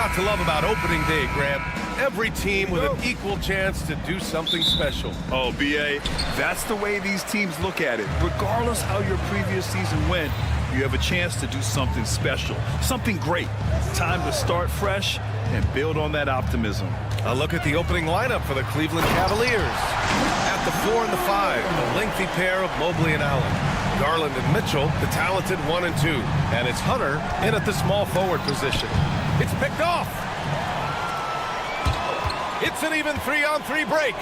Not to love about opening day, Grant. Every team with an equal chance to do something special. Oh, B.A., that's the way these teams look at it. Regardless how your previous season went, you have a chance to do something special, something great. Time to start fresh and build on that optimism. A look at the opening lineup for the Cleveland Cavaliers. At the 4 and the 5, the lengthy pair of Mobley and Allen. Garland and Mitchell, the talented 1 and 2. And it's Hunter in at the small forward position. It's picked off. It's an even 3-on-3 break.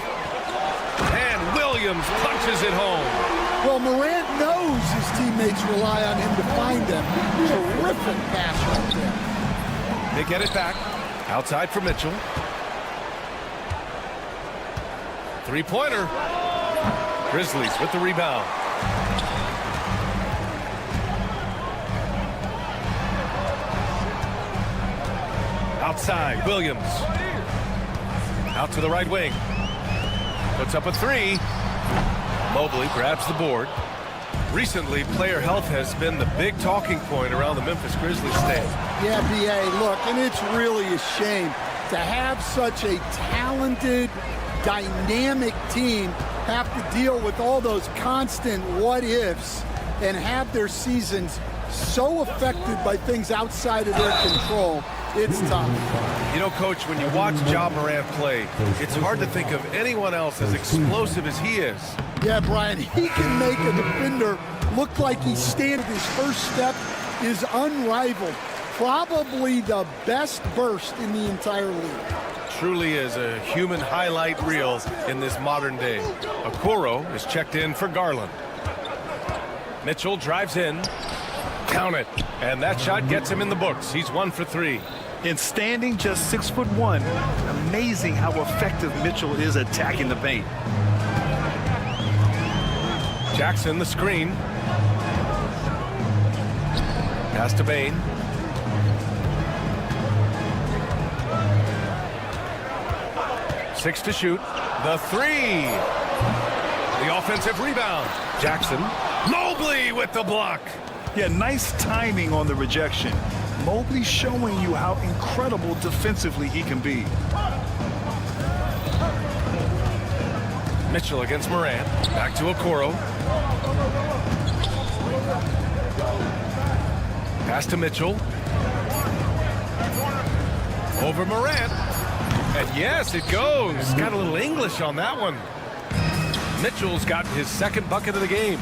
And Williams punches it home. Well, Morant knows his teammates rely on him to find them. Terrific pass right there. They get it back. Outside for Mitchell. Three-pointer. Grizzlies with the rebound. Outside, Williams. Out to the right wing. Puts up a three. Mobley grabs the board. Recently, player health has been the big talking point around the Memphis Grizzlies stand. Yeah, B.A., look, and it's really a shame to have such a talented, dynamic team have to deal with all those constant what-ifs and have their seasons so affected by things outside of their control. It's tough. You know, Coach, when you watch Ja Morant play, it's hard to think of anyone else as explosive as he is. Yeah, Brian, he can make a defender look like he's standing. His first step is unrivaled. Probably the best burst in the entire league. Truly is a human highlight reel in this modern day. Okoro is checked in for Garland. Mitchell drives in. Count it. And that shot gets him in the books. He's 1 for 3. And standing just 6'1", amazing how effective Mitchell is attacking the paint. Jackson, the screen. Pass to Bain. Six to shoot. The three. The offensive rebound. Jackson. Mobley with the block. Yeah, nice timing on the rejection. Mobley showing you how incredible defensively he can be. Mitchell against Morant. Back to Okoro. Pass to Mitchell. Over Morant. And yes, it goes. Got a little English on that one. Mitchell's got his second bucket of the game.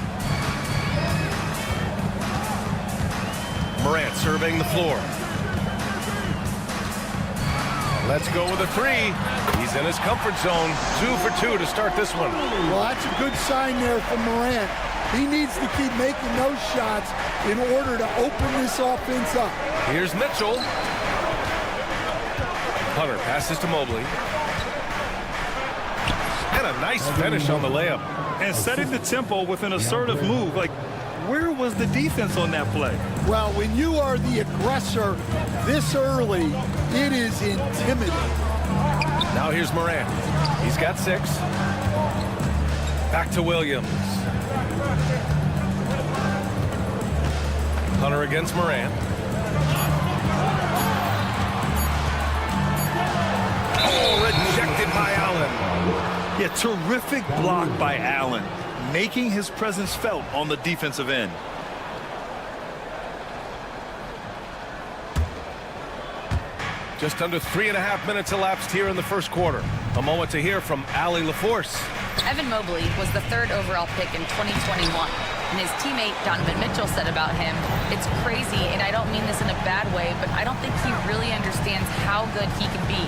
Morant surveying the floor. Let's go with a three. He's in his comfort zone. 2 for 2 to start this one. Well, that's a good sign there from Morant. He needs to keep making those shots in order to open this offense up. Here's Mitchell. Hunter passes to Mobley. And a nice finish on the layup. And setting the tempo with an assertive move. Like, where was the defense on that play? Well, when you are the aggressor this early, it is intimidating. Now here's Morant. He's got 6. Back to Williams. Hunter against Morant. Oh, rejected by Allen. Yeah, terrific block by Allen, making his presence felt on the defensive end. Just under 3.5 minutes elapsed here in the first quarter. A moment to hear from Allie LaForce. Evan Mobley was the 3rd overall pick in 2021. And his teammate Donovan Mitchell said about him, "It's crazy, and I don't mean this in a bad way, but I don't think he really understands how good he can be.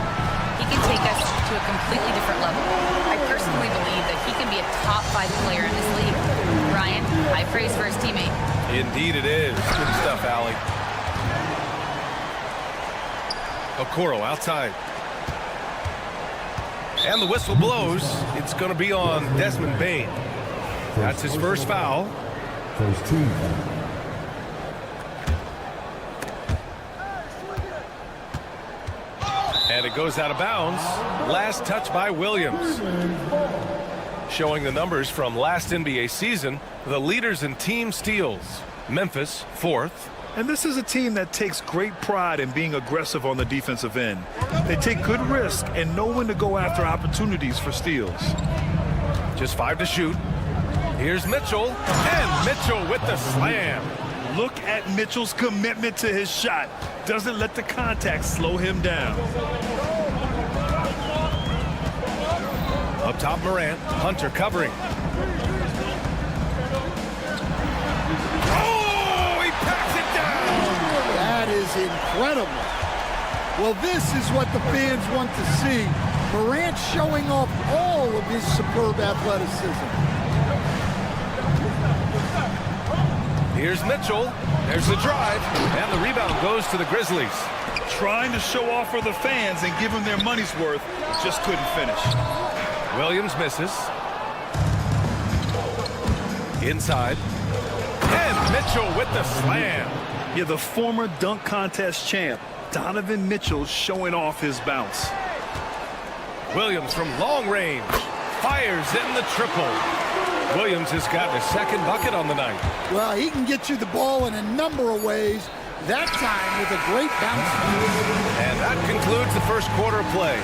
He can take us to a completely different level. I personally believe that he can be a top 5 player in this league." Ryan, high praise for his teammate. Indeed it is. Good stuff, Allie. Okoro outside. And the whistle blows. It's going to be on Desmond Bane. That's his first foul. First team. And it goes out of bounds. Last touch by Williams. Showing the numbers from last NBA season, the leaders in team steals. Memphis, 4th. And this is a team that takes great pride in being aggressive on the defensive end. They take good risk and know when to go after opportunities for steals. Just 5 to shoot. Here's Mitchell. And Mitchell with the slam. Look at Mitchell's commitment to his shot. Doesn't let the contact slow him down. Up top, Morant. Hunter covering. Oh, he packs it down. That is incredible. Well, this is what the fans want to see. Morant showing off all of his superb athleticism. Here's Mitchell. There's the drive. And the rebound goes to the Grizzlies. Trying to show off for the fans and give them their money's worth. Just couldn't finish. Williams misses. Inside. And Mitchell with the slam. Yeah, the former dunk contest champ, Donovan Mitchell, showing off his bounce. Williams from long range. Fires in the triple. Williams has gotten his 2nd bucket on the night. Well, he can get you the ball in a number of ways, that time with a great bounce. And that concludes the first quarter of play.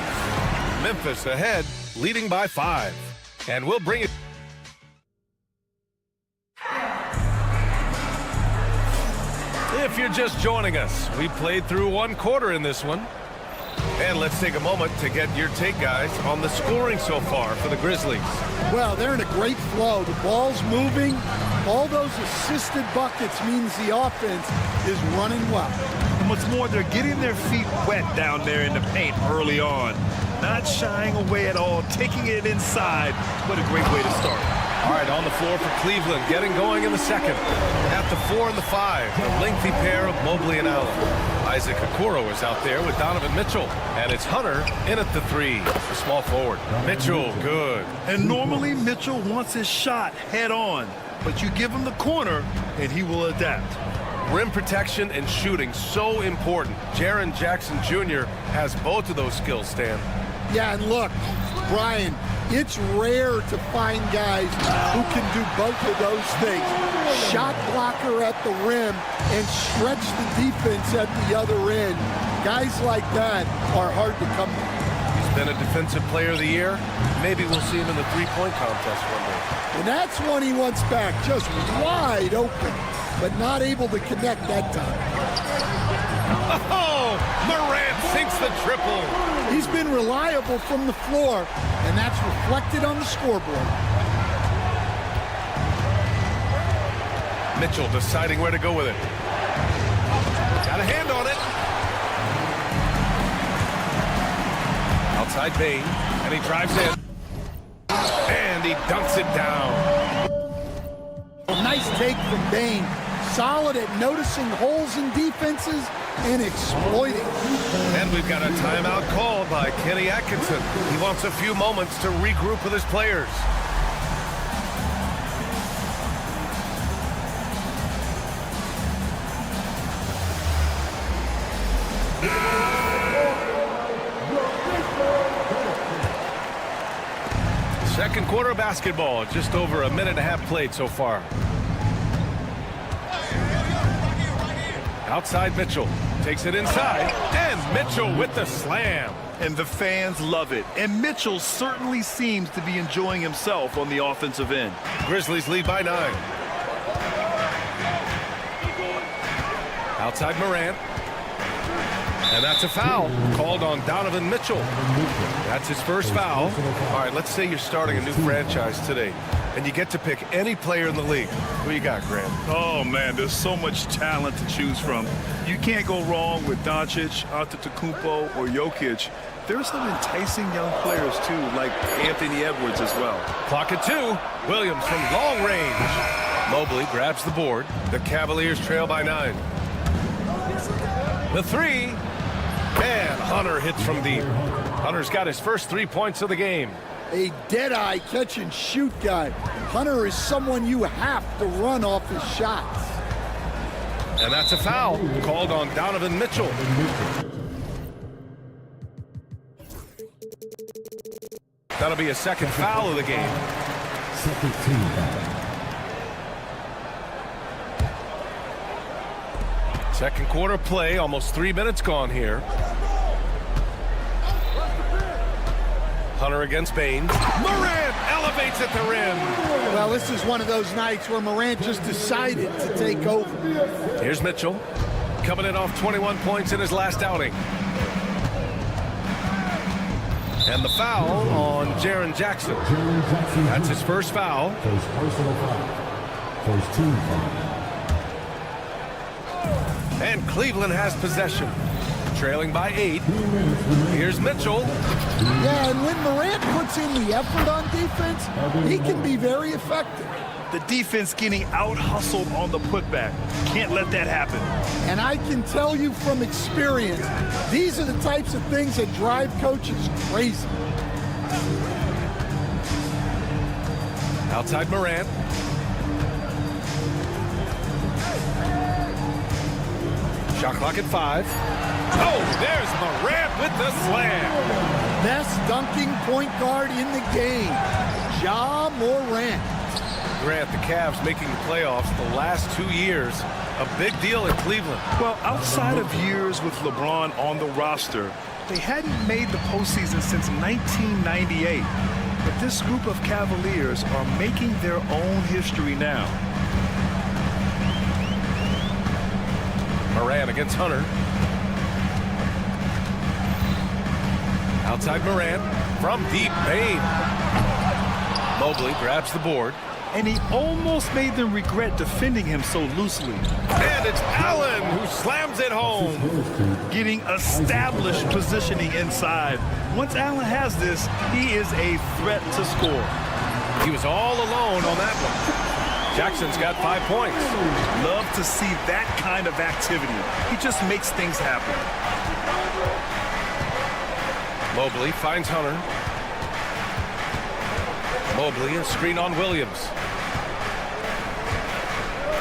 Memphis ahead, leading by 5. And we'll bring it. If you're just joining us, we played through 1 quarter in this one. And let's take a moment to get your take, guys, on the scoring so far for the Grizzlies. Well, they're in a great flow. The ball's moving. All those assisted buckets means the offense is running well. And what's more, they're getting their feet wet down there in the paint early on. Not shying away at all, taking it inside. What a great way to start. All right, on the floor for Cleveland, getting going in the 2nd. At the 4 and the 5, a lengthy pair of Mobley and Allen. Isaac Okoro is out there with Donovan Mitchell. And it's Hunter in at the 3, the small forward. Mitchell, good. And normally Mitchell wants his shot head on. But you give him the corner, and he will adapt. Rim protection and shooting, so important. Jaren Jackson Jr. has both of those skills, Stan. Yeah, and look, Brian, it's rare to find guys who can do both of those things. Shot blocker at the rim and stretch the defense at the other end. Guys like that are hard to come by. He's been a defensive player of the year. Maybe we'll see him in the 3-point contest one day. And that's one he wants back, just wide open, but not able to connect that time. Oh, Morant sinks the triple. He's been reliable from the floor, and that's reflected on the scoreboard. Mitchell deciding where to go with it. Got a hand on it. Outside Bain, and he drives in. And he dunks it down. Nice take from Bain. Solid at noticing holes in defenses and exploiting. And we've got a timeout called by Kenny Atkinson. He wants a few moments to regroup with his players. Second quarter of basketball, just over a minute and a half played so far. Outside Mitchell, takes it inside, and Mitchell with the slam. And the fans love it. And Mitchell certainly seems to be enjoying himself on the offensive end. Grizzlies lead by 9. Outside Morant. And that's a foul called on Donovan Mitchell. That's his first foul. All right, let's say you're starting a new franchise today, and you get to pick any player in the league. Who you got, Grant? Oh, man, there's so much talent to choose from. You can't go wrong with Doncic, Antetokounmpo, or Jokic. There's some enticing young players, too, like Anthony Edwards as well. Clock at 2. Williams from long range. Mobley grabs the board. The Cavaliers trail by 9. The 3. And Hunter hits from deep. Hunter's got his first 3 points of the game. A dead-eye catch-and-shoot guy. Hunter is someone you have to run off his shots. And that's a foul called on Donovan Mitchell. That'll be a second foul of the game. Second team foul. Second quarter play, almost 3 minutes gone here. Hunter against Bain. Morant elevates at the rim. Well, this is one of those nights where Morant just decided to take over. Here's Mitchell, coming in off 21 points in his last outing. And the foul on Jaren Jackson. That's his first foul. First personal foul. First team foul. And Cleveland has possession, trailing by 8. Here's Mitchell. Yeah, and when Morant puts in the effort on defense, he can be very effective. The defense getting out-hustled on the putback. Can't let that happen. And I can tell you from experience, these are the types of things that drive coaches crazy. Outside Morant. Shot clock at 5. Oh, there's Morant with the slam. Best dunking point guard in the game, Ja Morant. Grant, the Cavs making the playoffs the last 2 years. A big deal in Cleveland. Well, outside of years with LeBron on the roster, they hadn't made the postseason since 1998. But this group of Cavaliers are making their own history now. Morant against Hunter. Outside Morant from deep Bain. Mobley grabs the board. And he almost made them regret defending him so loosely. And it's Allen who slams it home. Getting established positioning inside. Once Allen has this, he is a threat to score. He was all alone on that one. Jackson's got 5 points. Love to see that kind of activity. He just makes things happen. Mobley finds Hunter. Mobley, a screen on Williams.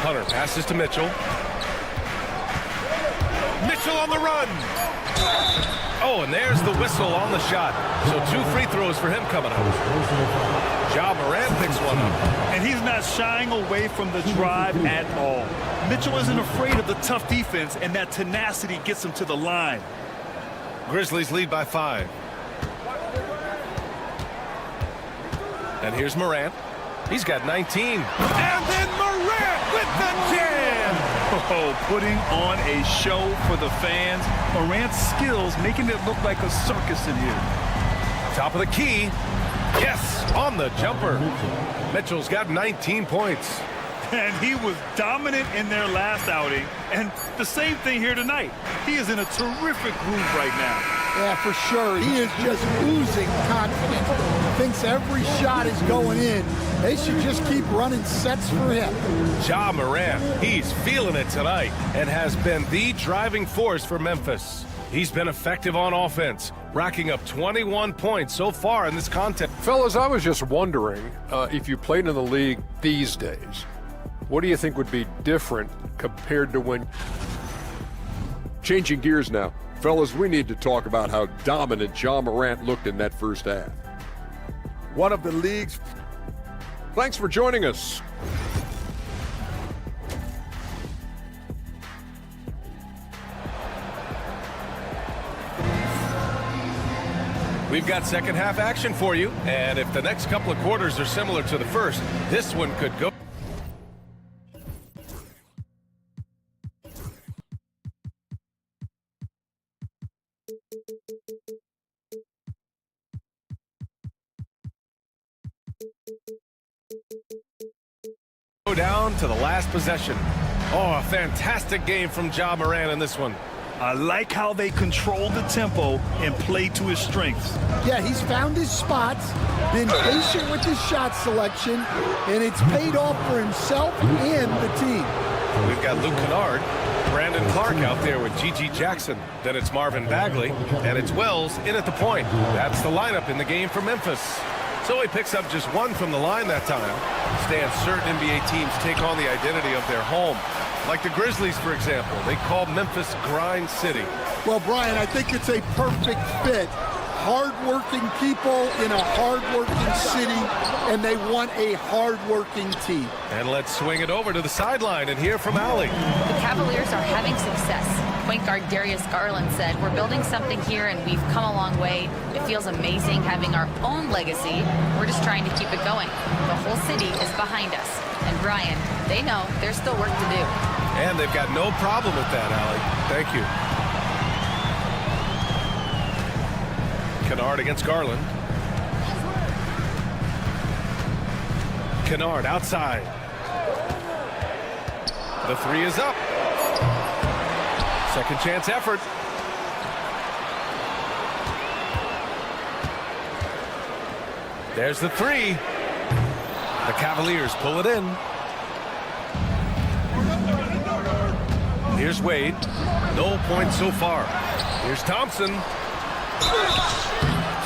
Hunter passes to Mitchell. Mitchell on the run. Oh, and there's the whistle on the shot. So 2 free throws for him coming up. Ja Morant picks one up. And he's not shying away from the drive at all. Mitchell isn't afraid of the tough defense, and that tenacity gets him to the line. Grizzlies lead by 5. And here's Morant. He's got 19. And then Morant with the jam! Oh, putting on a show for the fans. Morant's skills making it look like a circus in here. Top of the key. Yes, on the jumper. Mitchell's got 19 points. And he was dominant in their last outing. And the same thing here tonight. He is in a terrific groove right now. Yeah, for sure. He is just oozing confidence. Thinks every shot is going in. They should just keep running sets for him. Ja Morant, he's feeling it tonight and has been the driving force for Memphis. He's been effective on offense, racking up 21 points so far in this contest. Fellas, I was just wondering if you played in the league these days, what do you think would be different compared to when... Changing gears now. Fellas, we need to talk about how dominant Ja Morant looked in that first half. One of the league's... Thanks for joining us. We've got second half action for you, and if the next couple of quarters are similar to the first, this one could go. Go down to the last possession. Oh, a fantastic game from Ja Morant in this one. I like how they control the tempo and play to his strengths. Yeah, he's found his spots, been patient with his shot selection, and it's paid off for himself and the team. We've got Luke Kennard, Brandon Clark out there with G.G. Jackson. Then it's Marvin Bagley, and it's Wells in at the point. That's the lineup in the game for Memphis. So he picks up just one from the line that time. Stan, certain NBA teams take on the identity of their home. Like the Grizzlies, for example. They call Memphis Grind City. Well, Brian, I think it's a perfect fit. Hard-working people in a hard-working city, and they want a hard-working team. And let's swing it over to the sideline and hear from Allie. The Cavaliers are having success. Point guard Darius Garland said, "We're building something here and we've come a long way. It feels amazing having our own legacy. We're just trying to keep it going. The whole city is behind us." And Brian, they know there's still work to do. And they've got no problem with that, Allie. Thank you. Kennard against Garland. Kennard outside. The three is up. Second chance effort. There's the three. The Cavaliers pull it in. Here's Wade. No points so far. Here's Thompson.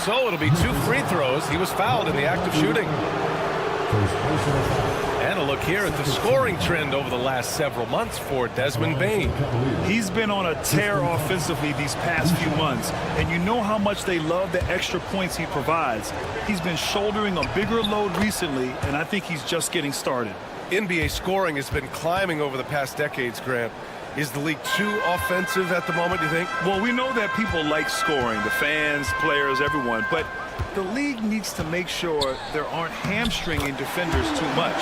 So it'll be 2 free throws. He was fouled in the act of shooting. And a look here at the scoring trend over the last several months for Desmond Bane. He's been on a tear offensively these past few months, and you know how much they love the extra points he provides. He's been shouldering a bigger load recently, and I think he's just getting started. NBA scoring has been climbing over the past decades, Grant. Is the league too offensive at the moment, do you think? Well, we know that people like scoring, the fans, players, everyone, but the league needs to make sure there aren't hamstringing defenders too much.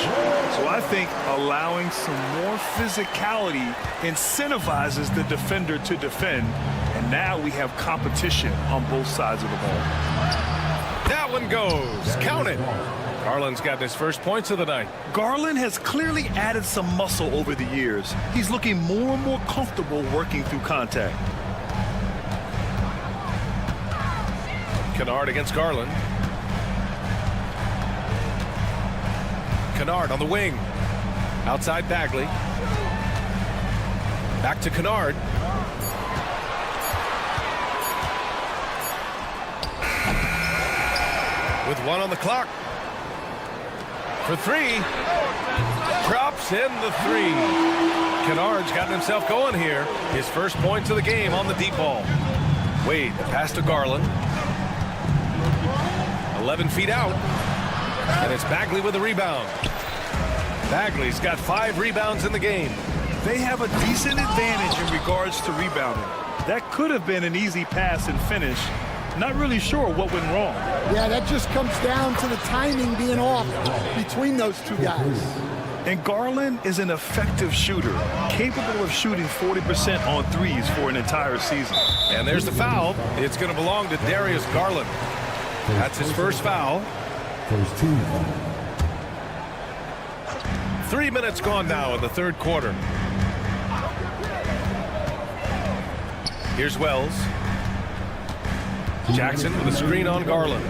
So I think allowing some more physicality incentivizes the defender to defend, and now we have competition on both sides of the ball. That one goes. Count it. Garland's got his first points of the night. Garland has clearly added some muscle over the years. He's looking more and more comfortable working through contact. Kennard against Garland. Kennard on the wing. Outside Bagley. Back to Kennard. With 1 on the clock. For 3. Drops in the 3. Kennard's gotten himself going here. His first points of the game on the deep ball. Wade, pass to Garland. 11 feet out. And it's Bagley with the rebound. Bagley's got 5 rebounds in the game. They have a decent advantage in regards to rebounding. That could have been an easy pass and finish. Not really sure what went wrong. Yeah, that just comes down to the timing being off between those two guys. And Garland is an effective shooter, capable of shooting 40% on threes for an entire season. And there's the foul. It's going to belong to Darius Garland. That's his first foul. First team foul. 3 minutes gone now in the third quarter. Here's Wells. Jackson with a screen on Garland.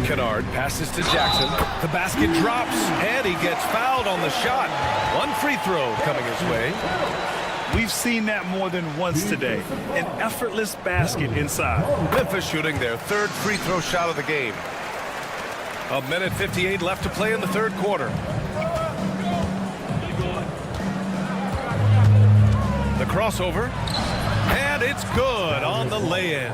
Kennard passes to Jackson. The basket drops, and he gets fouled on the shot. One free throw coming his way. We've seen that more than once today. An effortless basket inside. Memphis shooting their third free throw shot of the game. 1:58 left to play in the third quarter. The crossover, and it's good on the lay-in.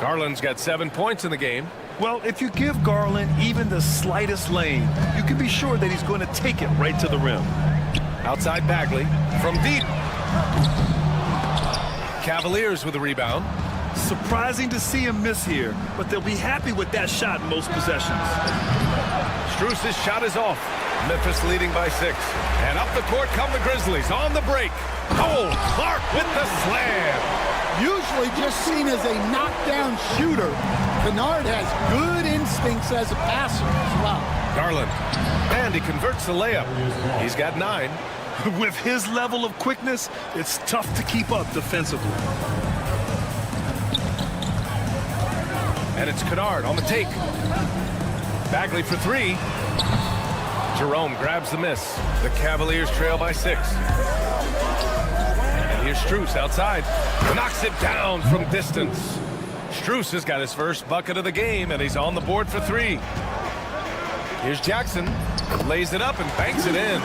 Garland's got 7 points in the game. Well, if you give Garland even the slightest lane, you can be sure that he's going to take it right to the rim. Outside Bagley from deep. Cavaliers with the rebound. Surprising to see him miss here, but they'll be happy with that shot in most possessions. Strus's shot is off. Memphis leading by 6. And up the court come the Grizzlies on the break. Oh, Clark with the slam. Usually just seen as a knockdown shooter, Kennard has good instincts as a passer as well. Garland, and he converts the layup. He's got 9. With his level of quickness, it's tough to keep up defensively. And it's Kennard on the take. Bagley for 3. Jerome grabs the miss. The Cavaliers trail by 6. And here's Strus outside. Knocks it down from distance. Strus has got his first bucket of the game, and he's on the board for 3. Here's Jackson. Lays it up and banks it in.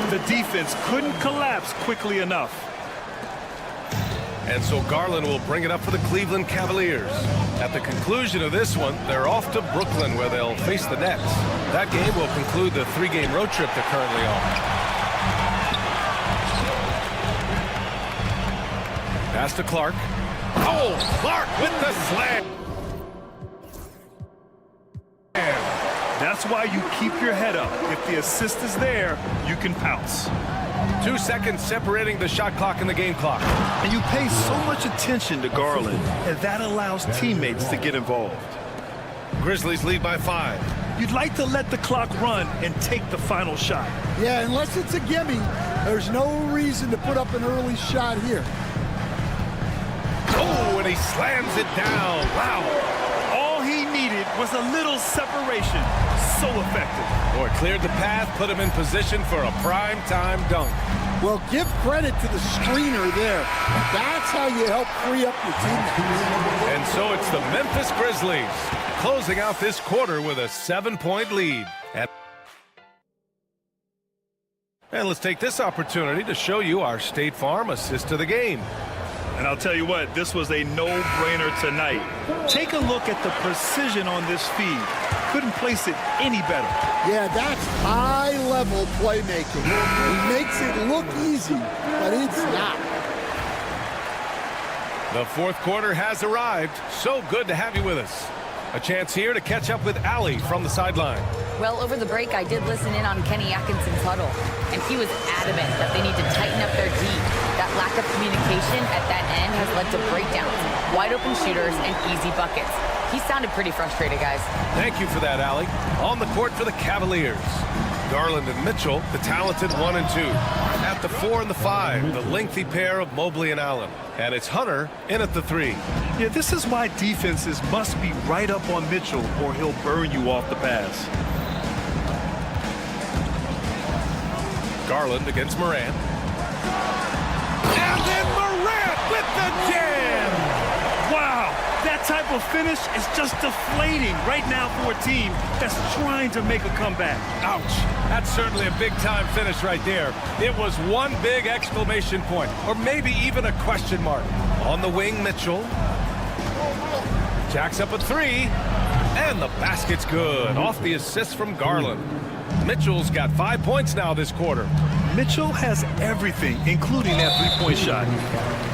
The defense couldn't collapse quickly enough. And so Garland will bring it up for the Cleveland Cavaliers. At the conclusion of this one, they're off to Brooklyn where they'll face the Nets. That game will conclude the 3-game road trip they're currently on. Pass to Clark. Oh, Clark with the slam. That's why you keep your head up. If the assist is there, you can pounce. 2 seconds separating the shot clock and the game clock. And you pay so much attention to Garland, and that allows teammates to get involved. Grizzlies lead by 5. You'd like to let the clock run and take the final shot. Yeah, unless it's a gimme, there's no reason to put up an early shot here. Oh, and he slams it down. Wow. All he needed was a little separation. So effective. Boy, cleared the path, put him in position for a prime-time dunk. Well, give credit to the screener there. That's how you help free up your teammates. And so it's the Memphis Grizzlies closing out this quarter with a 7-point lead. And let's take this opportunity to show you our State Farm assist of the game. And I'll tell you what, this was a no-brainer tonight. Take a look at the precision on this feed. Couldn't place it any better. Yeah, that's high-level playmaking. He makes it look easy, but it's not. The fourth quarter has arrived. So good to have you with us. A chance here to catch up with Allie from the sideline. Well, over the break, I did listen in on Kenny Atkinson's huddle, and he was adamant that they need to tighten up their D. That lack of communication at that end has led to breakdowns, wide open shooters, and easy buckets. He sounded pretty frustrated, guys. Thank you for that, Allie. On the court for the Cavaliers. Garland and Mitchell, the talented 1 and 2. At the 4 and the 5, the lengthy pair of Mobley and Allen. And it's Hunter in at the 3. Yeah, this is why defenses must be right up on Mitchell or he'll burn you off the pass. Garland against Morant. And then Morant with the jam! Wow, that type of finish is just deflating right now for a team that's trying to make a comeback. Ouch. That's certainly a big-time finish right there. It was one big exclamation point, or maybe even a question mark. On the wing, Mitchell. Jacks up a 3, and the basket's good. Off the assist from Garland. Mitchell's got 5 points now this quarter. Mitchell has everything, including that three-point shot.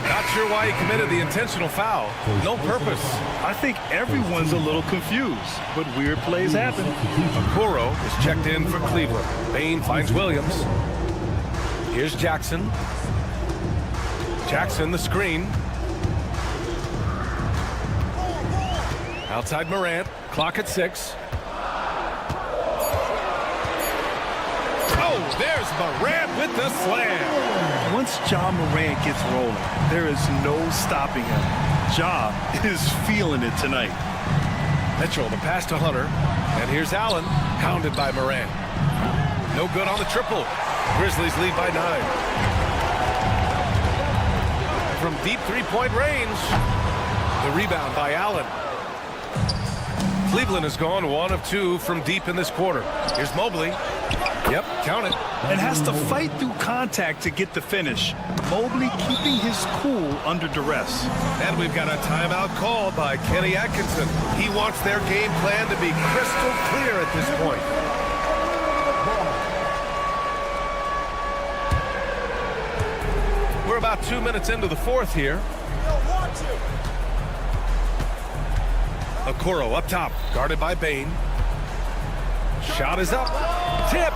Not sure why he committed the intentional foul. No purpose. I think everyone's a little confused, but weird plays happen. Okoro is checked in for Cleveland. Bain finds Williams. Here's Jackson. Jackson, the screen. Outside Morant. Clock at 6. Oh, there's Here's Morant with the slam. Once Ja Morant gets rolling, there is no stopping him. Ja is feeling it tonight. Mitchell, the pass to Hunter. And here's Allen, hounded by Morant. No good on the triple. Grizzlies lead by 9. From deep three-point range, the rebound by Allen. Cleveland has gone 1 of 2 from deep in this quarter. Here's Mobley. Yep, count it. And has to fight through contact to get the finish. Mobley keeping his cool under duress. And we've got a timeout called by Kenny Atkinson. He wants their game plan to be crystal clear at this point. We're about 2 minutes into the fourth here. Okoro up top, guarded by Bane. Shot is up, tipped.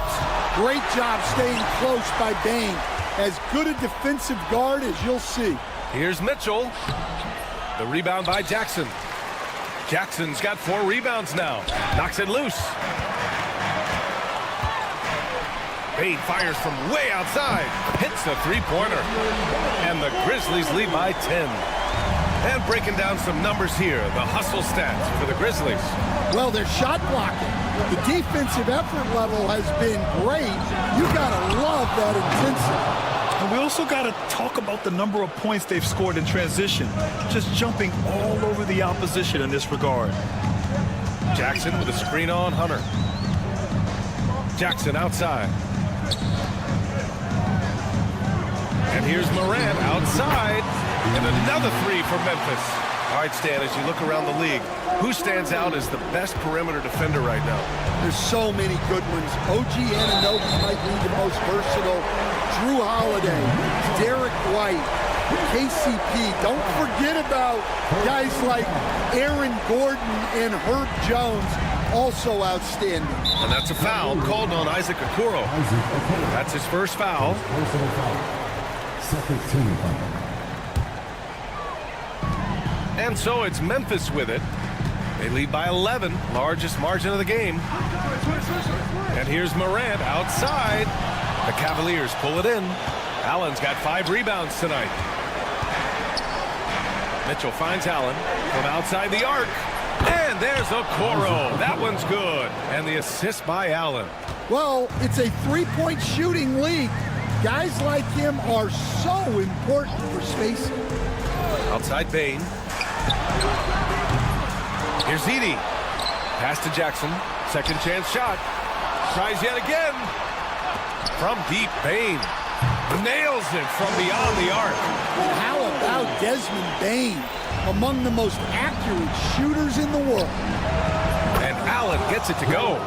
Great job staying close by Bane. As good a defensive guard as you'll see. Here's Mitchell. The rebound by Jackson. Jackson's got 4 rebounds now. Knocks it loose. Bane fires from way outside. Hits a three-pointer. And the Grizzlies lead by 10. And breaking down some numbers here, the hustle stats for the Grizzlies. Well, they're shot blocking. The defensive effort level has been great. You gotta love that intensity. And we also got to talk about the number of points they've scored in transition. Just jumping all over the opposition in this regard. Jackson with a screen on Hunter. Jackson outside. And here's Morant outside. And another 3 for Memphis. All right, Stan, as you look around the league, who stands out as the best perimeter defender right now? There's so many good ones. OG Anunoby might be the most versatile. Drew Holiday, Derek White, KCP. Don't forget about guys like Aaron Gordon and Herb Jones, also outstanding. And that's a foul called on Isaac Okoro. That's his first foul. Personal foul. Second team foul. And so it's Memphis with it. They lead by 11, largest margin of the game. And here's Morant outside. The Cavaliers pull it in. Allen's got 5 rebounds tonight. Mitchell finds Allen from outside the arc. And there's Okoro. That one's good. And the assist by Allen. Well, it's a three-point shooting league. Guys like him are so important for spacing. Outside Bane. Here's Edey. Pass to Jackson. Second chance shot. Tries yet again. From deep, Bane. Nails it from beyond the arc. How about Desmond Bane? Among the most accurate shooters in the world. And Allen gets it to go.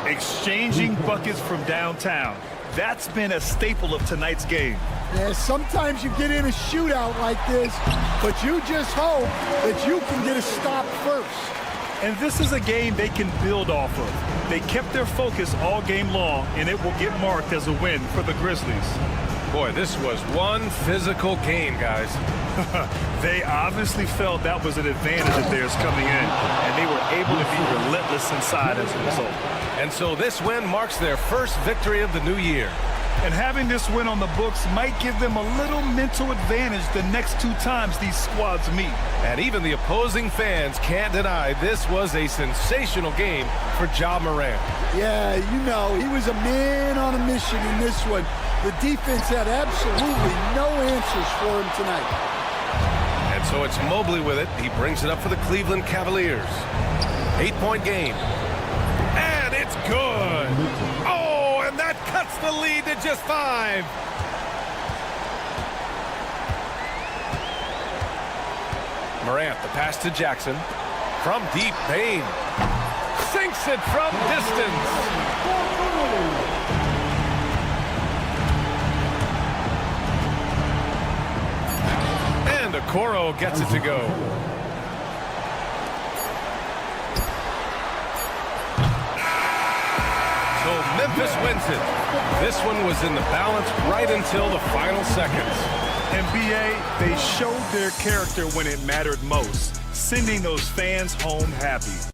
Exchanging buckets from downtown. That's been a staple of tonight's game. Yeah, sometimes you get in a shootout like this, but you just hope that you can get a stop first. And this is a game they can build off of. They kept their focus all game long, and it will get marked as a win for the Grizzlies. Boy, this was one physical game, guys. They obviously felt that was an advantage of theirs coming in, and they were able to be relentless inside as a result. And so this win marks their first victory of the new year. And having this win on the books might give them a little mental advantage the next 2 times these squads meet. And even the opposing fans can't deny this was a sensational game for Ja Morant. Yeah, you know, he was a man on a mission in this one. The defense had absolutely no answers for him tonight. And so it's Mobley with it. He brings it up for the Cleveland Cavaliers. 8-point game. And it's good. Oh, and that cuts the lead to just 5. Morant, the pass to Jackson. From deep, Bane. Sinks it from distance. And Okoro gets it to go. So Memphis wins it. This one was in the balance right until the final seconds. And BA, they showed their character when it mattered most, sending those fans home happy.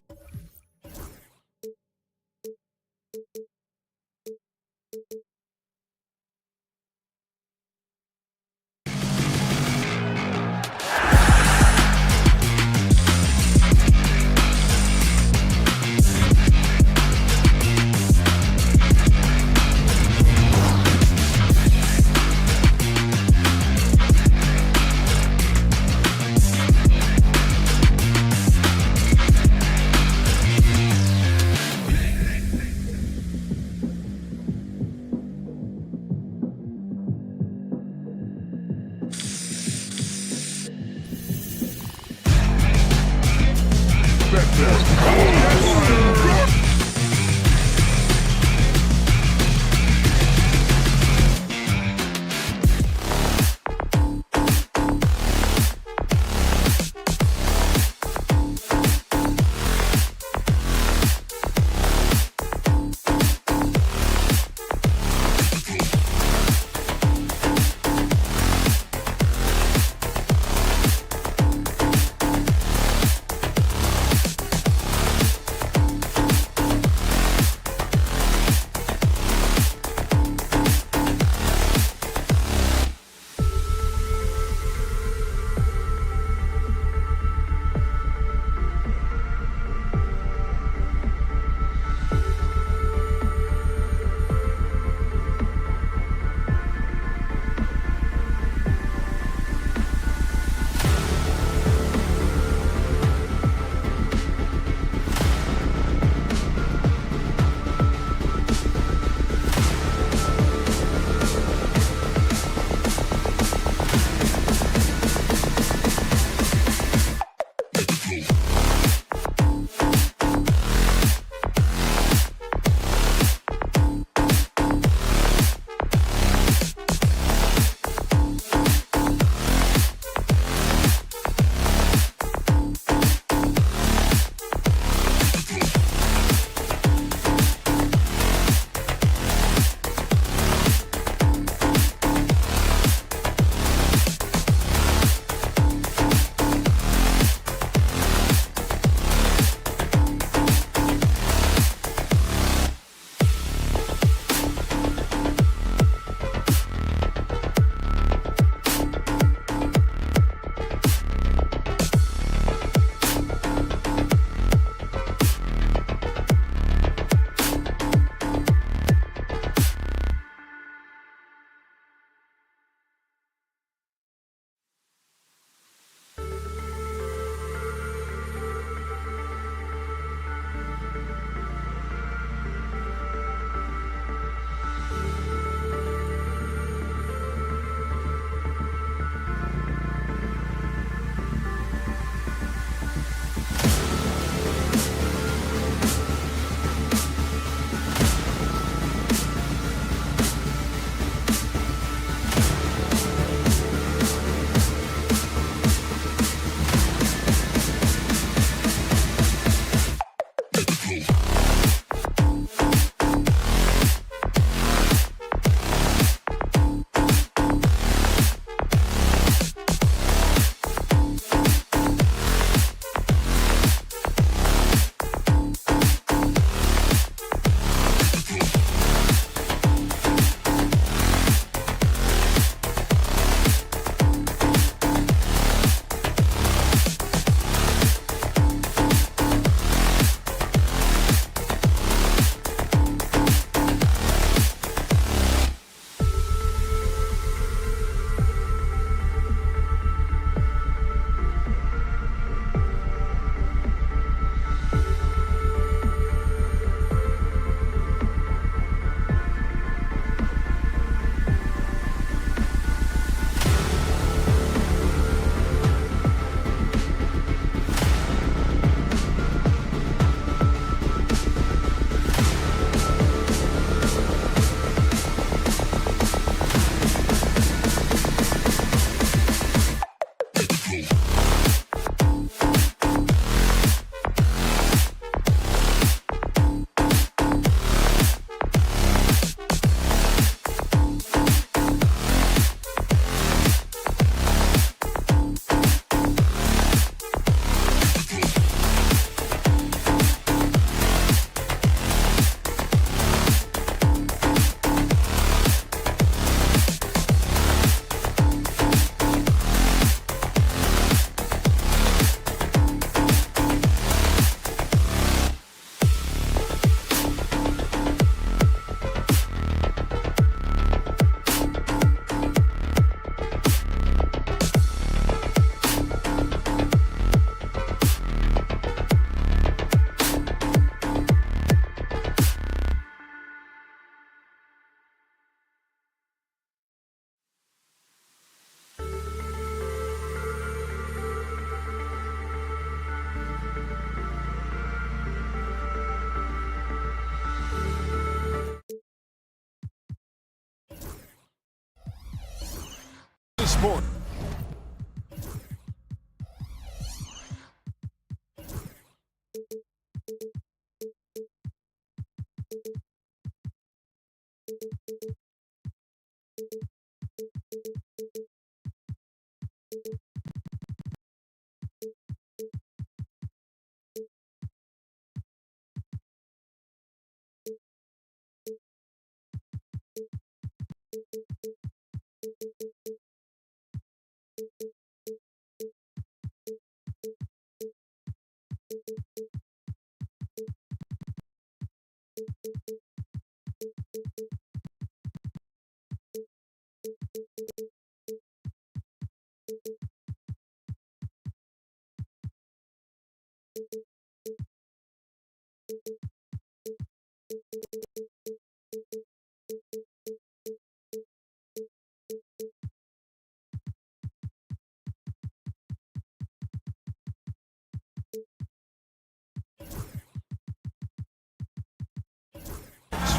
Sports.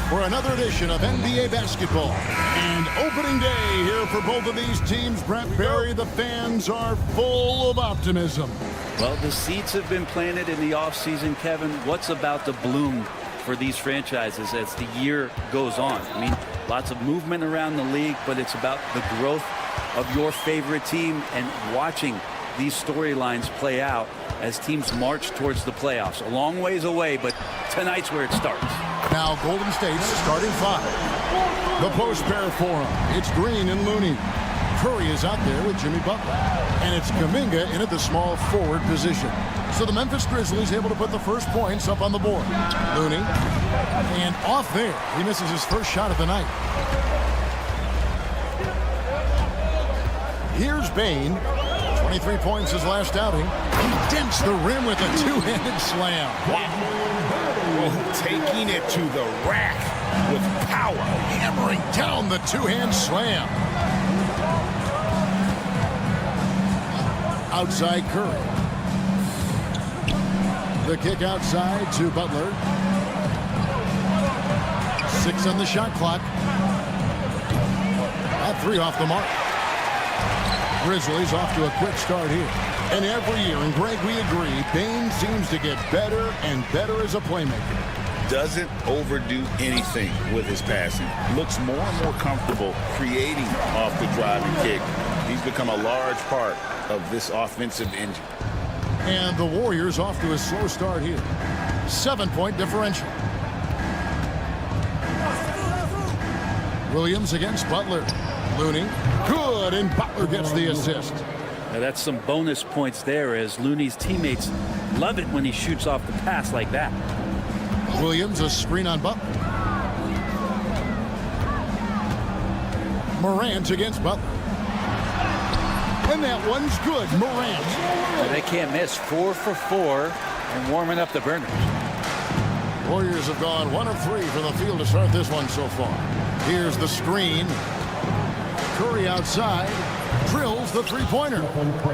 For another edition of NBA basketball. And opening day here for both of these teams. Brent Barry, the fans are full of optimism. Well, the seeds have been planted in the offseason, Kevin. What's about to bloom for these franchises as the year goes on? I mean, lots of movement around the league, but it's about the growth of your favorite team and watching these storylines play out as teams march towards the playoffs. A long ways away, but tonight's where it starts. Now Golden State's starting five. The post pair for him. It's Green and Looney. Curry is out there with Jimmy Butler. And it's Kuminga in at the small forward position. So the Memphis Grizzlies able to put the first points up on the board. Looney. And off there. He misses his first shot of the night. Here's Bane. 23 points his last outing. He dents the rim with a two-handed slam. Wow. Taking it to the rack with power. Hammering down the two-hand slam. Outside Curry. The kick outside to Butler. 6 on the shot clock. That 3 off the mark. Grizzlies off to a quick start here. And every year, and Greg, we agree, Bane seems to get better and better as a playmaker. Doesn't overdo anything with his passing. Looks more and more comfortable creating off the driving kick. He's become a large part of this offensive engine. And the Warriors off to a slow start here. 7-point differential. Williams against Butler. Looney, good, and Butler gets the assist. Now that's some bonus points there, as Looney's teammates love it when he shoots off the pass like that. Williams, a screen on Butler. Morant against Butler. And that one's good, Morant. Now they can't miss. 4 for 4 and warming up the burners. Warriors have gone 1 of 3 from the field to start this one so far. Here's the screen. Curry outside, drills the three-pointer.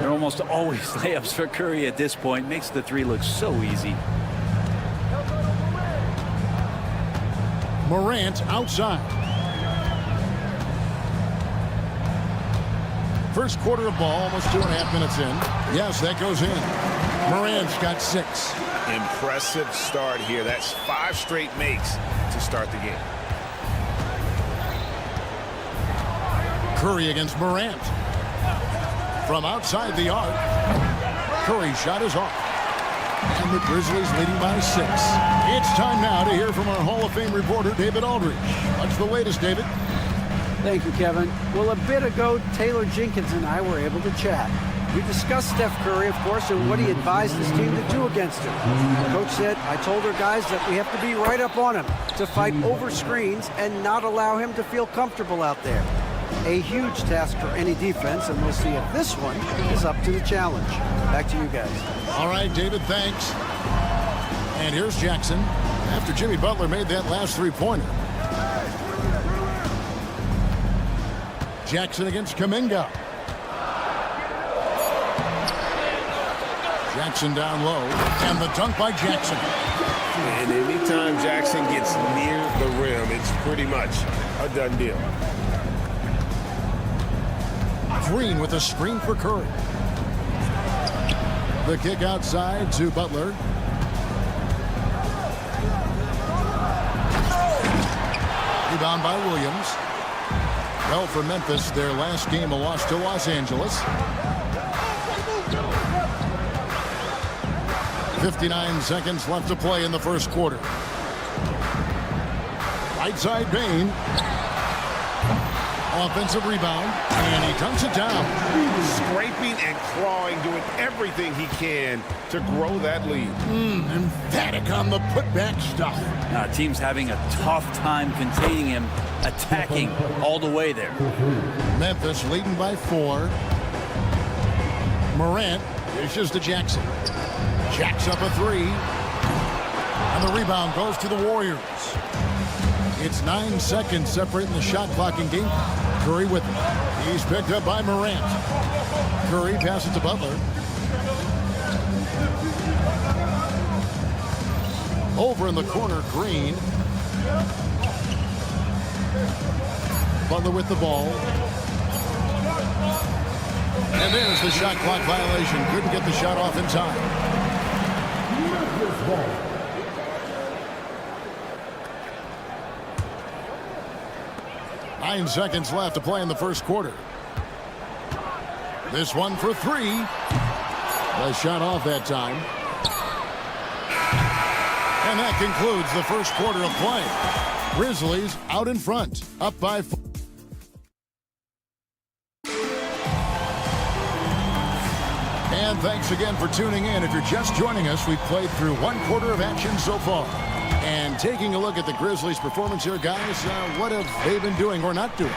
They're almost always layups for Curry at this point. Makes the 3 look so easy. Morant outside. First quarter of ball, almost 2.5 minutes in. Yes, that goes in. Morant's got 6. Impressive start here. That's 5 straight makes to start the game. Curry against Morant. From outside the arc. Curry's shot is off. And the Grizzlies leading by 6. It's time now to hear from our Hall of Fame reporter, David Aldridge. What's the latest, David? Thank you, Kevin. Well, a bit ago, Taylor Jenkins and I were able to chat. We discussed Steph Curry, of course, and what he advised his team to do against him. The coach said, I told our guys that we have to be right up on him, to fight over screens and not allow him to feel comfortable out there. A huge task for any defense, and we'll see if this one is up to the challenge. Back to you guys. All right, David, thanks. And here's Jackson after Jimmy Butler made that last three-pointer. Jackson against Kuminga. Jackson down low, and the dunk by Jackson. And anytime Jackson gets near the rim, it's pretty much a done deal. Green with a screen for Curry. The kick outside to Butler. Rebound by Williams. Well, for Memphis, their last game a loss to Los Angeles. 59 seconds left to play in the first quarter. Right side Bane. Offensive rebound, and he dunks it down. Scraping and clawing, doing everything he can to grow that lead. Emphatic on the putback stuff. Team's having a tough time containing him, attacking all the way there. Memphis leading by 4. Morant dishes to Jackson. Jacks up a 3. And the rebound goes to the Warriors. It's 9 seconds separating the shot clock in game. Curry with it. He's picked up by Morant. Curry passes to Butler. Over in the corner, Green. Butler with the ball. And there's the shot clock violation. Couldn't get the shot off in time. 9 seconds left to play in the first quarter. This one for 3. The shot off that time. And that concludes the first quarter of play. Grizzlies out in front, up by 4. And thanks again for tuning in. If you're just joining us, we've played through one quarter of action so far. And taking a look at the Grizzlies' performance here, guys, what have they been doing or not doing?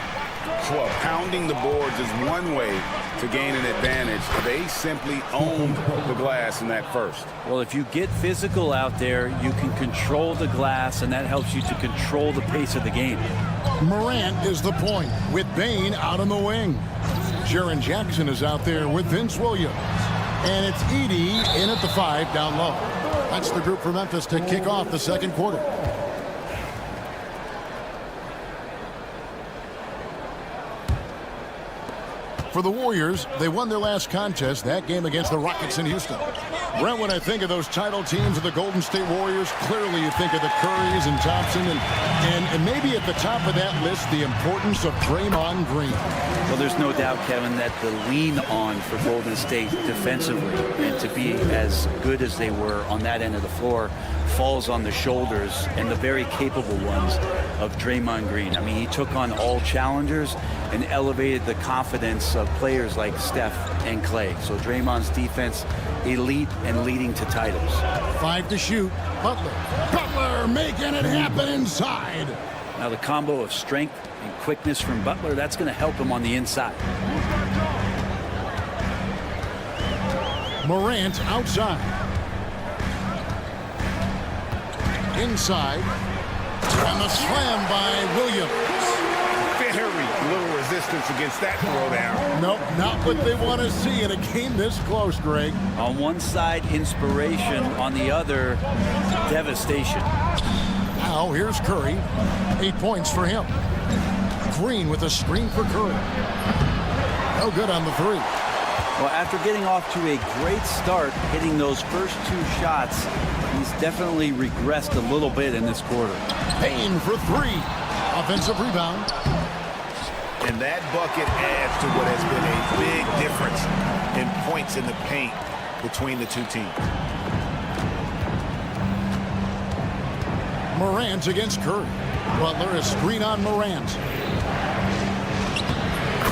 Well, pounding the boards is one way to gain an advantage. They simply owned the glass in that first. Well, if you get physical out there, you can control the glass, and that helps you to control the pace of the game. Morant is the point, with Bane out on the wing. Jaren Jackson is out there with Vince Williams. And it's Edey in at the 5 down low. That's the group for Memphis to kick off the second quarter. For the Warriors, they won their last contest, that game against the Rockets in Houston. Brent, when I think of those title teams of the Golden State Warriors, clearly you think of the Currys and Thompson, and maybe at the top of that list, the importance of Draymond Green. Well, there's no doubt, Kevin, that the lean on for Golden State defensively and to be as good as they were on that end of the floor falls on the shoulders and the very capable ones of Draymond Green. I mean, he took on all challengers and elevated the confidence of players like Steph and Clay. So Draymond's defense, elite and leading to titles. 5 to shoot. Butler making it happen inside. Now the combo of strength and quickness from Butler, that's going to help him on the inside. Morant outside. Inside. And the slam by Williams. Very little resistance against that throwdown. Nope, not what they want to see in a game this close, Greg. On one side, inspiration. On the other, devastation. Now, here's Curry. 8 points for him. Green with a screen for Curry. No good on the 3. Well, after getting off to a great start, hitting those first 2 shots, he's definitely regressed a little bit in this quarter. Payne for 3. Offensive rebound. And that bucket adds to what has been a big difference in points in the paint between the two teams. Morant against Curry. Butler, a screen on Morant.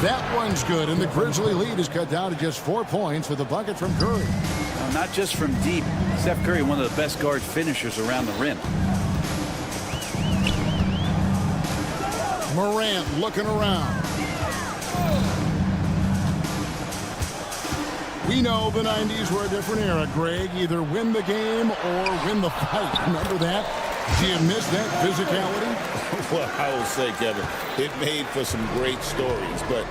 That one's good, and the Grizzly lead is cut down to just 4 points with a bucket from Curry. Now, not just from deep. Steph Curry, one of the best guard finishers around the rim. Morant looking around. We know the 90s were a different era, Greg. Either win the game or win the fight. Remember that? Do you miss that physicality? Well, I will say, Kevin, it made for some great stories, but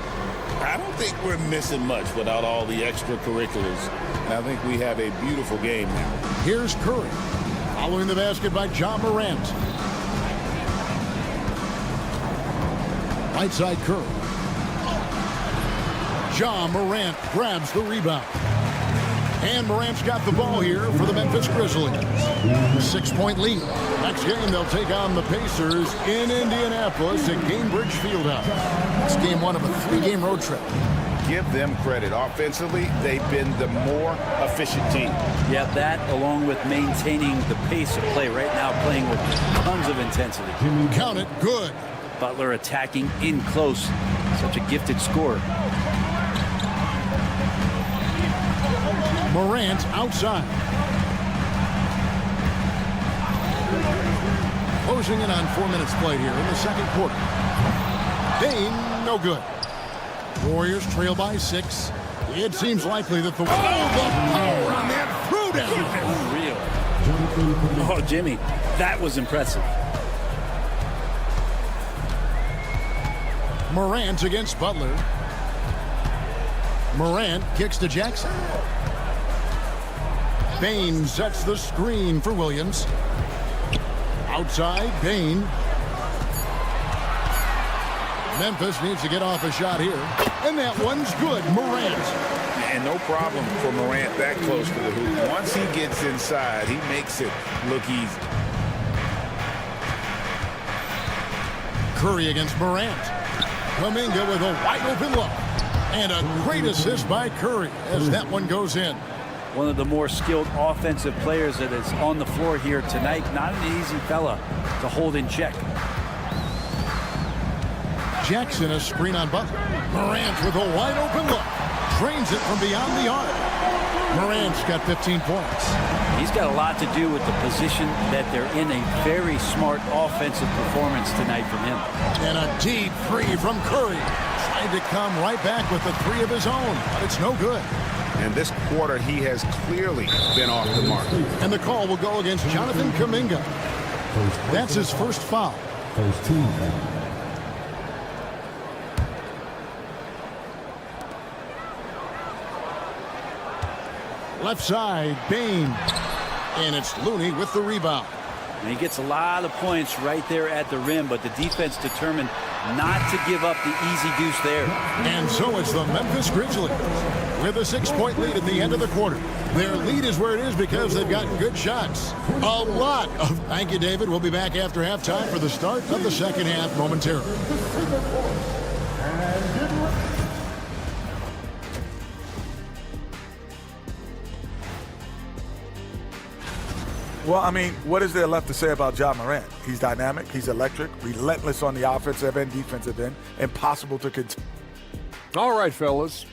I don't think we're missing much without all the extracurriculars. I think we have a beautiful game now. Here's Curry. Following the basket by John Morant. Right side Curry. Ja Morant grabs the rebound. And Morant's got the ball here for the Memphis Grizzlies. 6-point lead. Next game, they'll take on the Pacers in Indianapolis at Gainbridge Fieldhouse. It's game one of a 3-game road trip. Give them credit. Offensively, they've been the more efficient team. Yeah, that along with maintaining the pace of play right now, playing with tons of intensity. Count it, good. Butler attacking in close. Such a gifted scorer. Morant outside. Closing in on 4 minutes played here in the second quarter. Dane, no good. Warriors trail by 6. It seems likely that the power on that throwdown. Unreal. Oh, Jimmy, that was impressive. Morant against Butler. Morant kicks to Jackson. Bain sets the screen for Williams. Outside, Bain. Memphis needs to get off a shot here. And that one's good. Morant. And no problem for Morant that close to the hoop. Once he gets inside, he makes it look easy. Curry against Morant. Kuminga with a wide open look. And a great assist by Curry as that one goes in. One of the more skilled offensive players that is on the floor here tonight. Not an easy fella to hold in check. Jackson a screen on Butler. Morant with a wide open look. Drains it from beyond the arc. Morant's got 15 points. He's got a lot to do with the position that they're in. A very smart offensive performance tonight from him. And a deep three from Curry. Tried to come right back with the three of his own, but it's no good. And this quarter, he has clearly been off the mark. And the call will go against Jonathan Kuminga. That's his first foul. First team foul. Left side, Bain. And it's Looney with the rebound. And he gets a lot of points right there at the rim, but the defense determined not to give up the easy deuce there. And so it's the Memphis Grizzlies with a 6-point lead at the end of the quarter. Their lead is where it is because they've gotten good shots. A lot of. Thank you, David. We'll be back after halftime for the start of the second half momentarily. Well, I mean, what is there left to say about Ja Morant? He's dynamic, he's electric, relentless on the offensive and defensive end, impossible to continue. All right, fellas.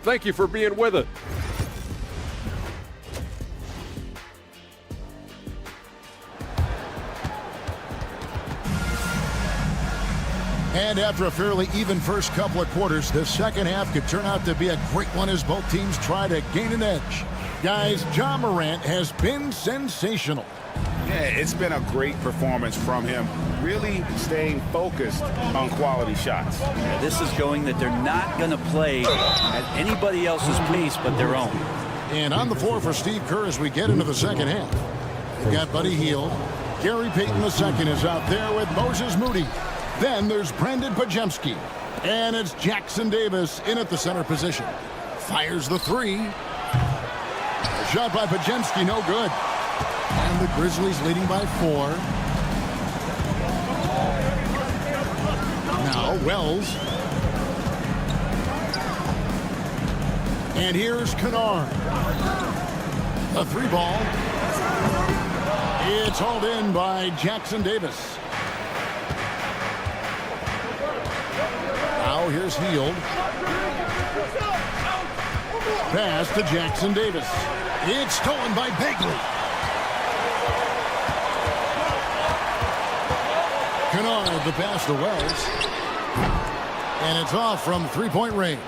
Thank you for being with us. And after a fairly even first couple of quarters, the second half could turn out to be a great one as both teams try to gain an edge. Guys, Ja Morant has been sensational. Yeah, it's been a great performance from him. Really staying focused on quality shots. Yeah, this is showing that they're not going to play at anybody else's pace but their own. And on the floor for Steve Kerr as we get into the second half. They've got Buddy Hield. Gary Payton II is out there with Moses Moody. Then there's Brandon Pajemski. And it's Jackson Davis in at the center position. Fires the three. Shot by Pajemski, no good. And the Grizzlies leading by 4. Now Wells. And here's Kennard. A 3-ball. It's hauled in by Jackson Davis. Now here's Hield. Pass to Jackson Davis. It's stolen by Bagley. Kennard the pass to Wells. And it's off from 3-point range.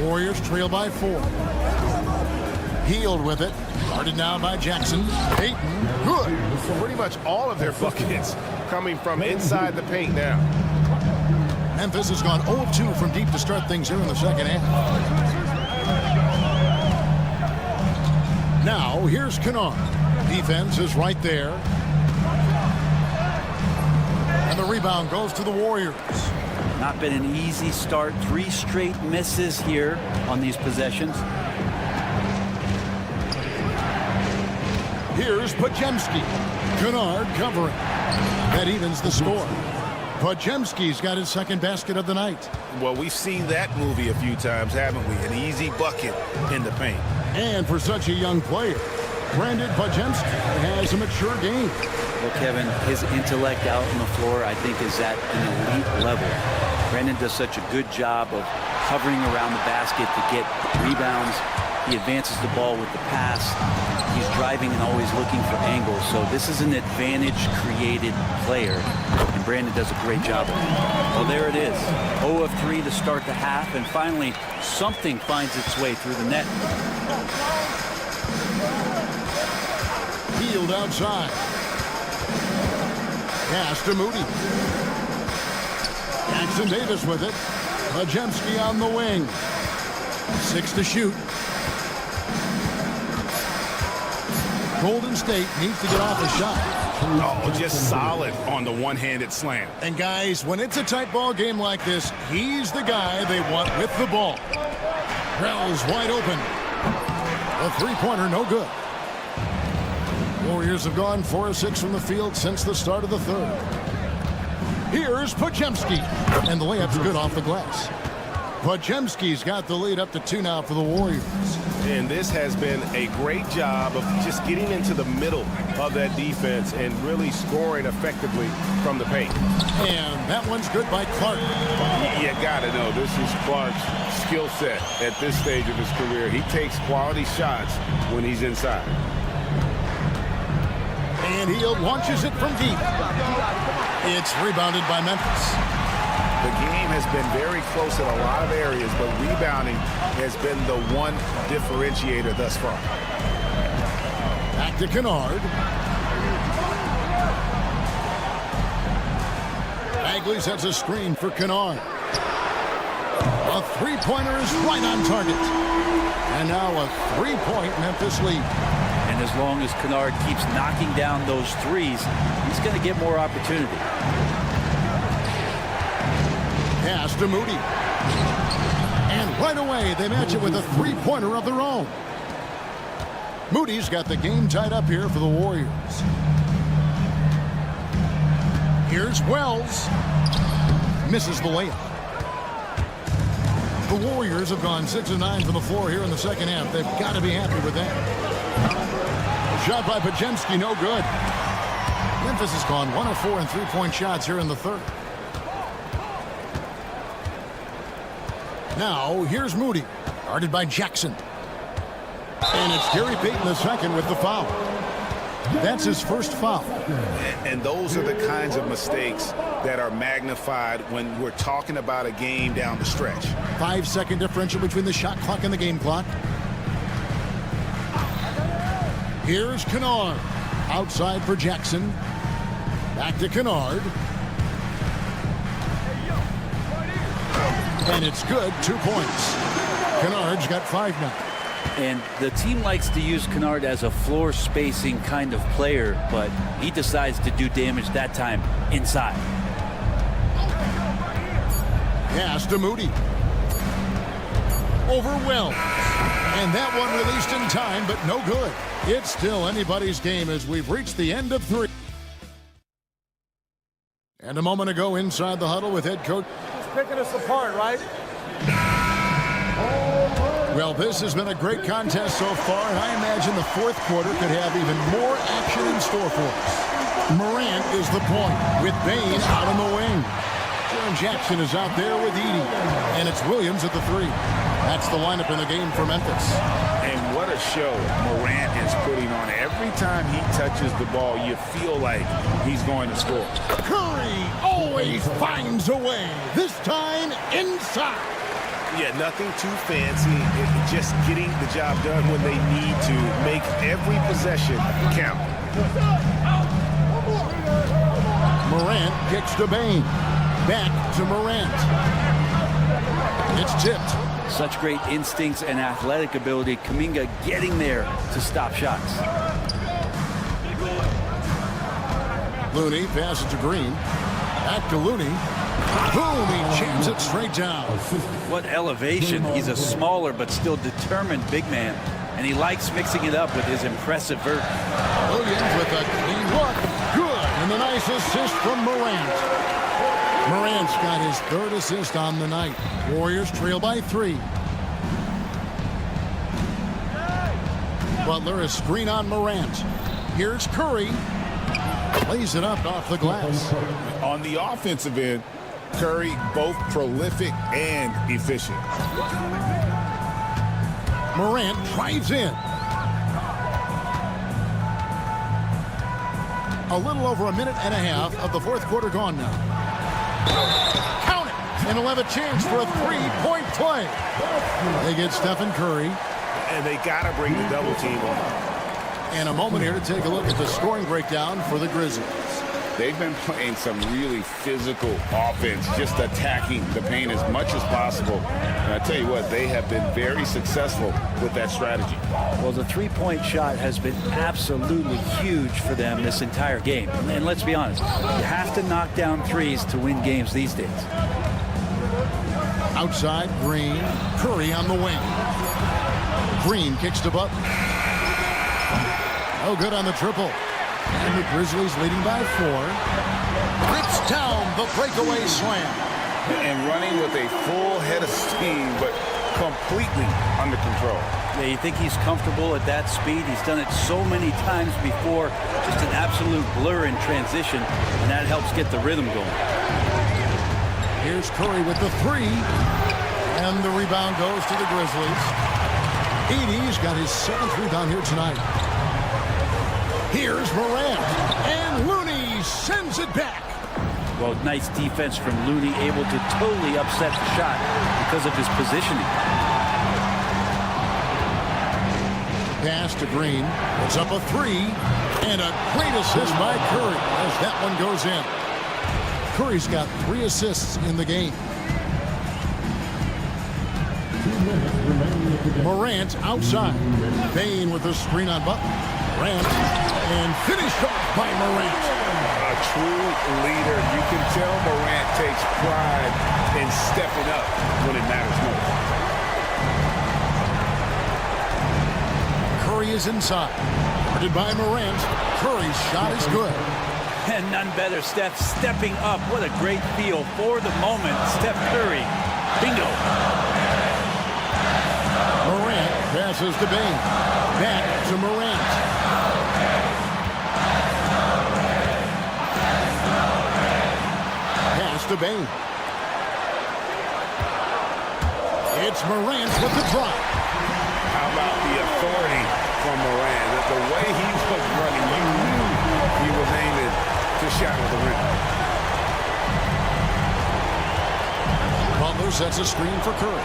Warriors trail by 4. Hield with it. Guarded now by Jackson. Payton. Good. Pretty much all of their buckets coming from inside the paint now. Memphis has gone 0-2 from deep to start things here in the second half. Now, here's Kennard. Defense is right there. And the rebound goes to the Warriors. Not been an easy start. 3 straight misses here on these possessions. Here's Podziemski. Kennard covering. That evens the score. Podziemski's got his second basket of the night. Well, we've seen that movie a few times, haven't we? An easy bucket in the paint. And for such a young player, Brandon Podziemski has a mature game. Well, Kevin, his intellect out on the floor, I think, is at an elite level. Brandon does such a good job of hovering around the basket to get rebounds. He advances the ball with the pass. He's driving and always looking for angles. So this is an advantage-created player, and Brandon does a great job of it. Well, there it is. 0 of 3 to start the half, and finally, something finds its way through the net. Field outside. Pass to Moody. Jackson Davis with it. Podziemski on the wing. 6 to shoot. Golden State needs to get off a shot. Oh, just solid on the one-handed slam. And guys, when it's a tight ball game like this, he's the guy they want with the ball. Krell's wide open. A three-pointer, no good. Warriors have gone 4 of 6 from the field since the start of the third. Here's Podziemski. And the layup's good off the glass. Podziemski's got the lead up to 2 now for the Warriors. And this has been a great job of just getting into the middle of that defense and really scoring effectively from the paint. And that one's good by Clark. You got to know, this is Clark's skill set at this stage of his career. He takes quality shots when he's inside. And he launches it from deep. It's rebounded by Memphis. The game has been very close in a lot of areas, but rebounding has been the one differentiator thus far. Back to Kennard. Bagley sets a screen for Kennard. A three-pointer is right on target. And now a 3-point Memphis lead. And as long as Kennard keeps knocking down those threes, he's going to get more opportunity. Pass to Moody. And right away, they match it with a three-pointer of their own. Moody's got the game tied up here for the Warriors. Here's Wells. Misses the layup. The Warriors have gone 6 of 9 from the floor here in the second half. They've got to be happy with that. Shot by Podziemski, no good. Memphis has gone 1 of 4 in three-point shots here in the third. Now, here's Moody, guarded by Jackson. And it's Gary Payton II with the foul. That's his first foul. And those are the kinds of mistakes that are magnified when we're talking about a game down the stretch. 5-second differential between the shot clock and the game clock. Here's Kennard. Outside for Jackson. Back to Kennard. And it's good, 2 points. Kennard's got 5 now. And the team likes to use Kennard as a floor spacing kind of player, but he decides to do damage that time inside. Pass to Moody. Over Wells. And that one released in time, but no good. It's still anybody's game as we've reached the end of 3. And a moment ago inside the huddle with head coach. Picking us apart, right? Well, this has been a great contest so far, and I imagine the fourth quarter could have even more action in store for us. Morant is the point, with Bain out on the wing. Jaren Jackson is out there with Edey, and it's Williams at the 3. That's the lineup in the game for Memphis. And what a show Morant is putting on. Every time he touches the ball, you feel like he's going to score. Curry always finds a way, this time inside. Yeah, nothing too fancy. Just getting the job done when they need to. Make every possession count. Morant kicks to Bain. Back to Morant. It's tipped. Such great instincts and athletic ability. Kuminga getting there to stop shots. Looney passes to Green. Back to Looney. Boom, he it straight down. What elevation. He's a smaller but still determined big man. And he likes mixing it up with his impressive vert. Williams with a clean look. Good. And the nice assist from Morant. Morant's got his third assist on the night. Warriors trail by 3. Butler, a screen on Morant. Here's Curry. Lays it up off the glass. On the offensive end, Curry both prolific and efficient. Morant drives in. A little over a minute and a half of the fourth quarter gone now. Count it! And he'll have a chance for a 3-point play. They get Stephen Curry. And they got to bring the double team on. And a moment here to take a look at the scoring breakdown for the Grizzlies. They've been playing some really physical offense, just attacking the paint as much as possible. And I tell you what, they have been very successful with that strategy. Well, the three-point shot has been absolutely huge for them this entire game. And let's be honest, you have to knock down threes to win games these days. Outside, Green. Curry on the wing. Green kicks to Butler. No good on the triple. And the Grizzlies leading by 4. Rips down the breakaway slam. And running with a full head of steam, but completely under control. Yeah, you think he's comfortable at that speed? He's done it so many times before. Just an absolute blur in transition, and that helps get the rhythm going. Here's Curry with the 3. And the rebound goes to the Grizzlies. Edey's got his 7th rebound here tonight. Here's Morant, and Looney sends it back. Well, nice defense from Looney, able to totally upset the shot because of his positioning. Pass to Green. It's up a 3, and a great assist by Curry as that one goes in. Curry's got 3 assists in the game. Morant outside. Bain with the screen on Butler. Morant, and finished off by Morant. A true leader. You can tell Morant takes pride in stepping up when it matters most. Curry is inside. Guarded by Morant. Curry's shot is good. And none better, Steph stepping up. What a great feel for the moment. Steph Curry. Bingo. Morant passes to Bain. Back to Morant. To Bain. It's Morant with the drop. How about the authority from Morant? The way he was running, you knew he was aiming to shadow the rim. Butler sets a screen for Curry.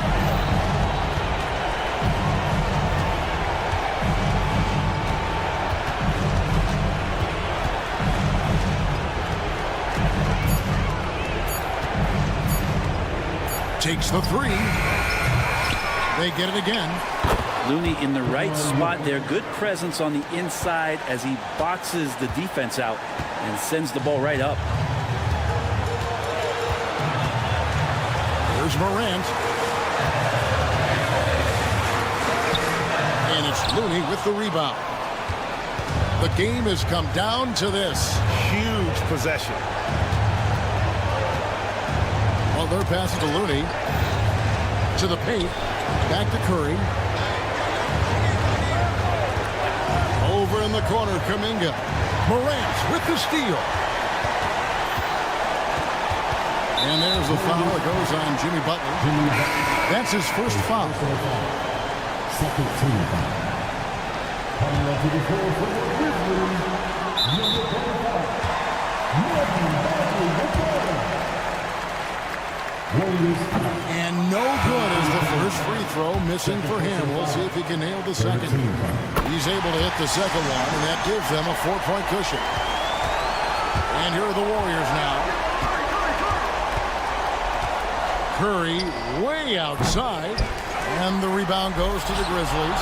Takes the 3. They get it again. Looney in the right spot there. Good presence on the inside as he boxes the defense out and sends the ball right up. Here's Morant. And it's Looney with the rebound. The game has come down to this. Huge possession. Butler passes to Looney. To the paint. Back to Curry. Over in the corner, Kuminga. Morant with the steal. And there's a foul that goes on Jimmy Butler. That's his first foul. Second team foul. Coming up to the floor for the Grizzlies, number 25, And no good is the first free throw missing for him. We'll see if he can nail the second. He's able to hit the second one, and that gives them a 4-point cushion. And here are the Warriors now. Curry way outside, and the rebound goes to the Grizzlies.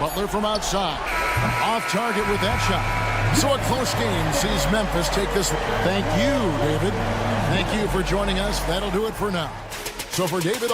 Butler from outside. Off target with that shot. So a close game sees Memphis take this one. Thank you, David. Thank you for joining us. That'll do it for now. So for David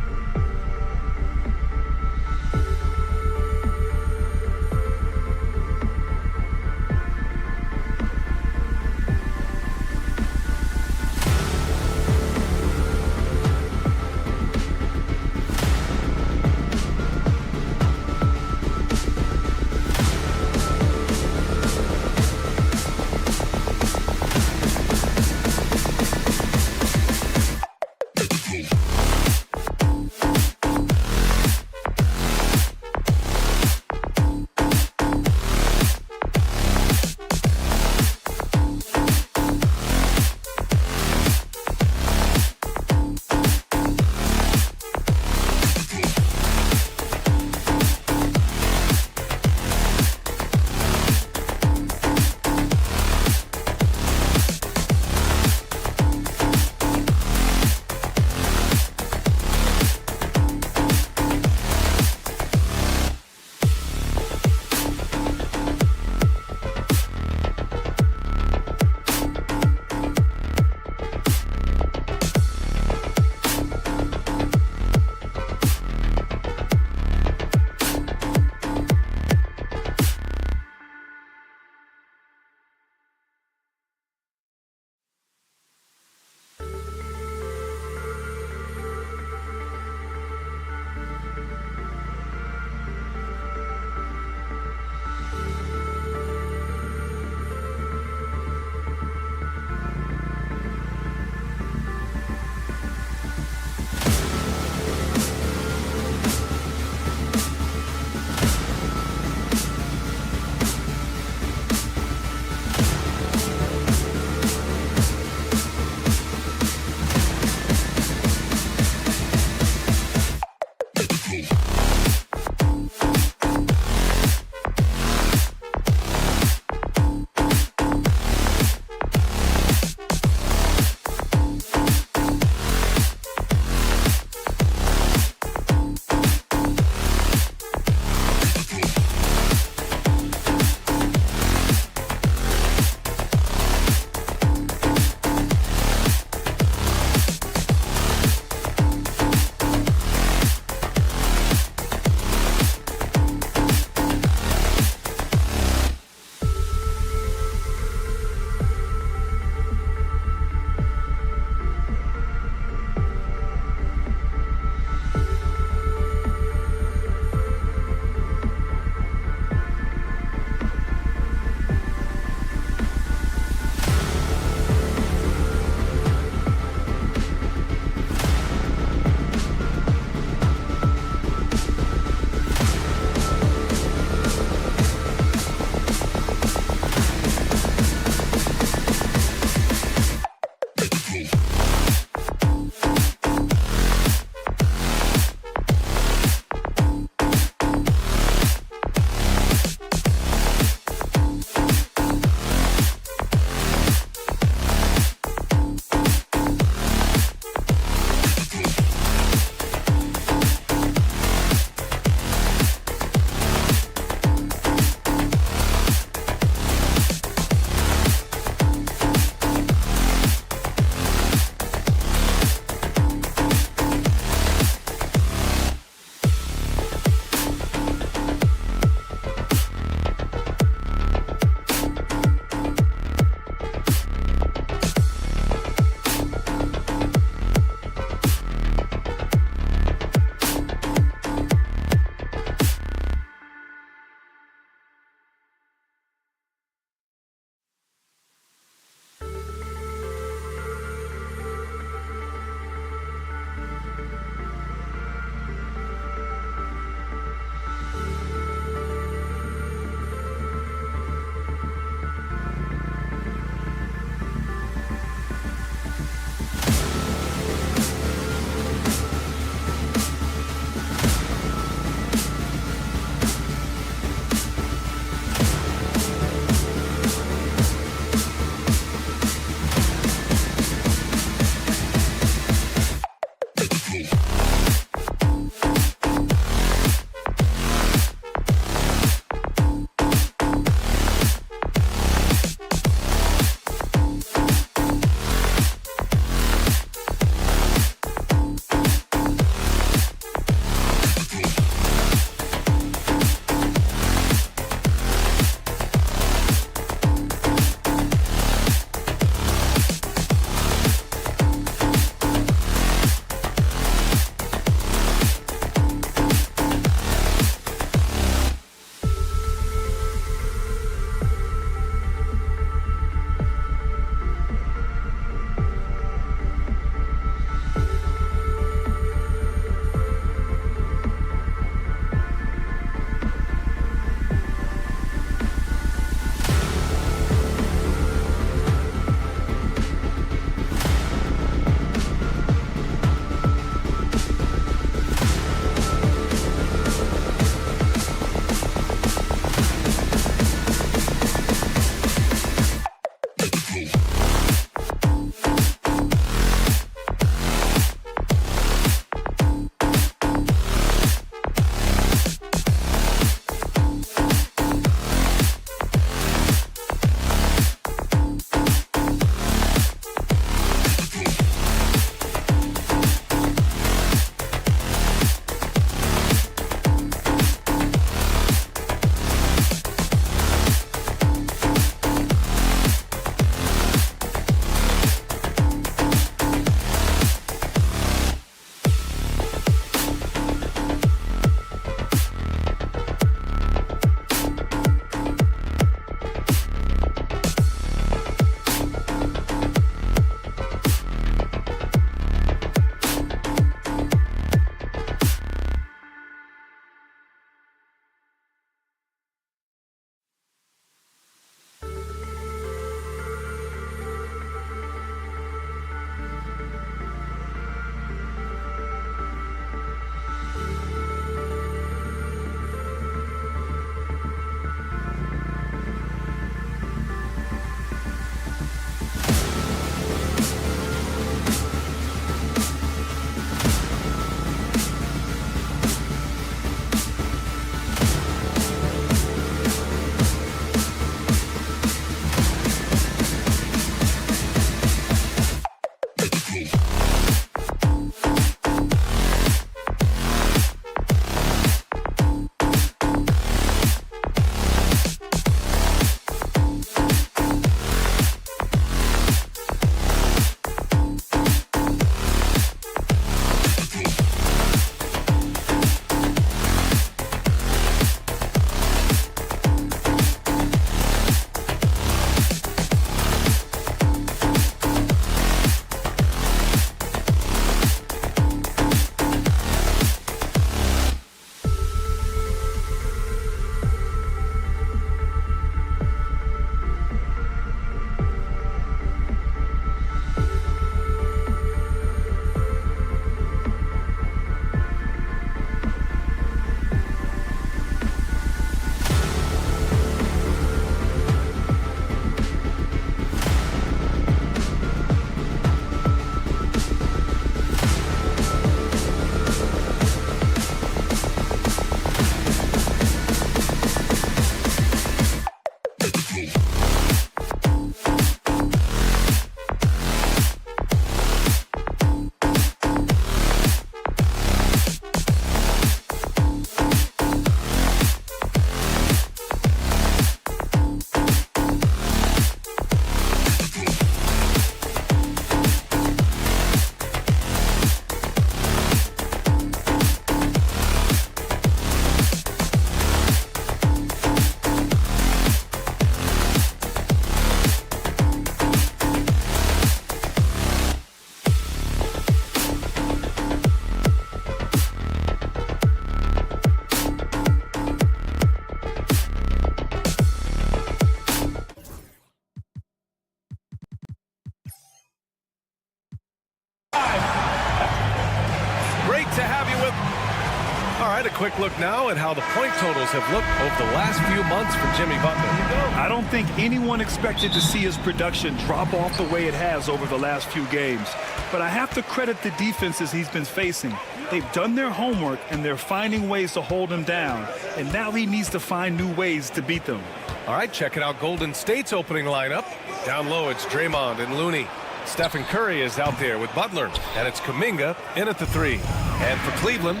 All right, a quick look now at how the point totals have looked over the last few months for Jimmy Butler. I don't think anyone expected to see his production drop off the way it has over the last few games. But I have to credit the defenses he's been facing. They've done their homework, and they're finding ways to hold him down. And now he needs to find new ways to beat them. All right, checking out Golden State's opening lineup. Down low, it's Draymond and Looney. Stephen Curry is out there with Butler, and it's Kuminga in at the 3. And for Cleveland,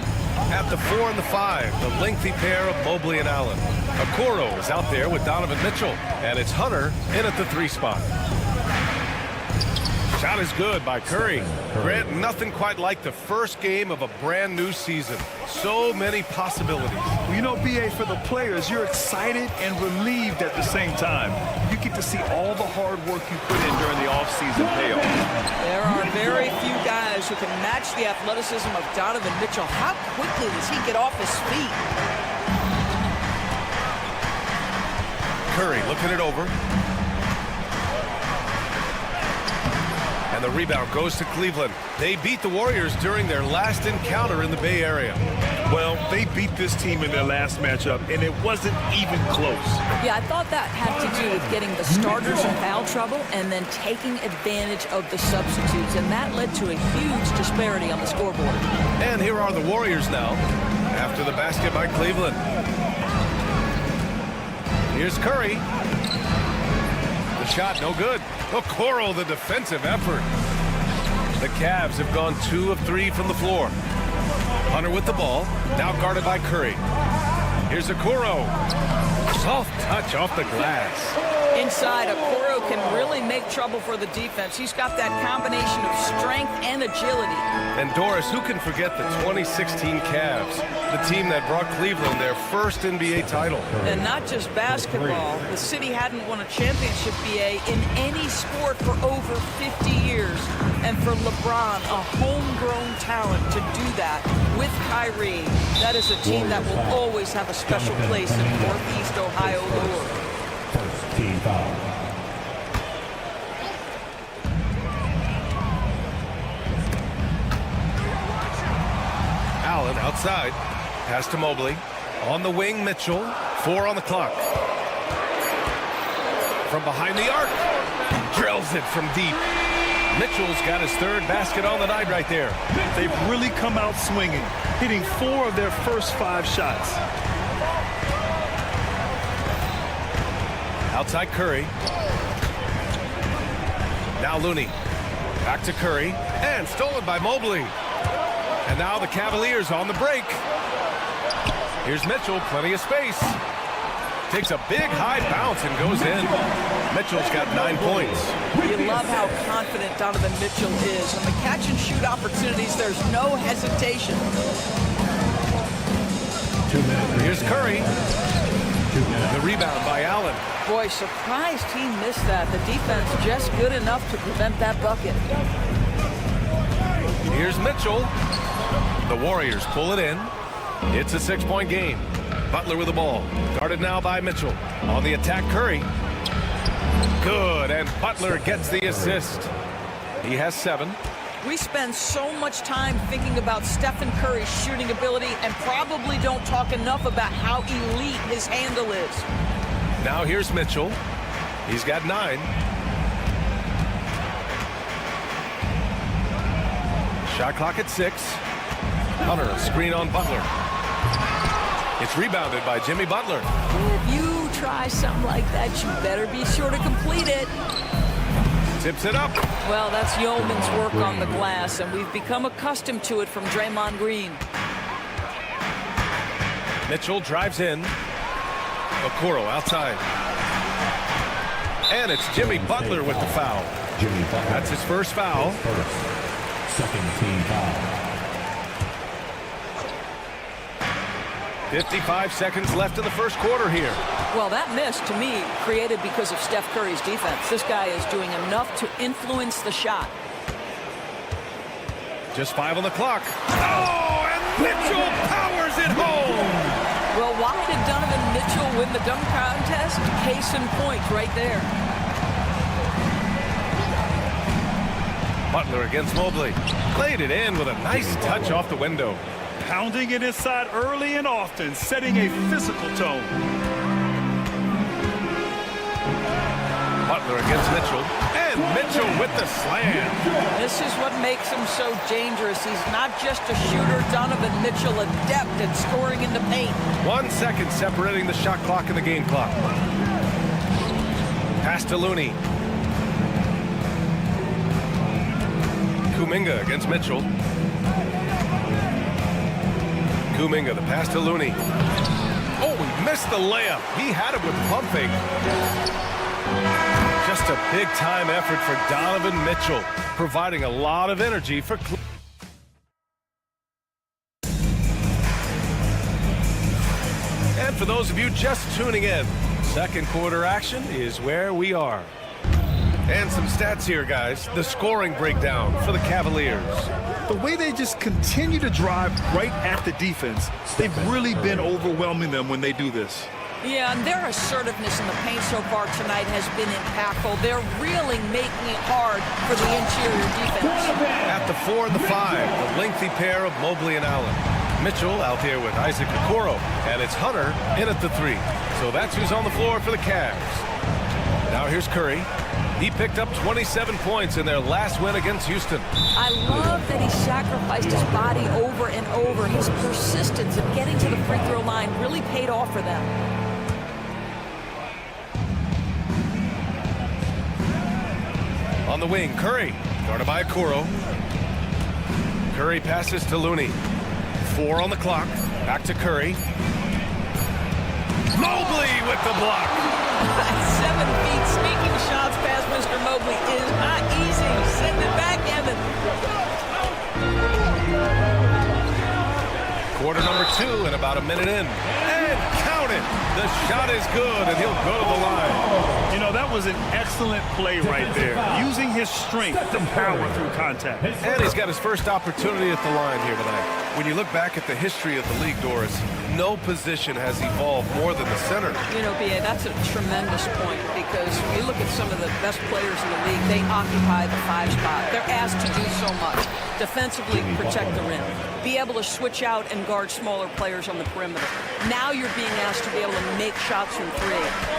at the 4 and the 5, the lengthy pair of Mobley and Allen. Okoro is out there with Donovan Mitchell, and it's Hunter in at the 3 spot. Shot is good by Curry. Grant, nothing quite like the first game of a brand new season. So many possibilities. Well, you know, B.A., for the players, you're excited and relieved at the same time. You get to see all the hard work you put in during the offseason pay off. There are very few guys who can match the athleticism of Donovan Mitchell. How quickly does he get off his feet? Curry looking it over. And the rebound goes to Cleveland. They beat the Warriors during their last encounter in the Bay Area. Well, they beat this team in their last matchup, and it wasn't even close. Yeah, I thought that had to do with getting the starters in foul trouble and then taking advantage of the substitutes, and that led to a huge disparity on the scoreboard. And here are the Warriors now, after the basket by Cleveland. Here's Curry. The shot, no good. Okoro, the defensive effort. The Cavs have gone 2 of 3 from the floor. Hunter with the ball, now guarded by Curry. Here's Okoro. Soft touch off the glass. Inside, Okoro can really make trouble for the defense. He's got that combination of strength and agility. And Doris, who can forget the 2016 Cavs, the team that brought Cleveland their first NBA title? And not just basketball. The city hadn't won a championship, BA, in any sport for over 50 years. And for LeBron, a homegrown talent, to do that with Kyrie, that is a team that will always have a special place in Northeast Ohio lore. First team foul. Allen outside. Pass to Mobley. On the wing, Mitchell. 4 on the clock. From behind the arc. Drills it from deep. Mitchell's got his 3rd basket on the night right there. They've really come out swinging, hitting 4 of their first 5 shots. Outside Curry. Now Looney. Back to Curry. And stolen by Mobley. And now the Cavaliers on the break. Here's Mitchell, plenty of space. Takes a big high bounce and goes in. Mitchell's got 9 points. You love how confident Donovan Mitchell is. On the catch and shoot opportunities, there's no hesitation. 2 minutes. Here's Curry. The rebound by Allen. Boy, surprised he missed that. The defense just good enough to prevent that bucket. Here's Mitchell. The Warriors pull it in. It's a 6-point game. Butler with the ball. Guarded now by Mitchell. On the attack, Curry. Good, and Butler gets the assist. He has 7. We spend so much time thinking about Stephen Curry's shooting ability and probably don't talk enough about how elite his handle is. Now here's Mitchell. He's got 9. Shot clock at 6. Hunter, screen on Butler. It's rebounded by Jimmy Butler. If you try something like that, you better be sure to complete it. Tips it up. Well, that's yeoman's work on the glass, and we've become accustomed to it from Draymond Green. Mitchell drives in. Okoro outside. And it's Jimmy Butler with the foul. Jimmy Butler. That's his first foul. Second team foul. 55 seconds left in the first quarter here. Well, that miss, to me, created because of Steph Curry's defense. This guy is doing enough to influence the shot. Just 5 on the clock. Oh, and Mitchell powers it home. Well, why did Donovan Mitchell win the dunk contest? Case in point right there. Butler against Mobley. Played it in with a nice touch off the window. Pounding it inside early and often, setting a physical tone. Butler against Mitchell, and Mitchell with the slam. This is what makes him so dangerous. He's not just a shooter. Donovan Mitchell, adept at scoring in the paint. 1 second separating the shot clock and the game clock. Pass to Looney. Kuminga against Mitchell. Kuminga, the pass to Looney. Oh, he missed the layup. He had it with pump fake. Just a big-time effort for Donovan Mitchell, providing a lot of energy for And for those of you just tuning in, second quarter action is where we are. And some stats here, guys. The scoring breakdown for the Cavaliers. The way they just continue to drive right at the defense, they've really been overwhelming them when they do this. Yeah, and their assertiveness in the paint so far tonight has been impactful. They're really making it hard for the interior defense. At the 4 and the 5, the lengthy pair of Mobley and Allen. Mitchell out there with Isaac Okoro, and it's Hunter in at the 3. So that's who's on the floor for the Cavs. Now here's Curry. He picked up 27 points in their last win against Houston. I love that he sacrificed his body over and over. His persistence in getting to the free throw line really paid off for them. On the wing, Curry, guarded by Okoro. Curry passes to Looney. 4 on the clock. Back to Curry. Mobley with the block. 7 feet sneaking shots past Mr. Mobley is not easy. Send it back, Evan. Quarter number 2 and about a minute in. And count it. The shot is good, and he'll go to the line. You know, that was an excellent play right there. Using his strength to power through contact. And he's got his first opportunity at the line here tonight. When you look back at the history of the league, Doris, no position has evolved more than the center. You know, B.A., that's a tremendous point because when you look at some of the best players in the league, they occupy the 5 spot. They're asked to do so much. Defensively, protect the rim. Be able to switch out and guard smaller players on the perimeter. Now you're being asked to be able to make shots from 3.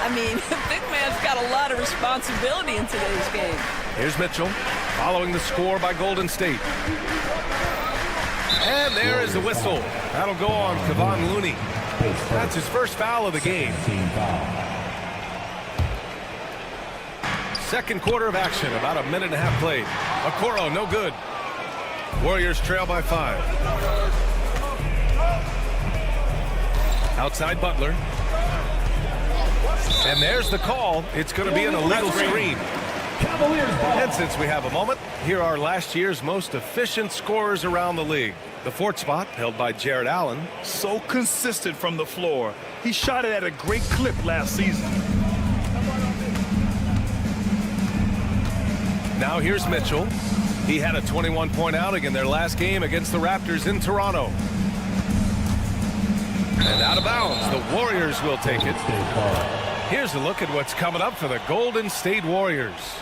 I mean, the big man's got a lot of responsibility in today's game. Here's Mitchell, following the score by Golden State. And there is the whistle. That'll go on Kevon Looney. That's his first foul of the game. Second quarter of action, about a minute and a half played. Okoro, no good. Warriors trail by 5. Outside Butler. And there's the call. It's going to be an illegal screen. And since we have a moment, here are last year's most efficient scorers around the league. The 4th spot held by Jared Allen. So consistent from the floor. He shot it at a great clip last season. Now here's Mitchell. He had a 21-point outing in their last game against the Raptors in Toronto. And out of bounds, the Warriors will take it. Here's a look at what's coming up for the Golden State Warriors.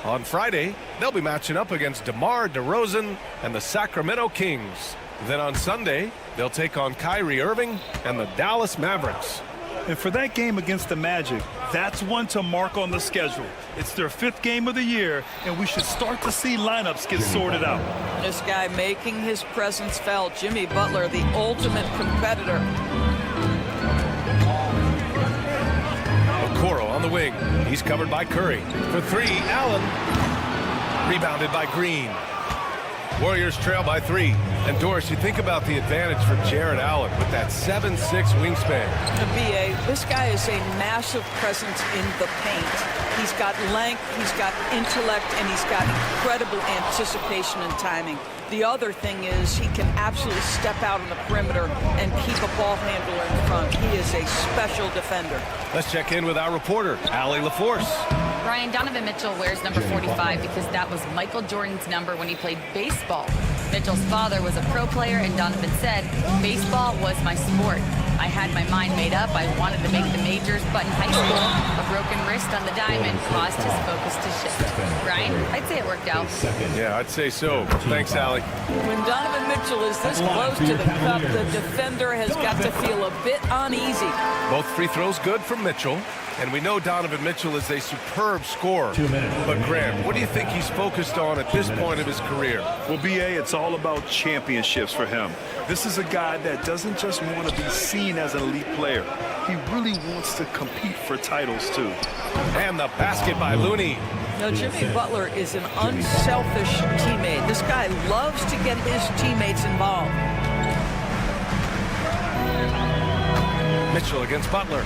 On Friday, they'll be matching up against DeMar DeRozan and the Sacramento Kings. Then on Sunday, they'll take on Kyrie Irving and the Dallas Mavericks. And for that game against the Magic, that's one to mark on the schedule. It's their 5th game of the year, and we should start to see lineups get sorted out. This guy making his presence felt. Jimmy Butler, the ultimate competitor. Okoro on the wing. He's covered by Curry. For 3, Allen. Rebounded by Green. Warriors trail by 3. And Doris, you think about the advantage for Jared Allen with that 7'6" wingspan. The BA, this guy is a massive presence in the paint. He's got length, he's got intellect, and he's got incredible anticipation and timing. The other thing is he can absolutely step out on the perimeter and keep a ball handler in front. He is a special defender. Let's check in with our reporter, Allie LaForce. Ryan, Donovan Mitchell wears number 45 because that was Michael Jordan's number when he played baseball. Mitchell's father was a pro player, and Donovan said, "Baseball was my sport. I had my mind made up. I wanted to make the majors, but in high school, a broken wrist on the diamond caused his focus to shift." Ryan, I'd say it worked out. Yeah, I'd say so. Thanks, Allie. When Donovan Mitchell is this close to the cup, the defender has got to feel a bit uneasy. Both free throws good from Mitchell. And we know Donovan Mitchell is a superb scorer. But Graham, what do you think he's focused on at this point of his career? Well, B.A., it's all about championships for him. This is a guy that doesn't just want to be seen as an elite player. He really wants to compete for titles, too. And the basket by Looney. Now, Jimmy Butler is an unselfish teammate. This guy loves to get his teammates involved. Mitchell against Butler.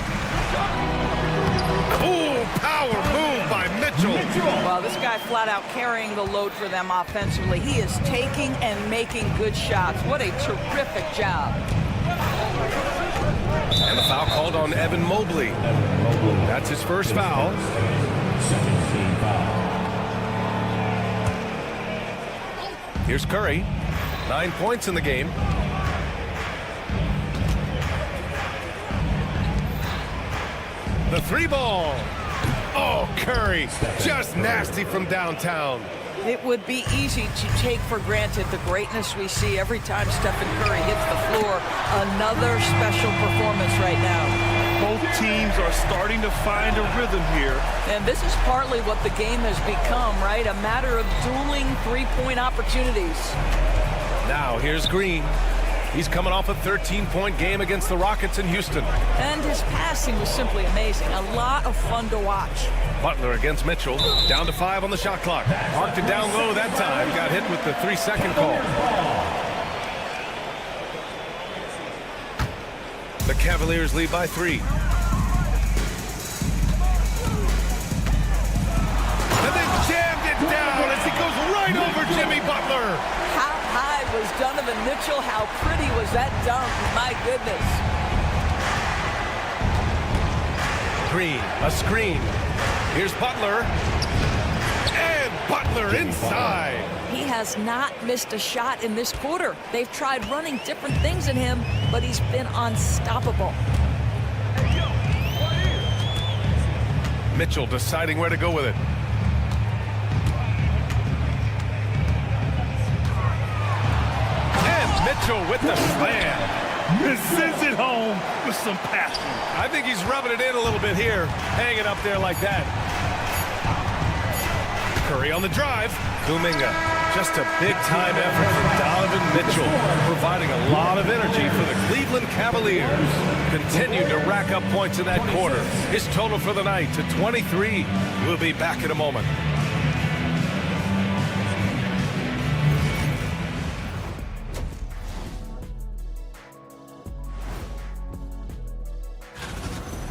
Ooh, power move by Mitchell. Well, this guy flat out carrying the load for them offensively. He is taking and making good shots. What a terrific job. And the foul called on Evan Mobley. That's his first foul. Here's Curry. 9 points in the game. The three ball. Oh, Curry. Just nasty from downtown. It would be easy to take for granted the greatness we see every time Stephen Curry hits the floor. Another special performance right now. Both teams are starting to find a rhythm here. And this is partly what the game has become, right? A matter of dueling three-point opportunities. Now here's Green. He's coming off a 13-point game against the Rockets in Houston. And his passing was simply amazing. A lot of fun to watch. Butler against Mitchell. Down to 5 on the shot clock. Marked it down low that time. Got hit with the 3-second call. The Cavaliers lead by 3. And then jammed it down as he goes right over Jimmy Butler. How high was Donovan Mitchell? How pretty was that dunk? My goodness. Green, a screen. Here's Butler. And Butler inside. He has not missed a shot in this quarter. They've tried running different things in him, but he's been unstoppable. Mitchell deciding where to go with it. And Mitchell with the slam. Sends it home with some passion. I think he's rubbing it in a little bit here, hanging up there like that. Curry on the drive. Kuminga, just a big-time effort from Donovan Mitchell, providing a lot of energy for the Cleveland Cavaliers. Continued to rack up points in that quarter. His total for the night to 23. We'll be back in a moment.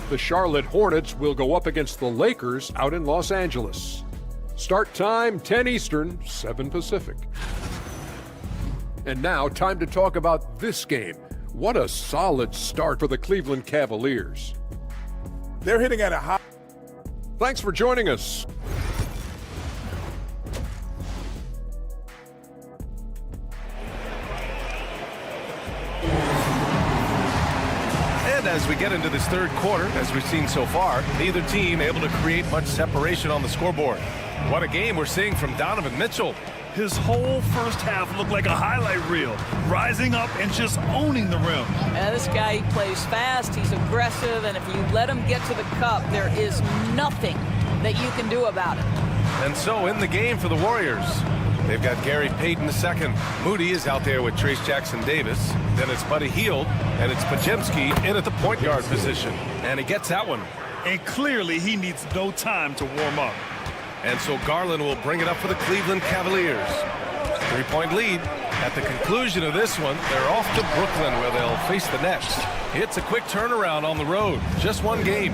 The Charlotte Hornets will go up against the Lakers out in Los Angeles. Start time, 10 Eastern, 7 Pacific. And now, time to talk about this game. What a solid start for the Cleveland Cavaliers. They're hitting at a high. Thanks for joining us. And as we get into this third quarter, as we've seen so far, neither team able to create much separation on the scoreboard. What a game we're seeing from Donovan Mitchell. His whole first half looked like a highlight reel, rising up and just owning the rim. And this guy, he plays fast, he's aggressive, and if you let him get to the cup, there is nothing that you can do about it. And so in the game for the Warriors, they've got Gary Payton II. Moody is out there with Trace Jackson-Davis. Then it's Buddy Hield, and it's Pajemski in at the point guard position. And he gets that one. And clearly he needs no time to warm up. And so Garland will bring it up for the Cleveland Cavaliers. 3-point lead. At the conclusion of this one, they're off to Brooklyn where they'll face the Nets. It's a quick turnaround on the road. Just one game.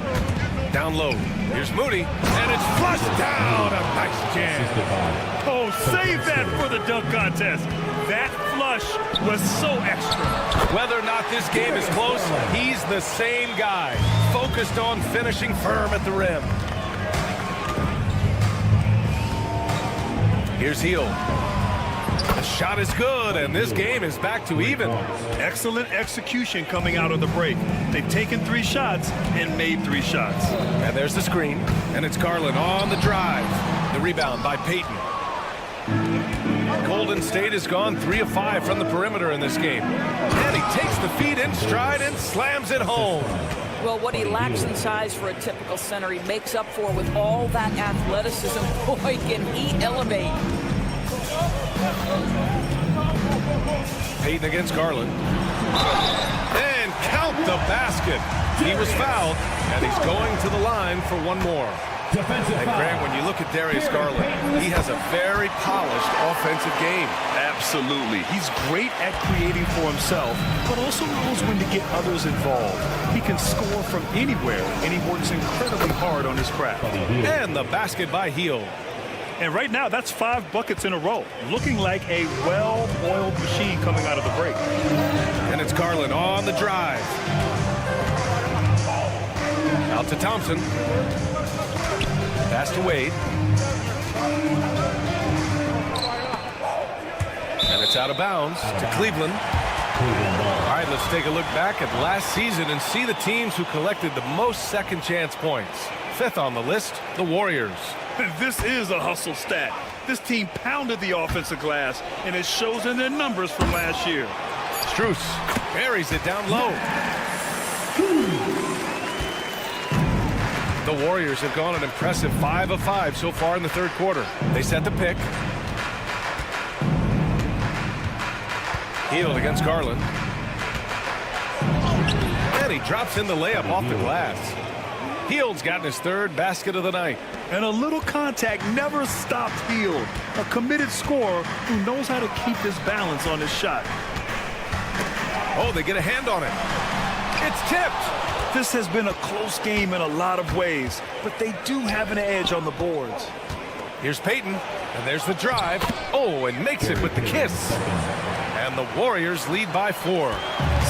Down low. Here's Moody, and it's flushed down. A nice jam. Oh, save that for the dunk contest. That flush was so extra. Whether or not this game is close, he's the same guy. Focused on finishing firm at the rim. Here's Hield. The shot is good, and this game is back to even. Excellent execution coming out of the break. They've taken 3 shots and made 3 shots. And there's the screen, and it's Garland on the drive. The rebound by Payton. Golden State has gone 3 of 5 from the perimeter in this game. And he takes the feed in stride and slams it home. Well, what he lacks in size for a typical center, he makes up for with all that athleticism. Boy, can he elevate. Payton against Garland. And count the basket. He was fouled, and he's going to the line for one more. And Grant, when you look at Darius Garland, he has a very polished offensive game. Absolutely. He's great at creating for himself, but also knows when to get others involved. He can score from anywhere, and he works incredibly hard on his craft. And the basket by Hield. And right now, that's 5 buckets in a row, looking like a well-oiled machine coming out of the break. And it's Garland on the drive. Out to Thompson. Pass to Wade. And it's out of bounds to Cleveland. All right, let's take a look back at last season and see the teams who collected the most second chance points. 5th on the list, the Warriors. This is a hustle stat. This team pounded the offensive glass, and it shows in their numbers from last year. Strus buries it down low. The Warriors have gone an impressive 5 of 5 so far in the third quarter. They set the pick. Hield against Garland. And he drops in the layup off the glass. Hield's gotten his 3rd basket of the night. And a little contact never stopped Hield. A committed scorer who knows how to keep his balance on his shot. Oh, they get a hand on it. It's tipped. This has been a close game in a lot of ways, but they do have an edge on the boards. Here's Payton, and there's the drive. Oh, and makes it with the kiss. And the Warriors lead by 4.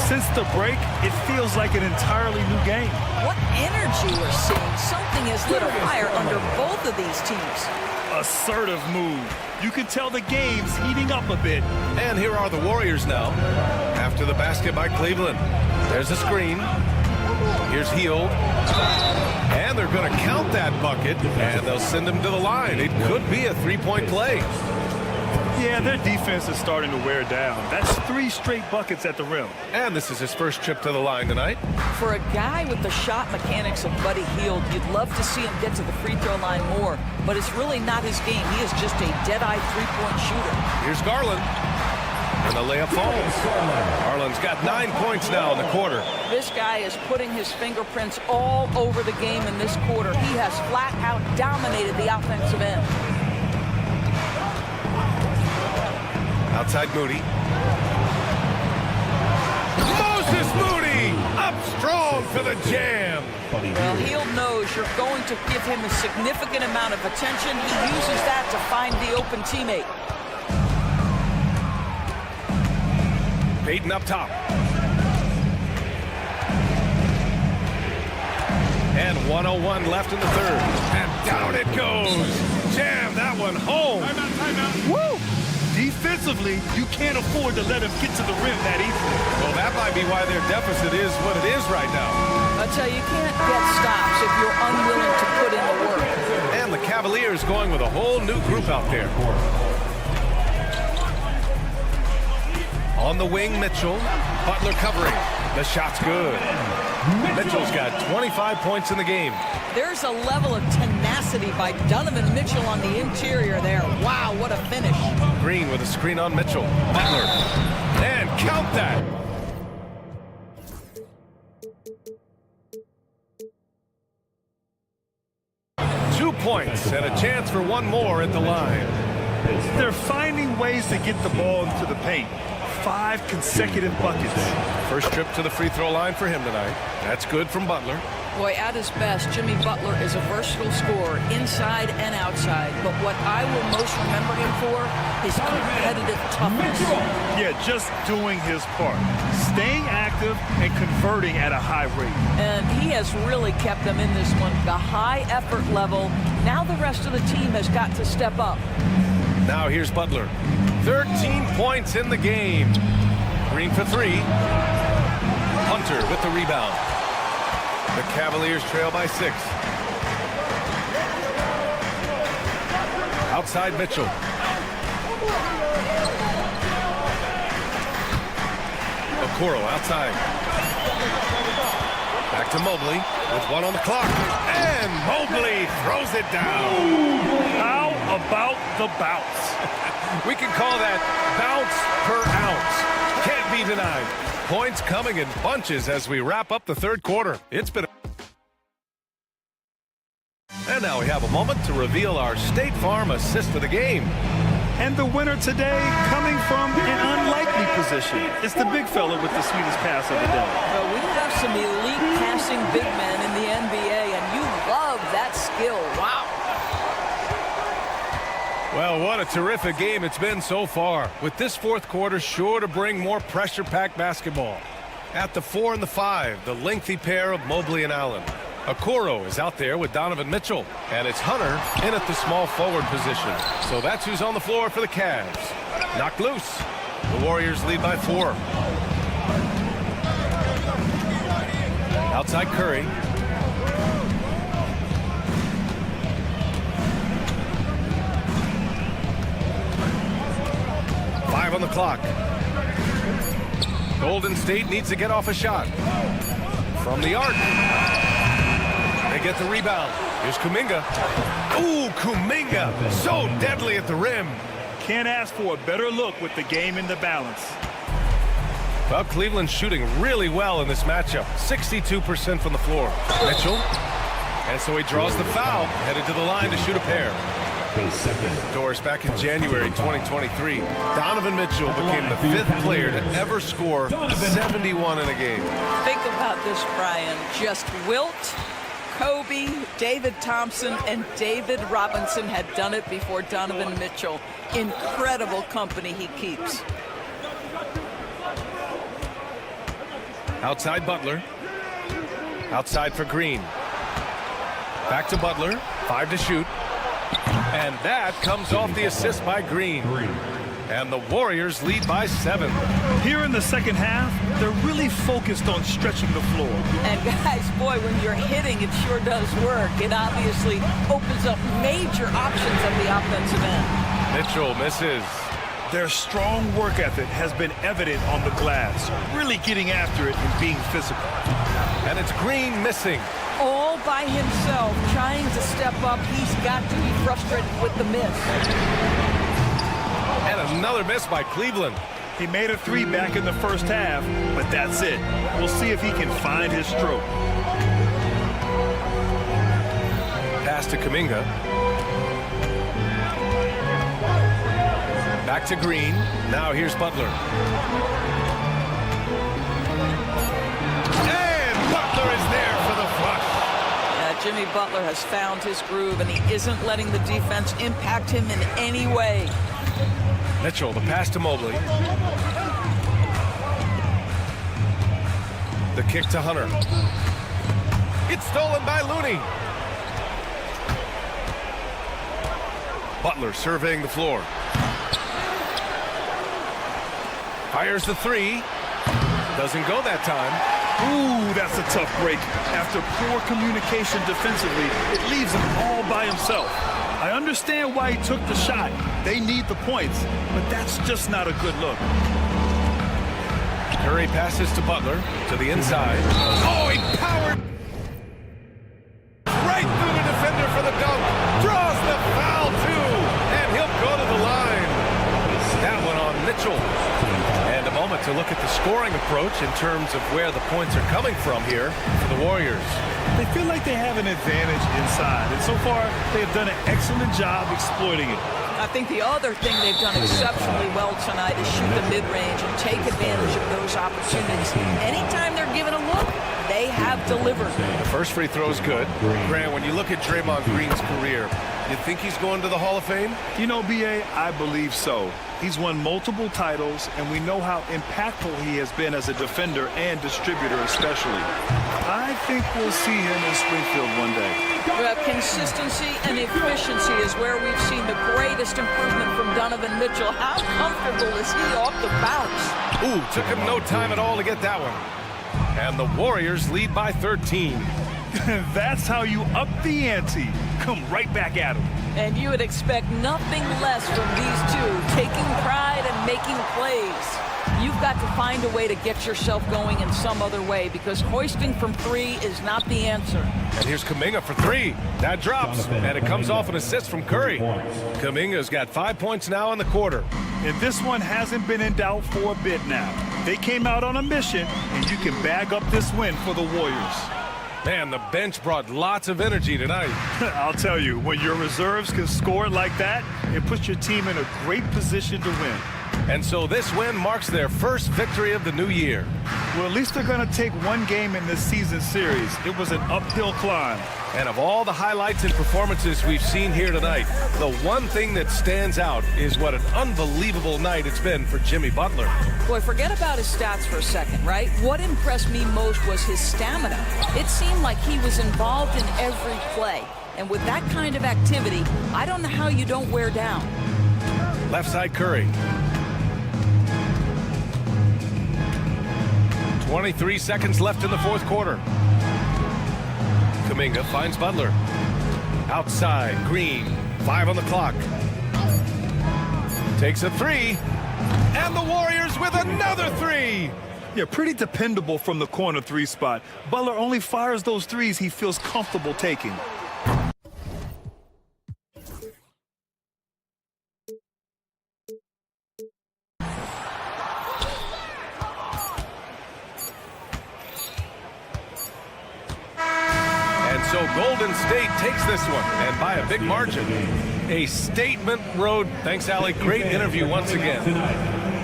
Since the break, it feels like an entirely new game. What energy we're seeing. Something has lit a fire under both of these teams. Assertive move. You can tell the game's heating up a bit. And here are the Warriors now. After the basket by Cleveland. There's a screen. Here's Hield. And they're going to count that bucket, and they'll send him to the line. It could be a 3-point play. Yeah, their defense is starting to wear down. That's 3 straight buckets at the rim. And this is his first trip to the line tonight. For a guy with the shot mechanics of Buddy Hield, you'd love to see him get to the free throw line more, but it's really not his game. He is just a dead-eye 3-point shooter. Here's Garland. And the layup falls. Garland's got 9 points now in the quarter. This guy is putting his fingerprints all over the game in this quarter. He has flat out dominated the offensive end. Outside Moody. Moses Moody up strong for the jam. Well, Hield knows you're going to give him a significant amount of attention. He uses that to find the open teammate. Payton up top. And 1:01 left in the third. And down it goes. Jam that one home. Woo! Defensively, you can't afford to let him get to the rim that easily. Well, that might be why their deficit is what it is right now. I tell you, you can't get stops if you're unwilling to put in the work. And the Cavaliers going with a whole new group out there. On the wing, Mitchell. Butler covering. The shot's good. Mitchell's got 25 points in the game. There's a level of tenacity by Donovan Mitchell on the interior there. Wow, what a finish. Green with a screen on Mitchell. Butler. And count that. Points and a chance for one more at the line. They're finding ways to get the ball into the paint. 5 consecutive buckets. First trip to the free throw line for him tonight. That's good from Butler. Boy, at his best, Jimmy Butler is a versatile scorer inside and outside. But what I will most remember him for is competitive toughness. Yeah, just doing his part. Staying active and converting at a high rate. And he has really kept them in this one. The high effort level. Now the rest of the team has got to step up. Now here's Butler. 13 points in the game. Green for 3. Hunter with the rebound. The Cavaliers trail by 6. Outside Mitchell. Okoro outside. Back to Mobley with 1 on the clock. And Mobley throws it down. How about the bounce? We can call that bounce per ounce. Can't be denied. Points coming in bunches as we wrap up the third quarter. It's been And now we have a moment to reveal our State Farm assist of the game. And the winner today coming from an unlikely position. It's the big fella with the sweetest pass of the day. Well, we have some elite passing big men in the NBA, and you love that skill. Wow. Well, what a terrific game it's been so far, with this fourth quarter sure to bring more pressure-packed basketball. At the 4 and the 5, the lengthy pair of Mobley and Allen. Okoro is out there with Donovan Mitchell, and it's Hunter in at the small forward position. So that's who's on the floor for the Cavs. Knocked loose. The Warriors lead by 4. Outside Curry. On the clock. Golden State needs to get off a shot. From the arc. They get the rebound. Here's Kuminga. Ooh, Kuminga. So deadly at the rim. Can't ask for a better look with the game in the balance. Well, Cleveland's shooting really well in this matchup. 62% from the floor. Mitchell. And so he draws the foul. Headed to the line to shoot a pair. Doris, back in January 2023, Donovan Mitchell became the 5th player to ever score 71 in a game. Think about this, Brian. Just Wilt, Kobe, David Thompson, and David Robinson had done it before Donovan Mitchell. Incredible company he keeps. Outside Butler. Outside for Green. Back to Butler. 5 to shoot. And that comes off the assist by Green. And the Warriors lead by 7. Here in the second half, they're really focused on stretching the floor. And guys, boy, when you're hitting, it sure does work. It obviously opens up major options at the offensive end. Mitchell misses. Their strong work ethic has been evident on the glass, really getting after it and being physical. And it's Green missing. All by himself, trying to step up. He's got to be frustrated with the miss. And another miss by Cleveland. He made a 3 back in the first half, but that's it. We'll see if he can find his stroke. Pass to Kuminga. Back to Green. Now here's Butler. Is there for the flush. Jimmy Butler has found his groove, and he isn't letting the defense impact him in any way. Mitchell, the pass to Mobley. The kick to Hunter. It's stolen by Looney. Butler surveying the floor. Fires the 3. Doesn't go that time. Ooh, that's a tough break. After poor communication defensively, it leaves him all by himself. I understand why he took the shot. They need the points, but that's just not a good look. Curry passes to Butler to the inside. Oh, he powered right through the defender for the dunk. Draws the foul, too, and he'll go to the line. That one on Mitchell. And a moment to look at the scoring approach in terms of where the points are coming from here for the Warriors. They feel like they have an advantage inside, and so far they have done an excellent job exploiting it. I think the other thing they've done exceptionally well tonight is shoot the mid-range and take advantage of those opportunities. Anytime they're given a look, they have delivered. The first free throw is good. Grant, when you look at Draymond Green's career, you think he's going to the Hall of Fame? You know, B.A., I believe so. He's won multiple titles, and we know how impactful he has been as a defender and distributor especially. I think we'll see him in Springfield one day. Consistency and efficiency is where we've seen the greatest improvement from Donovan Mitchell. How comfortable is he off the bounce? Ooh, took him no time at all to get that one. And the Warriors lead by 13. That's how you up the ante. Come right back at them. And you would expect nothing less from these two, taking pride and making plays. You've got to find a way to get yourself going in some other way, because hoisting from three is not the answer. And here's Kuminga for three. That drops, and it comes off an assist from Curry. Kuminga's got 5 points now in the quarter. And this one hasn't been in doubt for a bit now. They came out on a mission, and you can bag up this win for the Warriors. Man, the bench brought lots of energy tonight. I'll tell you, when your reserves can score like that, it puts your team in a great position to win. And so this win marks their first victory of the new year. Well, at least they're going to take one game in this season series. It was an uphill climb. And of all the highlights and performances we've seen here tonight, the one thing that stands out is what an unbelievable night it's been for Jimmy Butler. Boy, forget about his stats for a second, right? What impressed me most was his stamina. It seemed like he was involved in every play. And with that kind of activity, I don't know how you don't wear down. Left side Curry. 23 seconds left in the fourth quarter. Kuminga finds Butler. Outside, Green. 5 on the clock. Takes a three. And the Warriors with another three. Yeah, pretty dependable from the corner three spot. Butler only fires those threes he feels comfortable taking. So Golden State takes this one, and by a big margin. A statement road. Thanks, Allie. Great interview once again.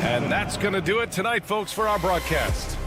And that's going to do it tonight, folks, for our broadcast.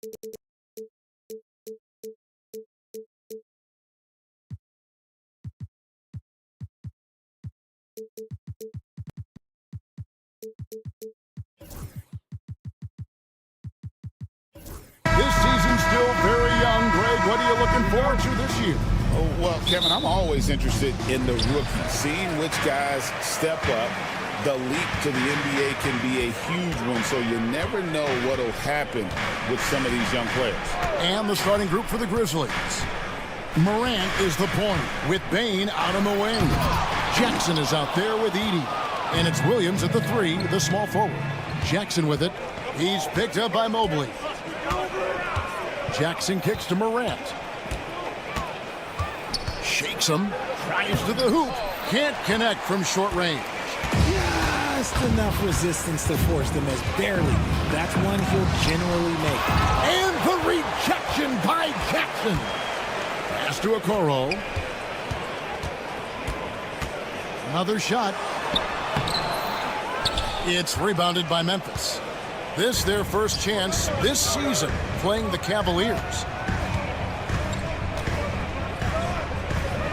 This season's still very young. Greg, what are you looking forward to this year? Oh, well, Kevin, I'm always interested in the rookies, seeing which guys step up. The leap to the NBA can be a huge one, so you never know what will happen with some of these young players. And the starting group for the Grizzlies. Morant is the point with Bane out on the wing. Jackson is out there with Edey. And it's Williams at the 3, the small forward. Jackson with it. He's picked up by Mobley. Jackson kicks to Morant. Shakes him. Tries to the hoop. Can't connect from short range. Just enough resistance to force the miss. Barely. That's one he'll generally make. And the rejection by Jackson. Pass to Okoro. Another shot. It's rebounded by Memphis. This their first chance this season playing the Cavaliers.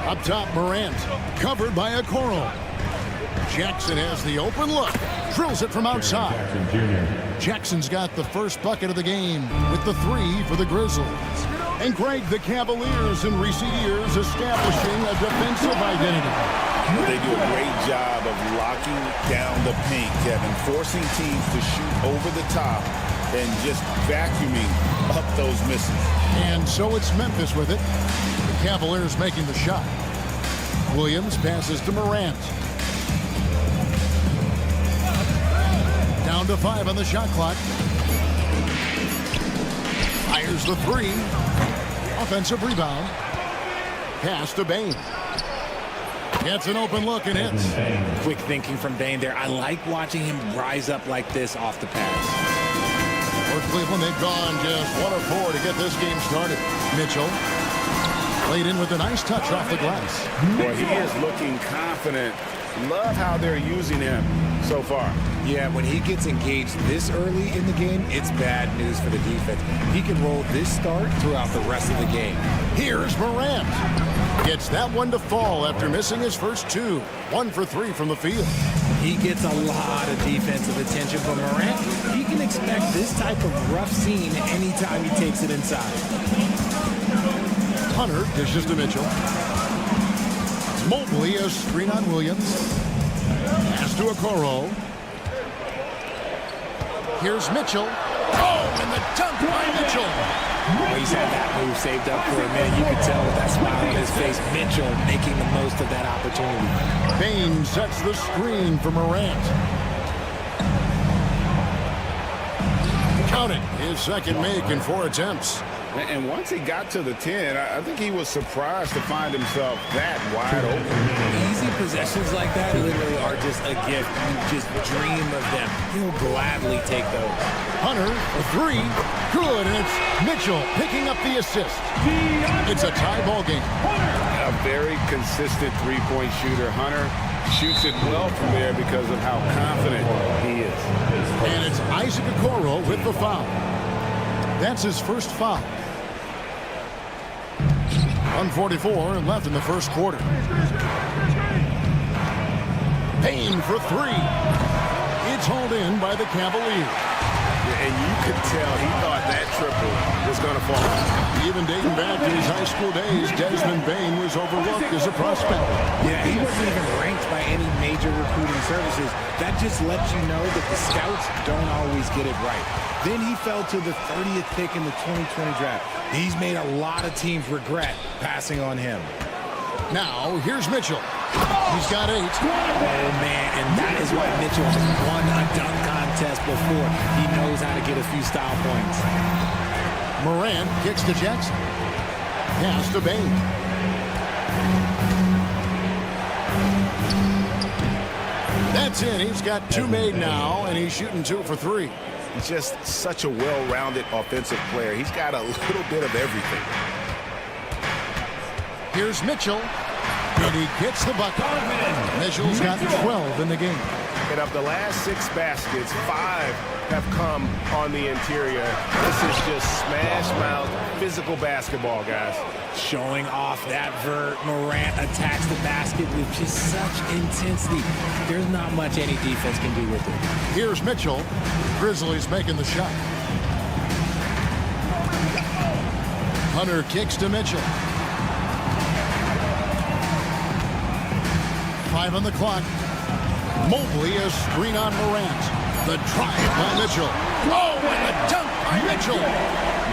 Up top, Morant. Covered by Okoro. Jackson has the open look. Drills it from outside. Jackson's got the first bucket of the game with the 3 for the Grizzlies. And Greg, the Cavaliers in recent years establishing a defensive identity. They do a great job of locking down the paint, Kevin, forcing teams to shoot over the top and just vacuuming up those misses. And so it's Memphis with it. The Cavaliers making the shot. Williams passes to Morant. Down to 5 on the shot clock. Fires the 3. Offensive rebound. Pass to Bane. Gets an open look and hits. Quick thinking from Bane there. I like watching him rise up like this off the pass. For Cleveland, they've gone just 1 of 4 to get this game started. Mitchell laid in with a nice touch off the glass. Boy, he is looking confident. Love how they're using him so far. Yeah, when he gets engaged this early in the game, it's bad news for the defense. He can roll this start throughout the rest of the game. Here's Morant. Gets that one to fall after missing his first 2. 1 for 3 from the field. He gets a lot of defensive attention from Morant. He can expect this type of rough scene anytime he takes it inside. Hunter dishes to Mitchell. Mobley a screen on Williams. Pass to Okoro. Here's Mitchell. Oh, and the dunk by Mitchell. Oh, he's had that move saved up for a minute. You could tell with that smile on his face. Mitchell making the most of that opportunity. Bane sets the screen for Morant. Count it. His second make in 4 attempts. And once he got to the 10, I think he was surprised to find himself that wide open. Easy possessions like that literally are just a gift. You just dream of them. He'll gladly take those. Hunter, a 3. Good, and it's Mitchell picking up the assist. It's a tie ball game. A very consistent three-point shooter. Hunter shoots it well from there because of how confident he is. And it's Isaac Okoro with the foul. That's his first foul. 1:44 left in the first quarter. Bane for 3. It's hauled in by the Cavaliers. And you could tell he thought that triple was going to fall. Even dating back to his high school days, Desmond Bane was overlooked as a prospect. Yeah, he wasn't even ranked by any major recruiting services. That just lets you know that the scouts don't always get it right. Then he fell to the 30th pick in the 2020 draft. He's made a lot of teams regret passing on him. Now, here's Mitchell. He's got 8. Oh, man, and that is why Mitchell has won a dunk contest before. He knows how to get a few style points. Morant kicks to Jackson. Pass to Bane. That's it. He's got 2 made now, and he's shooting 2 for 3. He's just such a well-rounded offensive player. He's got a little bit of everything. Here's Mitchell, and he gets the bucket. Mitchell's got 12 in the game. And of the last 6 baskets, 5 have come on the interior. This is just smash mouth, physical basketball, guys. Showing off that vert. Morant attacks the basket with just such intensity. There's not much any defense can do with it. Here's Mitchell. Grizzlies making the shot. Hunter kicks to Mitchell. 5 on the clock. Mobley a screen on Morant. The drive by Mitchell. Oh, and the dunk by Mitchell.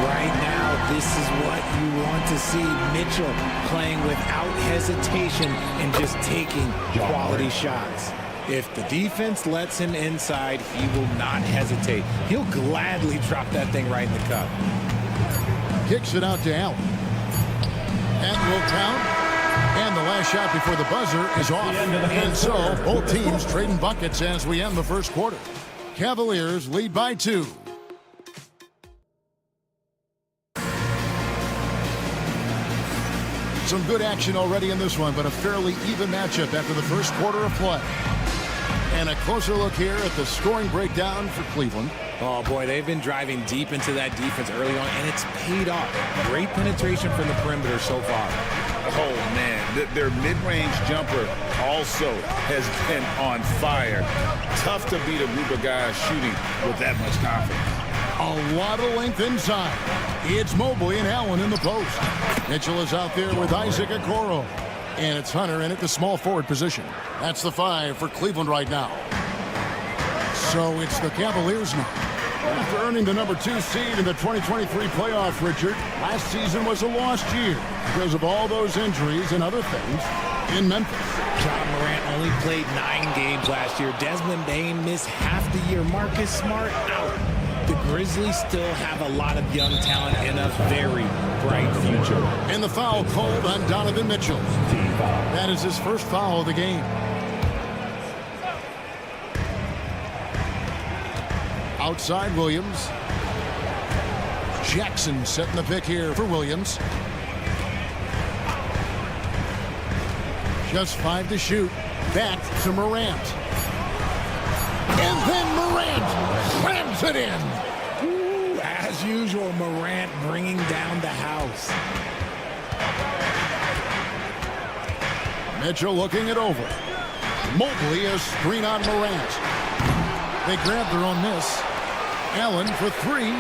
Right now, this is what you want to see. Mitchell playing without hesitation and just taking quality shots. If the defense lets him inside, he will not hesitate. He'll gladly drop that thing right in the cup. Kicks it out to Allen. That will count. And the last shot before the buzzer is off. And so both teams trading buckets as we end the first quarter. Cavaliers lead by 2. Some good action already in this one, but a fairly even matchup after the first quarter of play. And a closer look here at the scoring breakdown for Cleveland. Oh, boy, they've been driving deep into that defense early on, and it's paid off. Great penetration from the perimeter so far. Oh, man, their mid-range jumper also has been on fire. Tough to beat a group of guys shooting with that much confidence. A lot of length inside. It's Mobley and Allen in the post. Mitchell is out there with Isaac Okoro. And it's Hunter in at the small forward position. That's the 5 for Cleveland right now. So it's the Cavaliers now. After earning the number 2 seed in the 2023 playoff, Richard, last season was a lost year because of all those injuries and other things in Memphis. John Morant only played 9 games last year. Desmond Bane missed half the year. Marcus Smart out. The Grizzlies still have a lot of young talent and a very bright future. And the foul called on Donovan Mitchell. That is his first foul of the game. Outside Williams. Jackson setting the pick here for Williams. Just 5 to shoot. Back to Morant. And then Morant slams it in. Ooh, as usual, Morant bringing down the house. Mitchell looking it over. Mobley a screen on Morant. They grab their own miss. Allen for 3.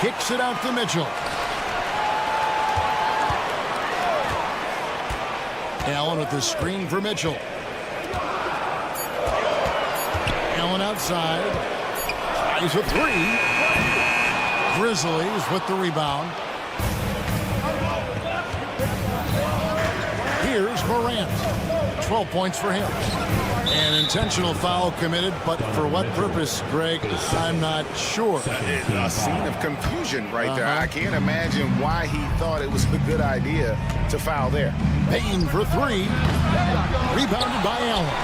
Kicks it out to Mitchell. Allen with the screen for Mitchell. Allen outside. Tries a 3. Grizzlies with the rebound. Here's Morant. 12 points for him. An intentional foul committed, but for what purpose, Greg? I'm not sure. A scene of confusion right there. I can't imagine why he thought it was a good idea to foul there. Payne for 3. Rebounded by Allen.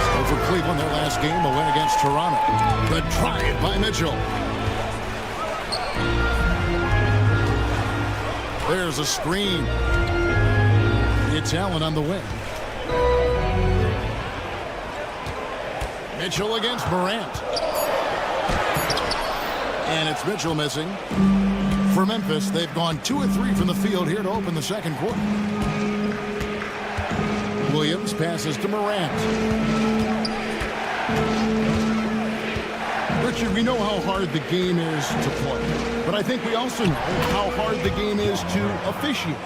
So for Cleveland, their last game, a win against Toronto. The drive by Mitchell. There's a screen. It's Allen on the wing. Mitchell against Morant. And it's Mitchell missing. For Memphis, they've gone 2 of 3 from the field here to open the second quarter. Williams passes to Morant. Richard, we know how hard the game is to play, but I think we also know how hard the game is to officiate.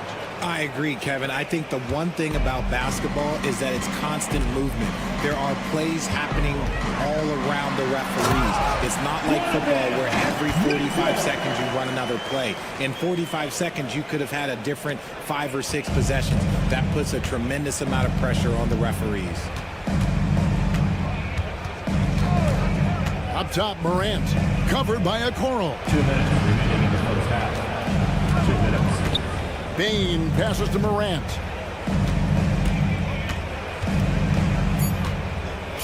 I agree, Kevin. I think the one thing about basketball is that it's constant movement. There are plays happening all around the referees. It's not like football where every 45 seconds you run another play. In 45 seconds, you could have had a different 5 or 6 possessions. That puts a tremendous amount of pressure on the referees. Up top, Morant. Covered by Okoro. 2 minutes remaining in the first half. 2 minutes. Bane passes to Morant.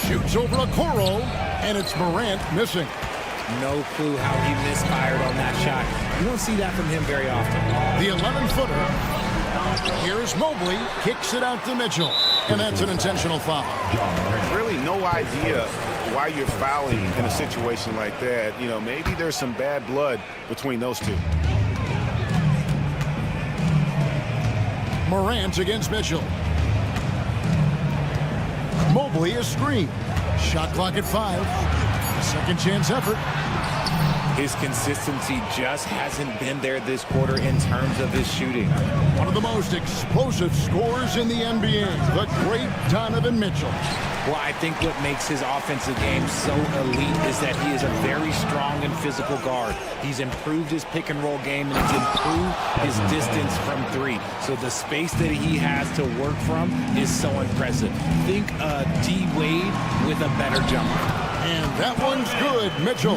Shoots over Okoro, and it's Morant missing. No clue how he misfired on that shot. You don't see that from him very often. The 11-footer. Here's Mobley. Kicks it out to Mitchell. And that's an intentional foul. Really no idea why you're fouling in a situation like that. You know, maybe there's some bad blood between those two. Morant against Mitchell. Mobley a screen. Shot clock at 5. Second chance effort. His consistency just hasn't been there this quarter in terms of his shooting. One of the most explosive scorers in the NBA, the great Donovan Mitchell. Well, I think what makes his offensive game so elite is that he is a very strong and physical guard. He's improved his pick and roll game, and he's improved his distance from 3. So the space that he has to work from is so impressive. Think D. Wade with a better jumper. And that one's good, Mitchell.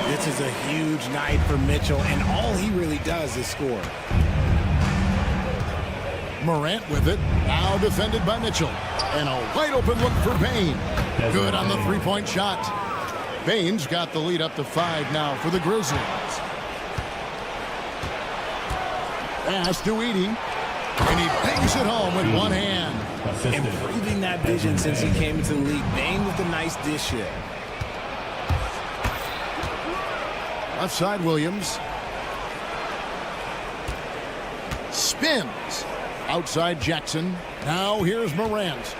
This is a huge night for Mitchell, and all he really does is score. Morant with it. Now defended by Mitchell. And a wide open look for Bane. Good on the three-point shot. Bane's got the lead up to 5 now for the Grizzlies. Pass to Edey. And he bangs it home with one hand. Improving that vision since he came into the league. Bane with a nice dish here. Left side, Williams. Spins. Outside Jackson. Now here's Morant.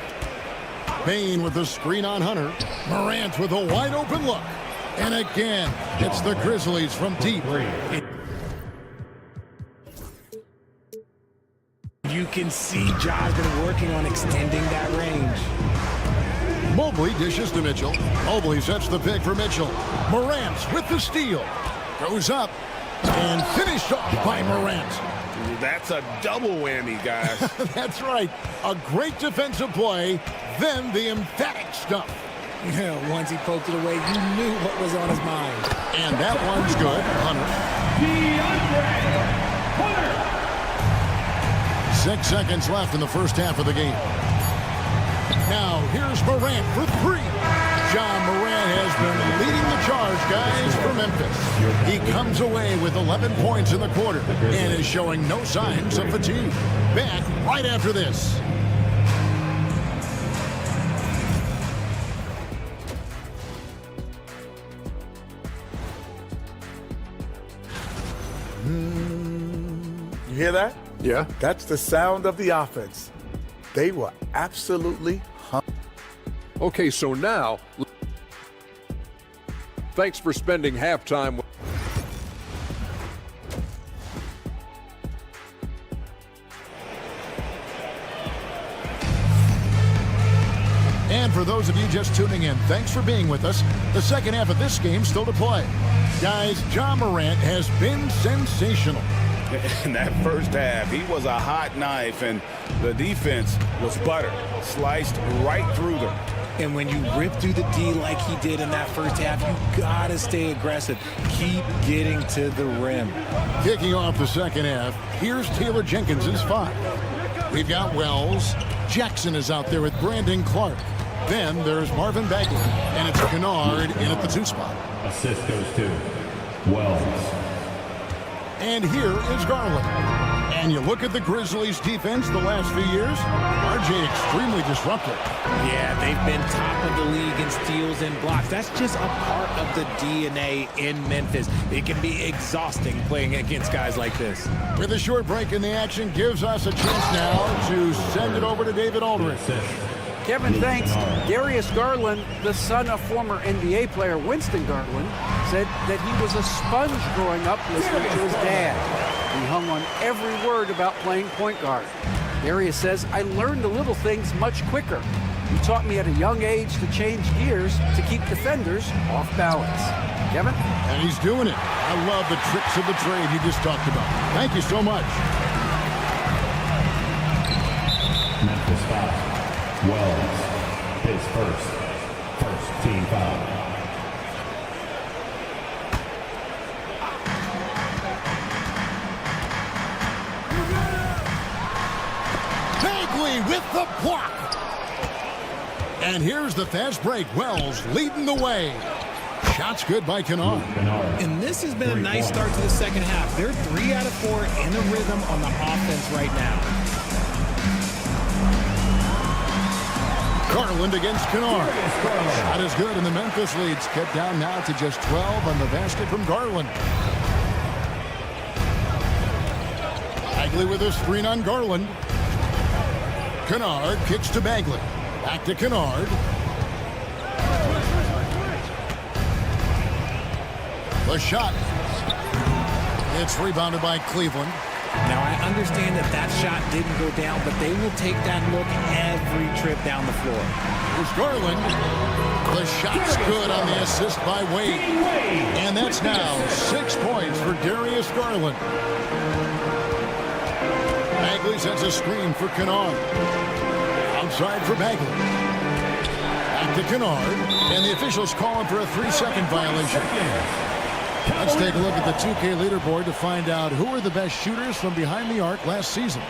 Bane with the screen on Hunter. Morant with a wide open look. And again, it's the Grizzlies from deep. You can see Ja's been working on extending that range. Mobley dishes to Mitchell. Mobley sets the pick for Mitchell. Morant with the steal. Goes up and finished off by Morant. That's a double whammy, guys. That's right. A great defensive play, then the emphatic stuff. Once he poked it away, you knew what was on his mind. And that one's good. Hunter. 6 seconds left in the first half of the game. Now here's Morant for 3. John Morant has been leading the charge, guys, for Memphis. He comes away with 11 points in the quarter and is showing no signs of fatigue. Back right after this. You hear that? Yeah. That's the sound of the offense. They were absolutely hungry. Okay, so now, thanks for spending halftime with And for those of you just tuning in, thanks for being with us. The second half of this game still to play. Guys, John Morant has been sensational. In that first half, he was a hot knife, and the defense was butter, sliced right through them. And when you rip through the D like he did in that first half, you gotta stay aggressive. Keep getting to the rim. Kicking off the second half, here's Taylor Jenkins's 5. We've got Wells. Jackson is out there with Brandon Clark. Then there's Marvin Bagley, and it's Kennard in at the 2 spot. Assist goes to Wells. And here is Garland. And you look at the Grizzlies' defense the last few years, RJ extremely disruptive. Yeah, they've been top of the league in steals and blocks. That's just a part of the DNA in Memphis. It can be exhausting playing against guys like this. With a short break in the action, gives us a chance now to send it over to David Aldridge. Kevin, thanks. Darius Garland, the son of former NBA player Winston Garland, said that he was a sponge growing up listening to his dad. He hung on every word about playing point guard. Darius says, I learned the little things much quicker. He taught me at a young age to change gears to keep defenders off balance. Kevin? And he's doing it. I love the tricks of the trade you just talked about. Thank you so much. Memphis foul. Wells, his first team foul. Bagley with the block. And here's the fast break. Wells leading the way. Shots good by Kennard. And this has been a nice start to the second half. They're 3 out of 4 in a rhythm on the offense right now. Garland against Kennard. Shot is good, and the Memphis leads cut down now to just 12 on the basket from Garland. Bagley with a screen on Garland. Kennard kicks to Bagley. Back to Kennard. The shot. It's rebounded by Cleveland. Now, I understand that that shot didn't go down, but they will take that look every trip down the floor. Here's Garland. The shot's good on the assist by Wade. And that's now 6 points for Darius Garland. Bagley sets a screen for Kennard. Outside for Bagley. Back to Kennard. And the officials call him for a 3-second violation. Let's take a look at the 2K leaderboard to find out who are the best shooters from behind the arc last season.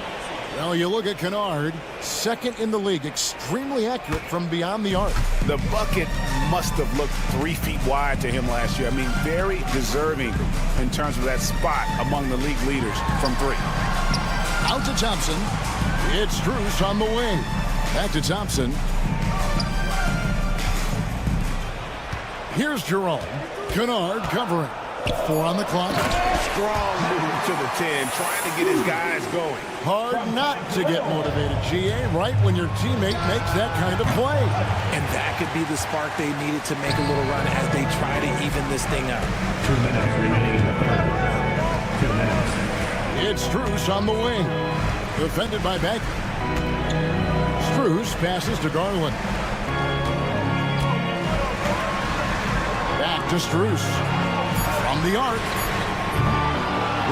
Well, you look at Kennard, second in the league, extremely accurate from beyond the arc. The bucket must have looked 3 feet wide to him last year. I mean, very deserving in terms of that spot among the league leaders from 3. Out to Thompson. It's Strus on the wing. Back to Thompson. Here's Jerome. Kennard covering. 4 on the clock. Strong move to the 10, trying to get his guys going. Hard not to get motivated, GA, right when your teammate makes that kind of play. And that could be the spark they needed to make a little run as they try to even this thing up. 2 minutes remaining in the third. 2 minutes. It's Strus on the wing. Defended by Bagley. Strus passes to Garland. Back to Strus. From the arc.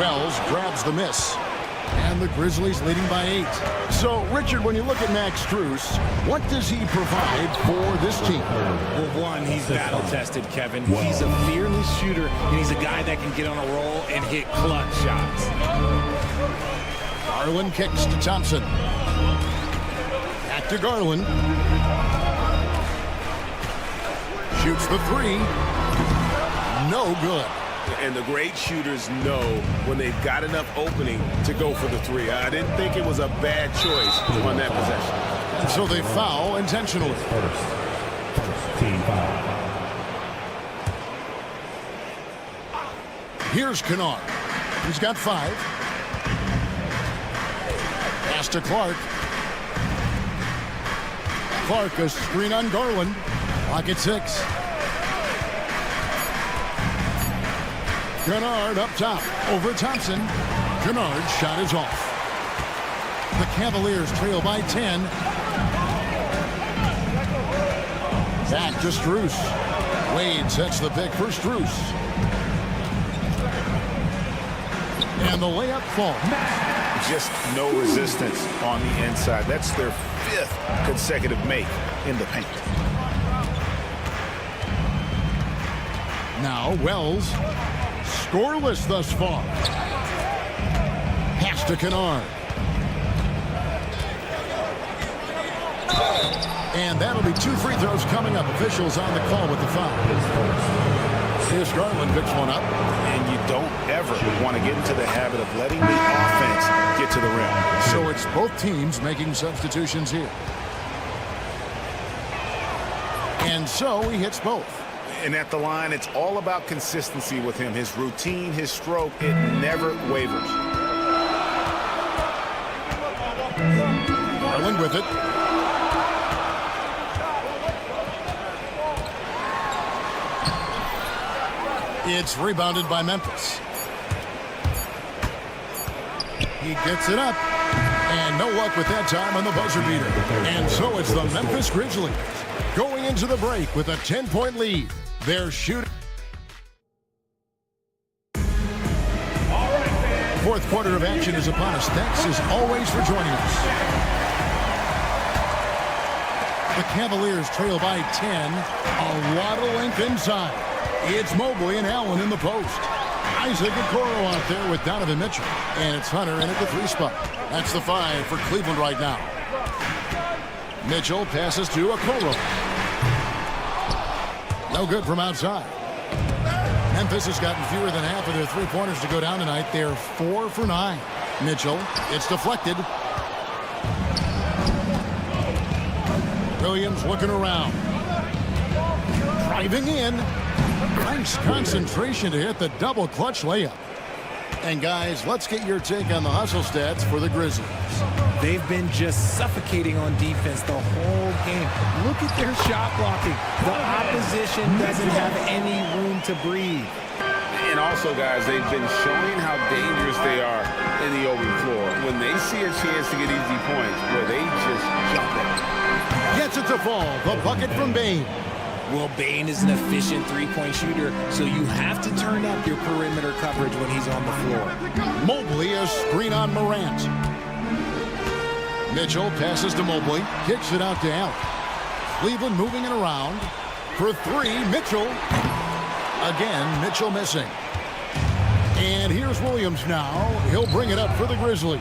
Wells grabs the miss. And the Grizzlies leading by 8. So, Richard, when you look at Max Strus, what does he provide for this team? Well, one, he's battle-tested, Kevin. He's a fearless shooter, and he's a guy that can get on a roll and hit clutch shots. Garland kicks to Thompson. Back to Garland. Shoots the 3. No good. And the great shooters know when they've got enough opening to go for the 3. I didn't think it was a bad choice on that possession. And so they foul intentionally. First team foul. Here's Kennard. He's got 5. Pass to Clark. Clark, a screen on Garland. Clock at 6. Kennard up top, over Thompson. Kennard's shot is off. The Cavaliers trail by 10. Back to Strus. Wade sets the pick for Strus. And the layup falls. Just no resistance on the inside. That's their 5th consecutive make in the paint. Now Wells. Scoreless thus far. Pass to Kennard. And that'll be 2 free throws coming up. Officials on the call with the foul. Here's Garland picks one up. And you don't ever want to get into the habit of letting the offense get to the rim. So it's both teams making substitutions here. And so he hits both. And at the line, it's all about consistency with him. His routine, his stroke, it never wavers. Garland with it. It's rebounded by Memphis. He gets it up. And no luck with that time on the buzzer beater. And so it's the Memphis Grizzlies going into the break with a 10-point lead. They're shooting. Fourth quarter of action is upon us. Thanks as always for joining us. The Cavaliers trail by 10. A lot of length inside. It's Mobley and Allen in the post. Isaac Okoro out there with Donovan Mitchell. And it's Hunter in at the 3 spot. That's the 5 for Cleveland right now. Mitchell passes to Okoro. No good from outside. Memphis has gotten fewer than half of their 3-pointers to go down tonight. They're 4 for 9. Mitchell, it's deflected. Williams looking around. Driving in. Nice concentration to hit the double clutch layup. And guys, let's get your take on the hustle stats for the Grizzlies. They've been just suffocating on defense the whole game. Look at their shot blocking. The opposition doesn't have any room to breathe. And also, guys, they've been showing how dangerous they are in the open floor. When they see a chance to get easy points, where they just jump it. Gets it to fall. The bucket from Bane. Well, Bane is an efficient three-point shooter, so you have to turn up your perimeter coverage when he's on the floor. Mobley, a screen on Morant. Mitchell passes to Mobley, kicks it out to Allen. Cleveland moving it around. For three, Mitchell. Again, Mitchell missing. And here's Williams now. He'll bring it up for the Grizzlies.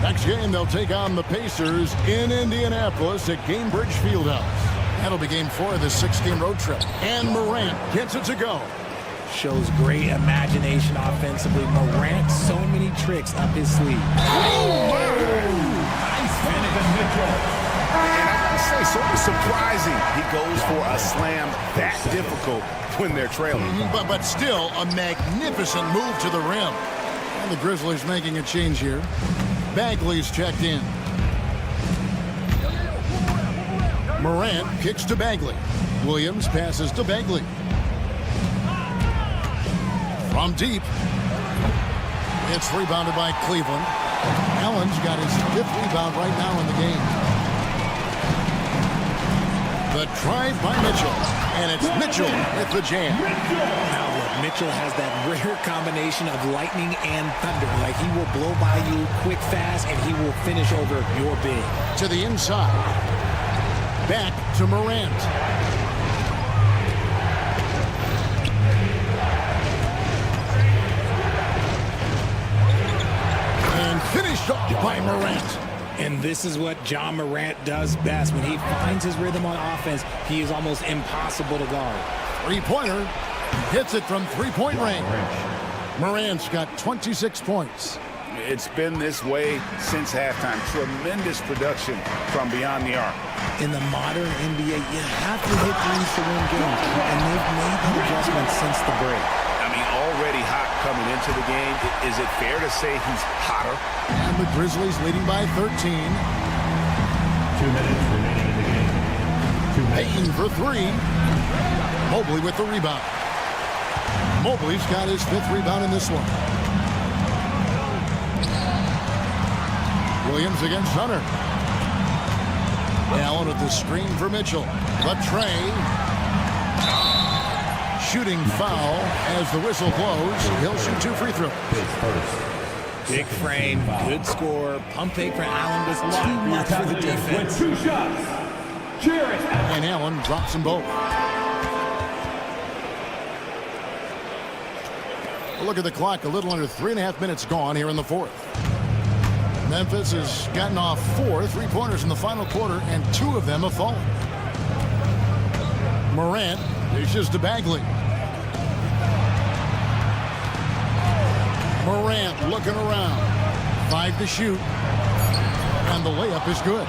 Next game, they'll take on the Pacers in Indianapolis at Gainbridge Fieldhouse. That'll be game 4 of this 6-game road trip. And Morant gets it to go. Shows great imagination offensively. Morant, so many tricks up his sleeve. Oh, nice finish, Mitchell. And I gotta say, sort of surprising. He goes for a slam that difficult when they're trailing. But still, a magnificent move to the rim. And the Grizzlies making a change here. Bagley's checked in. Morant kicks to Bagley. Williams passes to Bagley. From deep. It's rebounded by Cleveland. Allen's got his 5th rebound right now in the game. The drive by Mitchell. And it's Mitchell with the jam. Now look, Mitchell has that rare combination of lightning and thunder. Like, he will blow by you quick, fast, and he will finish over your big. To the inside. Back to Morant. And finished off by Morant. And this is what John Morant does best. When he finds his rhythm on offense, he is almost impossible to guard. Three-pointer. Hits it from three-point range. Morant's got 26 points. It's been this way since halftime. Tremendous production from beyond the arc. In the modern NBA, you have to hit threes to win games, and they've made the adjustment since the break. I mean, already hot coming into the game. Is it fair to say he's hotter? And the Grizzlies leading by 13. 2 minutes remaining in the game. Payton for three. Mobley with the rebound. Mobley's got his 5th rebound in this one. Williams against Hunter. Allen with the screen for Mitchell. The tray. Shooting foul as the whistle blows. He'll shoot 2 free throws. Big frame, good score. Pump fake for Allen was too much for the defense. 2 shots. Cheer it. And Allen drops them both. Look at the clock. A little under 3.5 minutes gone here in the 4th. Memphis has gotten off 4 3-pointers in the final quarter, and 2 of them have fallen. Morant dishes to Bagley. Morant looking around. 5 to shoot. And the layup is good.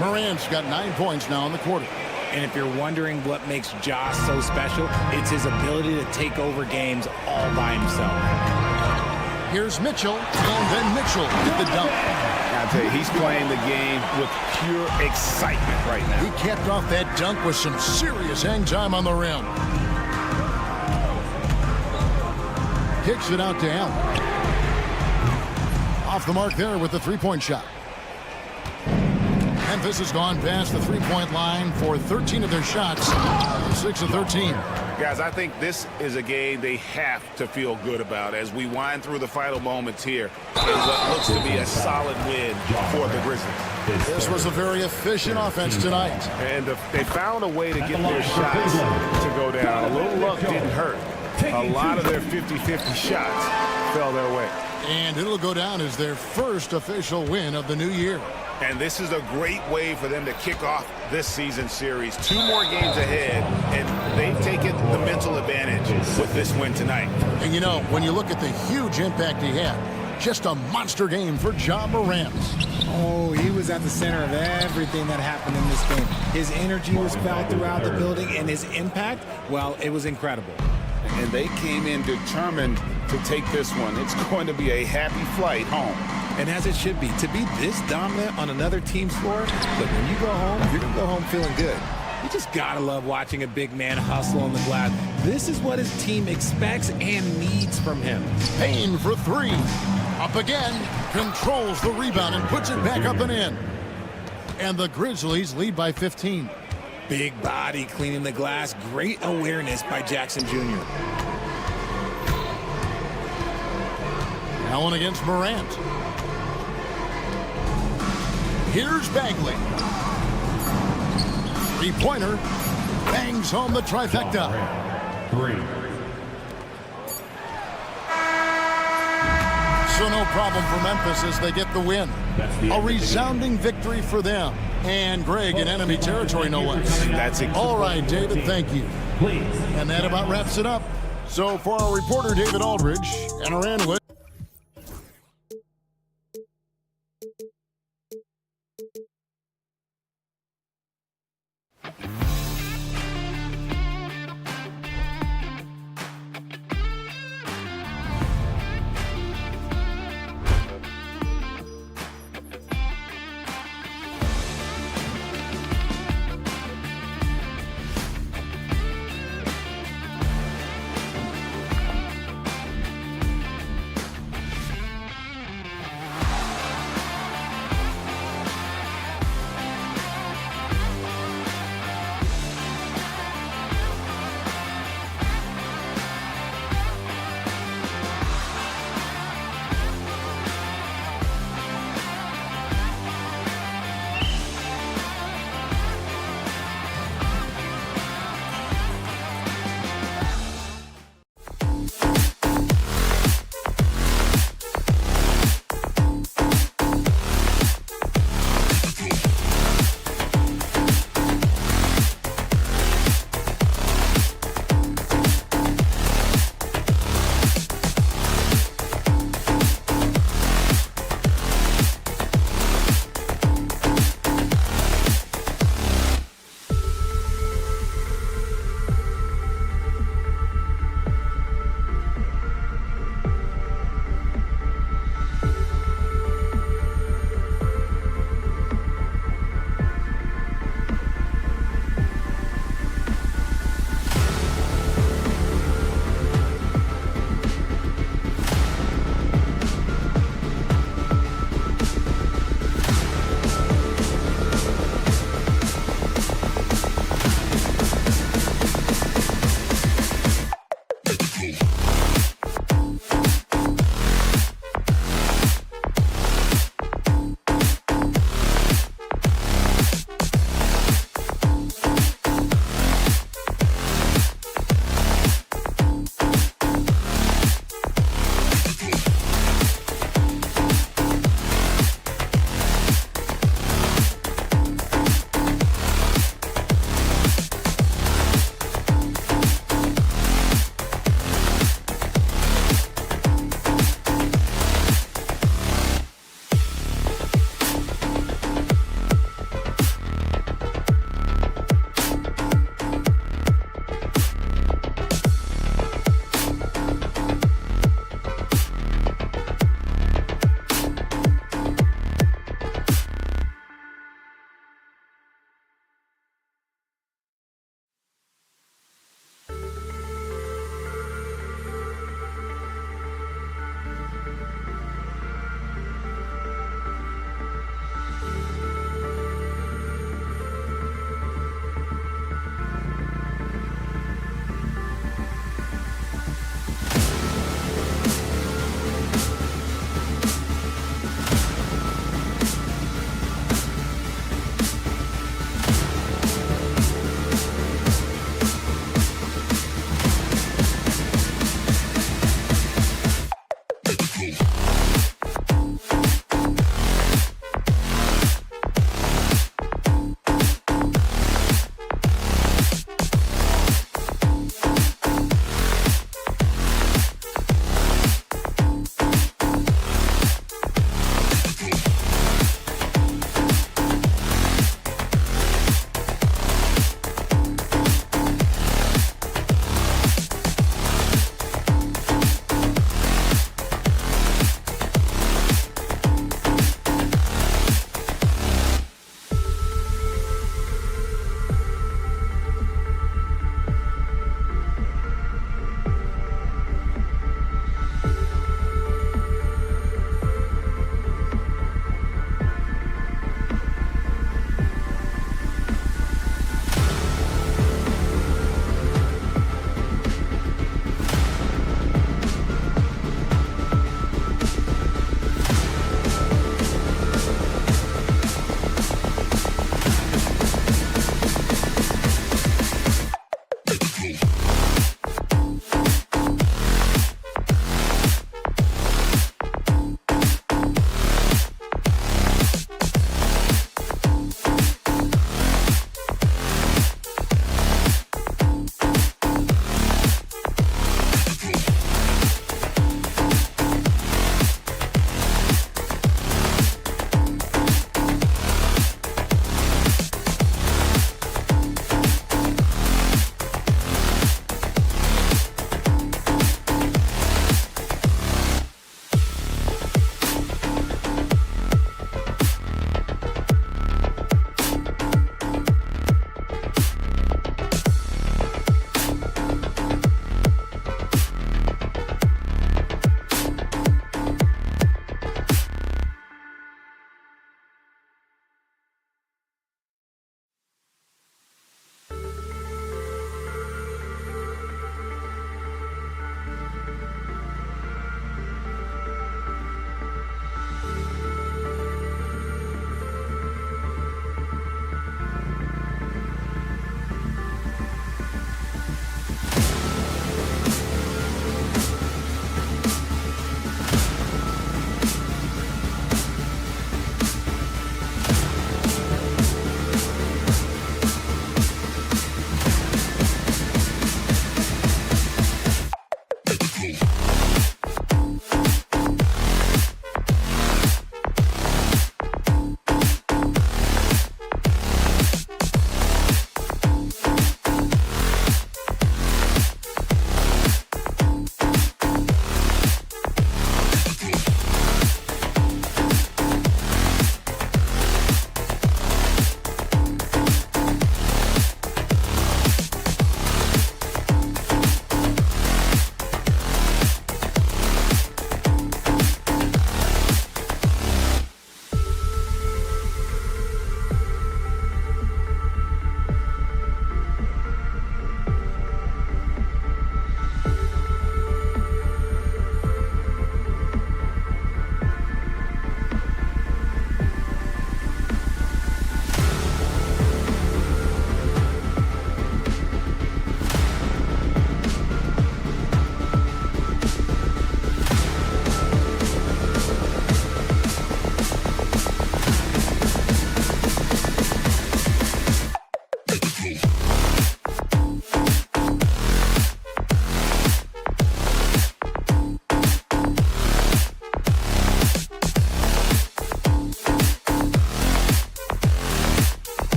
Morant's got 9 points now in the quarter. And if you're wondering what makes Josh so special, it's his ability to take over games all by himself. Here's Mitchell, and then Mitchell with the dunk. I'll tell you, he's playing the game with pure excitement right now. He capped off that dunk with some serious hang time on the rim. Kicks it out to Allen. Off the mark there with the 3-point shot. Memphis has gone past the 3-point line for 13 of their shots. 6 of 13. Guys, I think this is a game they have to feel good about as we wind through the final moments here in what looks to be a solid win for the Grizzlies. This was a very efficient offense tonight. And they found a way to get their shots to go down. A little luck didn't hurt. A lot of their 50-50 shots fell their way. And it'll go down as their first official win of the new year. And this is a great way for them to kick off this season series. 2 more games ahead, and they've taken the mental advantage with this win tonight. And you know, when you look at the huge impact he had, Just a monster game for Ja Morant. Oh, he was at the center of everything that happened in this game. His energy was felt throughout the building, and his impact, well, it was incredible. And they came in determined to take this one. It's going to be a happy flight home. And as it should be, to be this dominant on another team's floor, look, when you go home, you're going to go home feeling good. You just got to love watching a big man hustle on the glass. This is what his team expects and needs from him. Payne for three. Up again. Controls the rebound and puts it back up and in. And the Grizzlies lead by 15. Big body cleaning the glass. Great awareness by Jackson Jr. Allen against Morant. Here's Bagley. Three-pointer. Bangs home the trifecta. Three. So no problem for Memphis as they get the win. A resounding victory for them. And Greg in enemy territory, no less. That's it. All right, David, thank you. And that about wraps it up. So for our reporter, David Aldridge, and our analyst,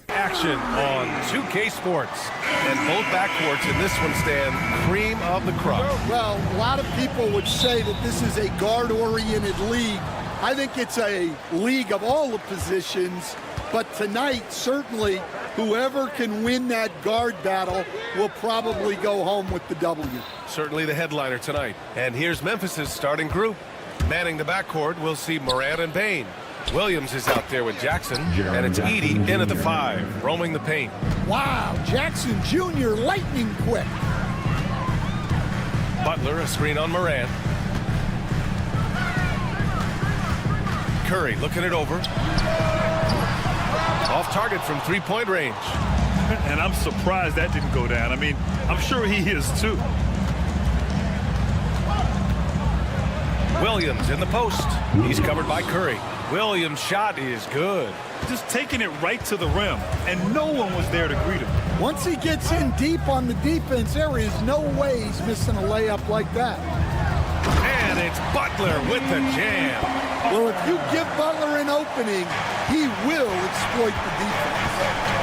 Action on 2K Sports. And both backcourts in this one stand cream of the crop. Well, a lot of people would say that this is a guard-oriented league. I think it's a league of all the positions, but tonight, certainly, whoever can win that guard battle will probably go home with the W. Certainly the headliner tonight. And here's Memphis's starting group. Manning the backcourt, we'll see Morant and Bain. Williams is out there with Jackson, and it's Edey in at the 5, roaming the paint. Wow, Jackson Jr. lightning quick. Butler, a screen on Morant. Curry looking it over. Off target from three-point range. And I'm surprised that didn't go down. I mean, I'm sure he is too. Williams in the post. He's covered by Curry. Williams' shot is good. Just taking it right to the rim, and no one was there to greet him. Once he gets in deep on the defense, there is no way he's missing a layup like that. And it's Butler with the jam. Well, if you give Butler an opening, he will exploit the defense.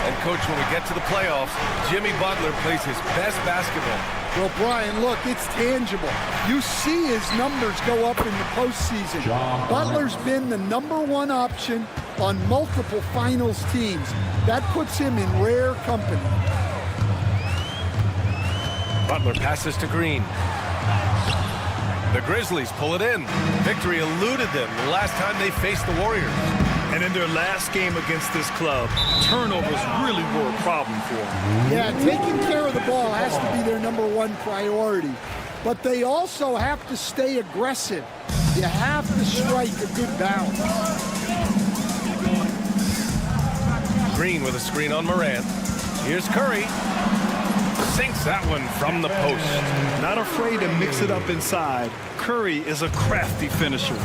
And, Coach, when we get to the playoffs, Jimmy Butler plays his best basketball. Well, Brian, look, it's tangible. You see his numbers go up in the postseason. Butler's been the #1 option on multiple finals teams. That puts him in rare company. Butler passes to Green. The Grizzlies pull it in. Victory eluded them the last time they faced the Warriors. And in their last game against this club, turnovers really were a problem for them. Yeah, taking care of the ball has to be their #1 priority. But they also have to stay aggressive. You have to strike a good balance. Green with a screen on Morant. Here's Curry. Sinks that one from the post. Not afraid to mix it up inside. Curry is a crafty finisher.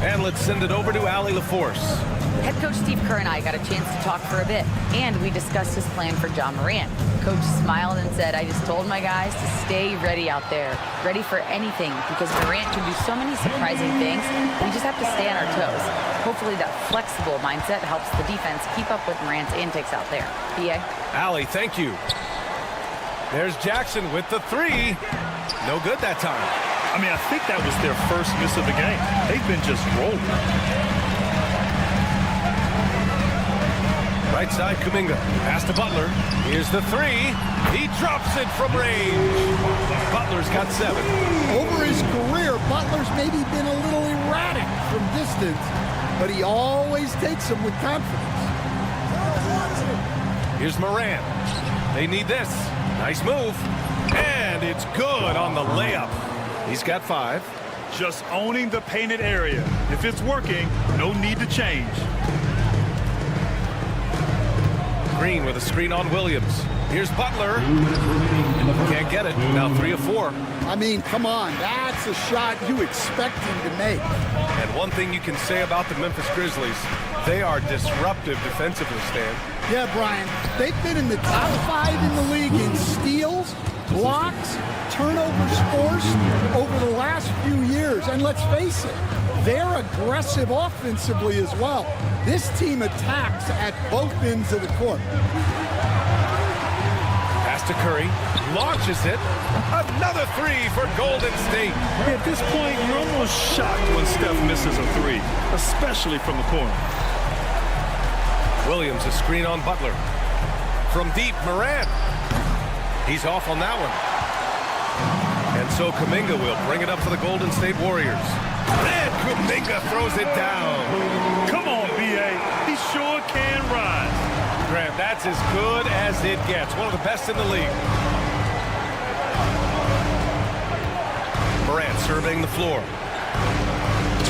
And let's send it over to Allie LaForce. Head coach Steve Kerr and I got a chance to talk for a bit, and we discussed his plan for John Morant. Coach smiled and said, I just told my guys to stay ready out there, ready for anything, because Morant can do so many surprising things. We just have to stay on our toes. Hopefully that flexible mindset helps the defense keep up with Morant's antics out there. B.A.? Allie, thank you. There's Jackson with the 3. No good that time. I mean, I think that was their first miss of the game. They've been just rolling. Right side, Kuminga. Pass to Butler. Here's the 3. He drops it from range. Butler's got 7. Over his career, Butler's maybe been a little erratic from distance, but he always takes them with confidence. Here's Morant. They need this. Nice move. And it's good on the layup. He's got 5. Just owning the painted area. If it's working, no need to change. Green with a screen on Williams. Here's Butler. Can't get it. Now 3 of 4. I mean, come on. That's a shot you expect him to make. And one thing you can say about the Memphis Grizzlies, they are disruptive defensively, Stan. Yeah, Brian. They've been in the top 5 in the league in steals, blocks, turnovers forced over the last few years. And let's face it, they're aggressive offensively as well. This team attacks at both ends of the court. Pass to Curry. Launches it. Another 3 for Golden State. At this point, you're almost shocked when Steph misses a 3, especially from the corner. Williams a screen on Butler. From deep, Morant. He's off on that one. And so Kuminga will bring it up for the Golden State Warriors. And Kuminga throws it down. Come on, B.A. He sure can rise. Graham, that's as good as it gets. One of the best in the league. Morant surveying the floor.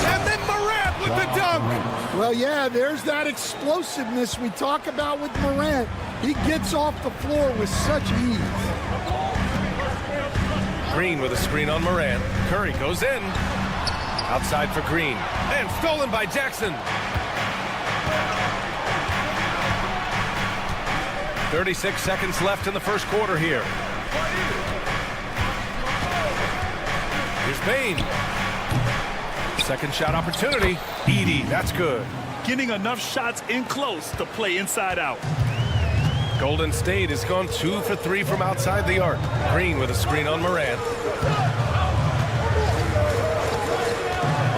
And then Morant with with the dunk. Well, yeah, there's that explosiveness we talk about with Morant. He gets off the floor with such ease. Green with a screen on Morant. Curry goes in. Outside for Green. And stolen by Jackson. 36 seconds left in the first quarter here. Here's Bane. Second shot opportunity. Edey, that's good. Getting enough shots in close to play inside out. Golden State has gone 2 for 3 from outside the arc. Green with a screen on Morant.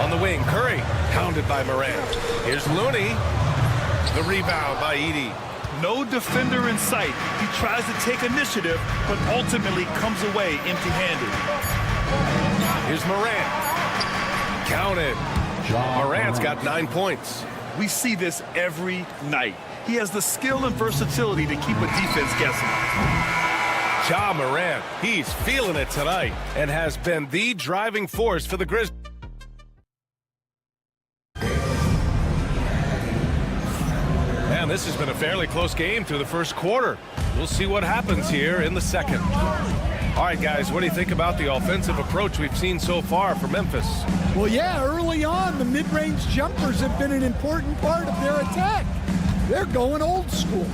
On the wing, Curry, hounded by Morant. Here's Looney. The rebound by Edey. No defender in sight. He tries to take initiative, but ultimately comes away empty-handed. Here's Morant. Counted. Morant's got 9 points. We see this every night. He has the skill and versatility to keep a defense guessing. Ja Morant, he's feeling it tonight and has been the driving force for the Grizzlies. Man, this has been a fairly close game through the first quarter. We'll see what happens here in the second. All right, guys, what do you think about the offensive approach we've seen so far for Memphis? Well, yeah, early on, the mid-range jumpers have been an important part of their attack. They're going old school.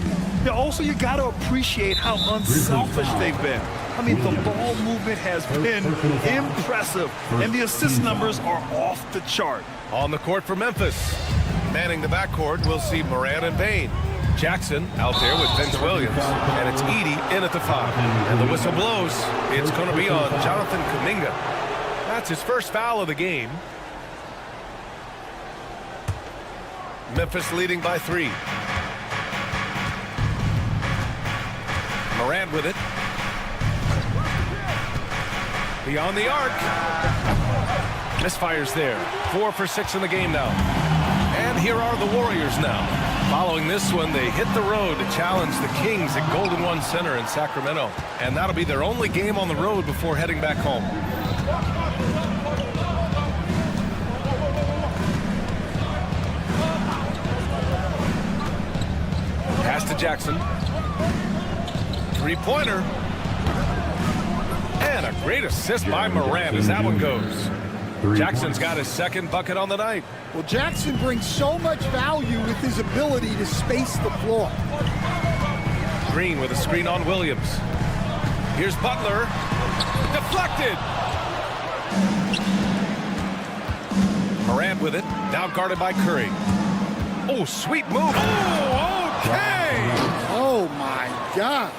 Yeah, also, you got to appreciate how unselfish they've been. I mean, the ball movement has been impressive, and the assist numbers are off the chart. On the court for Memphis. Manning the backcourt, we'll see Morant and Bane. Jackson out there with Vince Williams, and it's Edey in at the 5. And the whistle blows. It's going to be on Jonathan Kuminga. That's his first foul of the game. Memphis leading by 3. Morant with it. Beyond the arc. Misfires there. 4 for 6 in the game now. And here are the Warriors now. Following this one, they hit the road to challenge the Kings at Golden One Center in Sacramento. And that'll be their only game on the road before heading back home. Pass to Jackson. Three-pointer. And a great assist by Morant as that one goes. Jackson's got his second bucket on the night. Well, Jackson brings so much value with his ability to space the floor. Green with a screen on Williams. Here's Butler. Deflected. Morant with it. Now guarded by Curry. Oh, sweet move. Oh, okay. Oh, my gosh.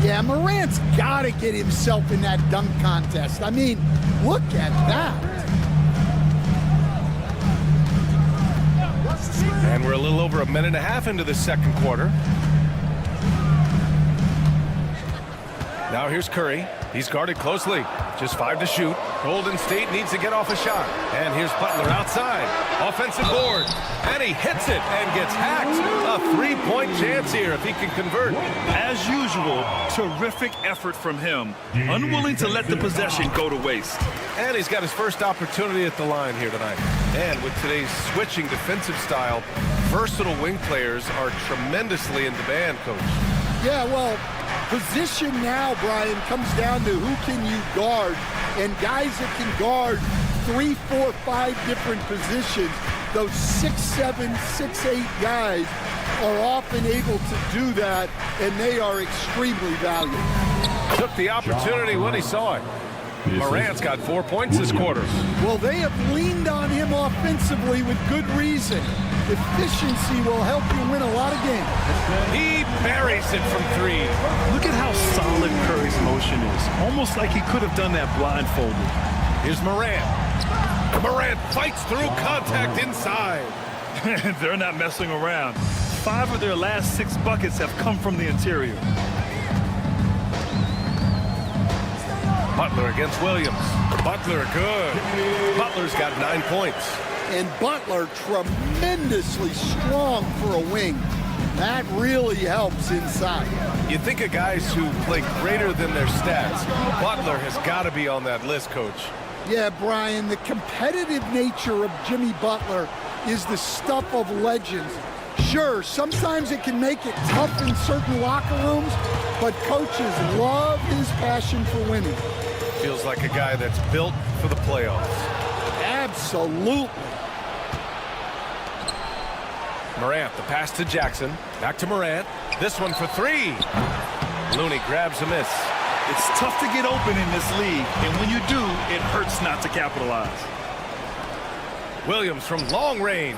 Yeah, Morant's got to get himself in that dunk contest. I mean, look at that. And we're a little over a minute and a half into the second quarter. Now here's Curry. He's guarded closely. Just 5 to shoot. Golden State needs to get off a shot. And here's Butler outside. Offensive board. And he hits it and gets hacked. A 3-point chance here if he can convert. As usual, terrific effort from him. Unwilling to let the possession go to waste. And he's got his first opportunity at the line here tonight. And with today's switching defensive style, versatile wing players are tremendously in demand, Coach. Yeah, well, position now, Brian, comes down to who can you guard. And guys that can guard 3, 4, 5 different positions, those 6'7", 6'8" guys are often able to do that, and they are extremely valuable. Took the opportunity when he saw it. Morant's got 4 points this quarter. Well, they have leaned on him offensively with good reason. Efficiency will help you win a lot of games. He buries it from 3. Look at how solid Curry's motion is. Almost like he could have done that blindfolded. Here's Morant. Morant fights through contact inside. They're not messing around. 5 of their last 6 buckets have come from the interior. Butler against Williams. Butler good. Butler's got 9 points. And Butler tremendously strong for a wing. That really helps inside. You think of guys who play greater than their stats. Butler has got to be on that list, Coach. Yeah, Brian, the competitive nature of Jimmy Butler is the stuff of legends. Sure, sometimes it can make it tough in certain locker rooms, but coaches love his passion for winning. Feels like a guy that's built for the playoffs. Absolutely. Morant, the pass to Jackson. Back to Morant. This one for three. Looney grabs a miss. It's tough to get open in this league, and when you do, it hurts not to capitalize. Williams from long range.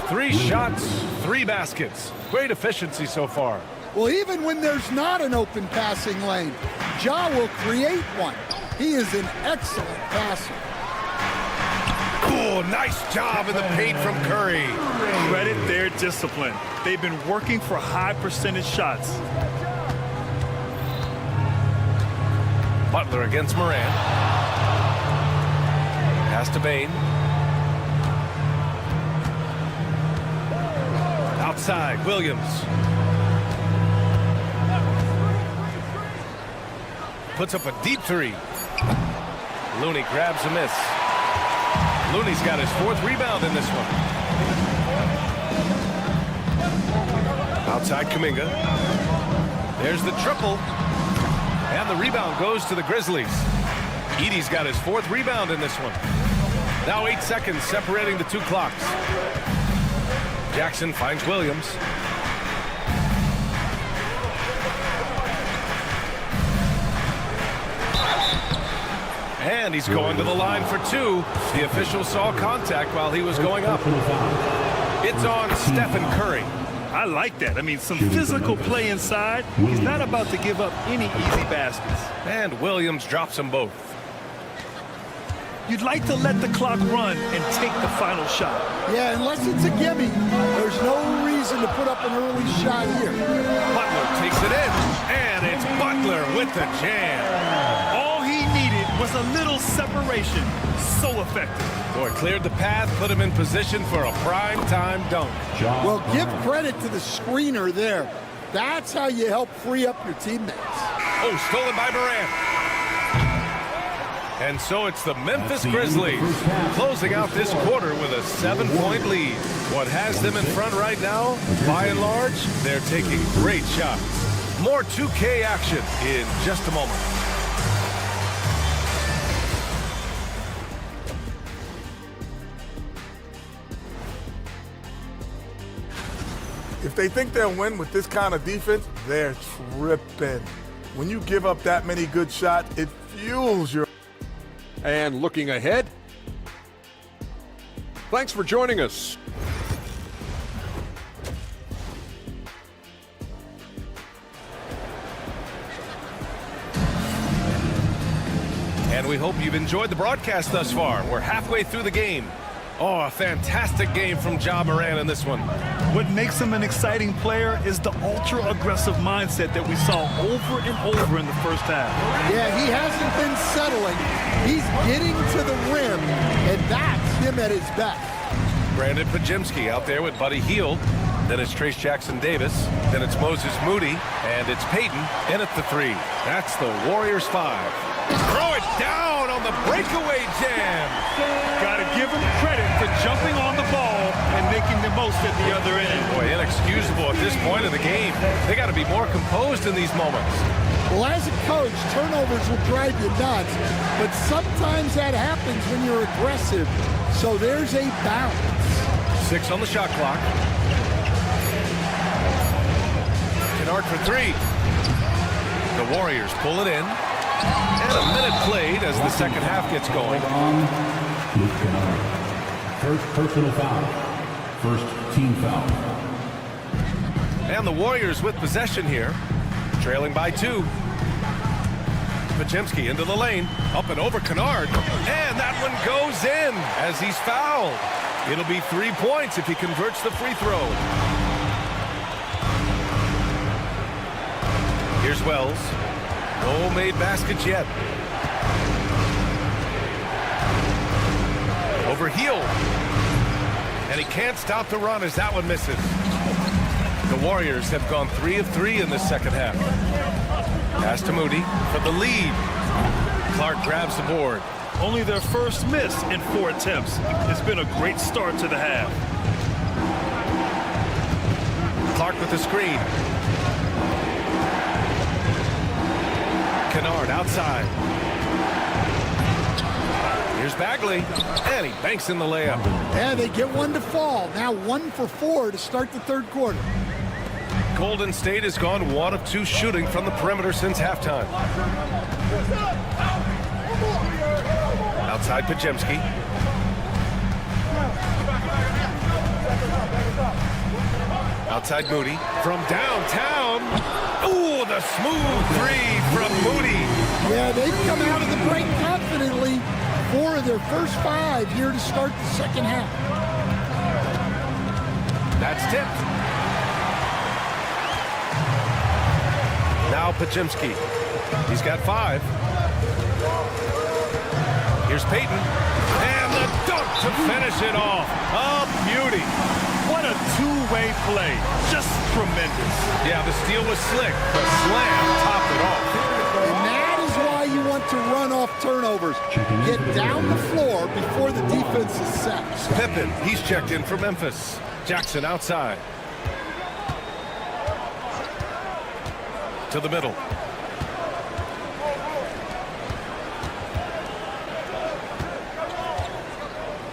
3 shots, 3 baskets. Great efficiency so far. Well, even when there's not an open passing lane, Ja will create one. He is an excellent passer. Oh, nice job in the paint from Curry. Credit their discipline. They've been working for high percentage shots. Butler against Morant. Pass to Bain. Outside, Williams. Puts up a deep 3. Looney grabs a miss. Looney's got his 4th rebound in this one. Outside Kuminga. There's the triple. And the rebound goes to the Grizzlies. Edey's got his 4th rebound in this one. Now 8 seconds separating the 2 clocks. Jackson finds Williams. And he's going to the line for 2. The official saw contact while he was going up. It's on Stephen Curry. I like that. I mean, some physical play inside. He's not about to give up any easy baskets. And Williams drops them both. You'd like to let the clock run and take the final shot. Yeah, unless it's a gimme, there's no reason to put up an early shot here. Butler takes it in, and it's Butler with the jam. All he needed was a little separation. So effective. Boy, cleared the path, put him in position for a prime-time dunk. Well, give credit to the screener there. That's how you help free up your teammates. Oh, stolen by Morant. And so it's the Memphis Grizzlies closing out this quarter with a 7-point lead. What has them in front right now, by and large, they're taking great shots. More 2K action in just a moment. If they think they'll win with this kind of defense, they're tripping. When you give up that many good shots, it fuels your... And looking ahead, thanks for joining us. And we hope you've enjoyed the broadcast thus far. We're halfway through the game. Oh, a fantastic game from Ja Morant in this one. What makes him an exciting player is the ultra-aggressive mindset that we saw over and over in the first half. Yeah, he hasn't been settling. He's getting to the rim, and that's him at his best. Brandon Pajemski out there with Buddy Hield. Then it's Trace Jackson-Davis. Then it's Moses Moody. And it's Payton in at the 3. That's the Warriors 5. Throw it down on the breakaway jam. Gotta give him credit for jumping on the ball and making the most at the other end. Boy, inexcusable at this point of the game. They got to be more composed in these moments. Well, as a coach, turnovers will drive you nuts, but sometimes that happens when you're aggressive. So there's a balance. 6 on the shot clock. Kennard for 3. The Warriors pull it in. And a minute played as the second half gets going. First personal foul. First team foul. And the Warriors with possession here. Trailing by 2. Pajemski into the lane. Up and over Kennard. And that one goes in as he's fouled. It'll be 3 points if he converts the free throw. Here's Wells. No made baskets yet. Over Hield. And he can't stop the run as that one misses. The Warriors have gone 3 of 3 in this second half. Pass to Moody for the lead. Clark grabs the board. Only their first miss in 4 attempts. It's been a great start to the half. Clark with the screen. Kennard outside. Here's Bagley, and he banks in the layup. And they get one to fall. Now 1 for 4 to start the third quarter. Golden State has gone 1 of 2 shooting from the perimeter since halftime. Outside Pajemski. Outside Moody. From downtown. Ooh, the smooth 3 from Moody. Yeah, they've come out of the break confidently. 4 of their first 5 here to start the second half. That's tipped. Now Pajemski. He's got 5. Here's Payton. And the dunk to finish it off. A beauty. What a two-way play. Just tremendous. Yeah, the steal was slick. The slam topped it off. And that is why you want to run off turnovers. Get down the floor before the defense is set. Pippen, he's checked in for Memphis. Jackson outside. To the middle.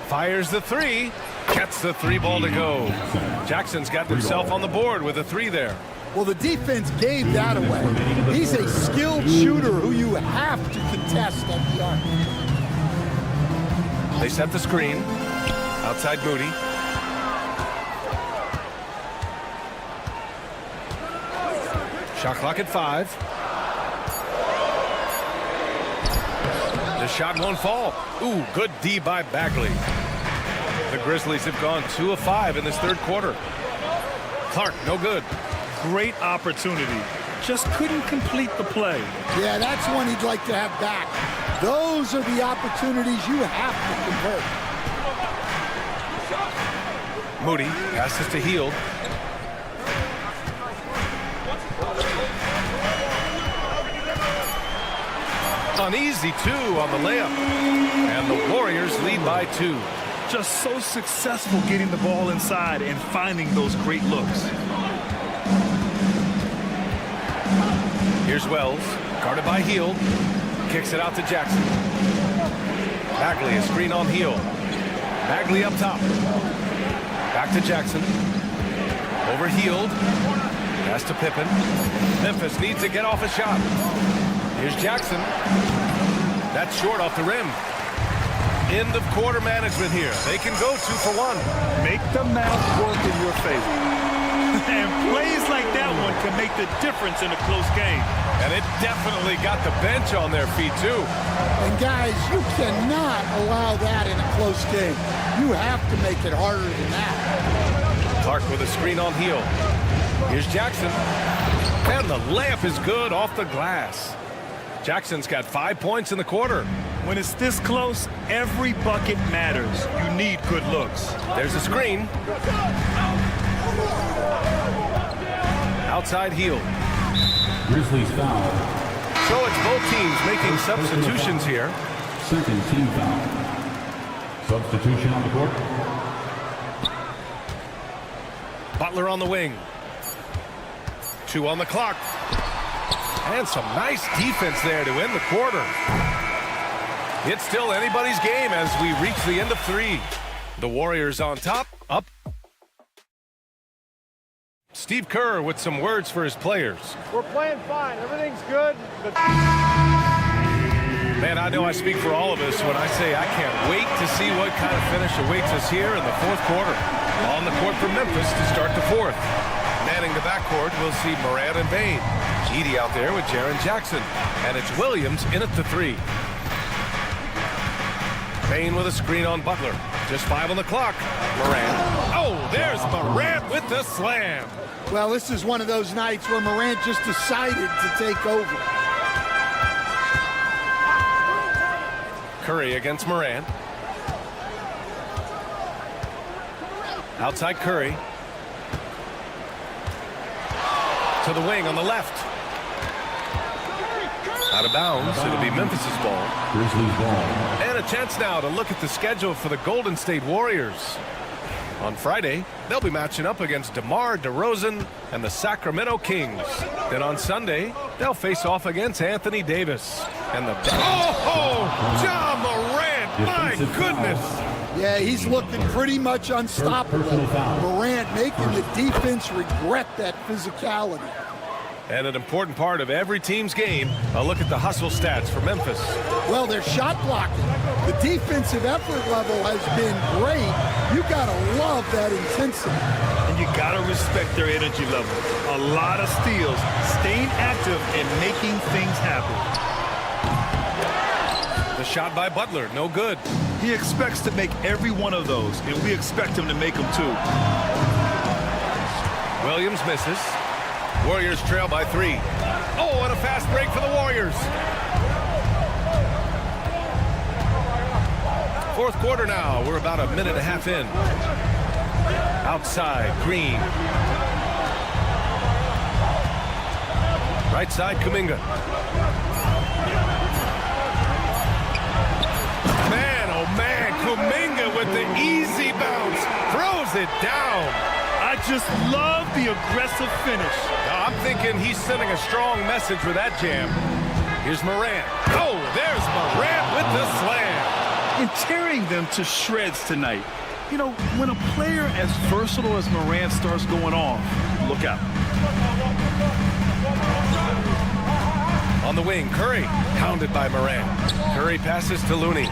Fires the 3. Gets the 3 ball to go. Jackson's got himself on the board with a 3 there. Well, the defense gave that away. He's a skilled shooter who you have to contest at the arc. They set the screen. Outside Moody. Shot clock at 5. The shot won't fall. Ooh, good D by Bagley. The Grizzlies have gone 2 of 5 in this third quarter. Clark, no good. Great opportunity. Just couldn't complete the play. Yeah, that's one he'd like to have back. Those are the opportunities you have to convert. Moody passes to Hield. An easy 2 on the layup. And the Warriors lead by 2. Just so successful getting the ball inside and finding those great looks. Here's Wells, guarded by Hield. Kicks it out to Jackson. Bagley, a screen on Hield. Bagley up top. Back to Jackson. Over Hield. Pass to Pippen. Memphis needs to get off a shot. Here's Jackson. That's short off the rim. End of quarter management here. They can go 2 for 1. Make the math work in your favor. And plays like that one can make the difference in a close game. And it definitely got the bench on their feet, too. And, guys, you cannot allow that in a close game. You have to make it harder than that. Clark with a screen on Hield. Here's Jackson. And the layup is good off the glass. Jackson's got 5 points in the quarter. When it's this close, every bucket matters. You need good looks. There's a screen. Outside Hield. Grizzlies foul. So it's both teams making substitutions here. Second team foul. Substitution on the court. Butler on the wing. 2 on the clock. And some nice defense there to end the quarter. It's still anybody's game as we reach the end of 3. The Warriors on top, up. Steve Kerr with some words for his players. We're playing fine. Everything's good. Man, I know I speak for all of us when I say I can't wait to see what kind of finish awaits us here in the fourth quarter. On the court for Memphis to start the fourth. Manning the backcourt, we'll see Morant and Bain. Edie out there with Jaren Jackson. And it's Williams in at the 3. Bain with a screen on Butler. Just 5 on the clock. Morant. Oh, there's Morant with the slam. Well, this is one of those nights where Morant just decided to take over. Curry against Morant. Outside Curry. To the wing on the left. Out of bounds. It'll be Memphis's ball. Grizzlies ball. And a chance now to look at the schedule for the Golden State Warriors. On Friday, they'll be matching up against DeMar DeRozan and the Sacramento Kings. Then on Sunday, they'll face off against Anthony Davis. And the... Oh, Ja Morant! My goodness! Yeah, he's looking pretty much unstoppable. Morant making the defense regret that physicality. And an important part of every team's game, a look at the hustle stats for Memphis. Well, their shot blocking. The defensive effort level has been great. You gotta love that intensity. And you gotta respect their energy level. A lot of steals, staying active and making things happen. The shot by Butler, no good. He expects to make every one of those, and we expect him to make them too. Williams misses. Warriors trail by 3. Oh, and a fast break for the Warriors. Fourth quarter now. We're about a minute and a half in. Outside, Green. Right side, Kuminga. Man, oh man, Kuminga with the easy bounce. Throws it down. I just love the aggressive finish. I'm thinking he's sending a strong message with that jam. Here's Morant. Oh, there's Morant with the slam. And tearing them to shreds tonight. You know, when a player as versatile as Morant starts going off, look out. On the wing, Curry, pounded by Morant. Curry passes to Looney.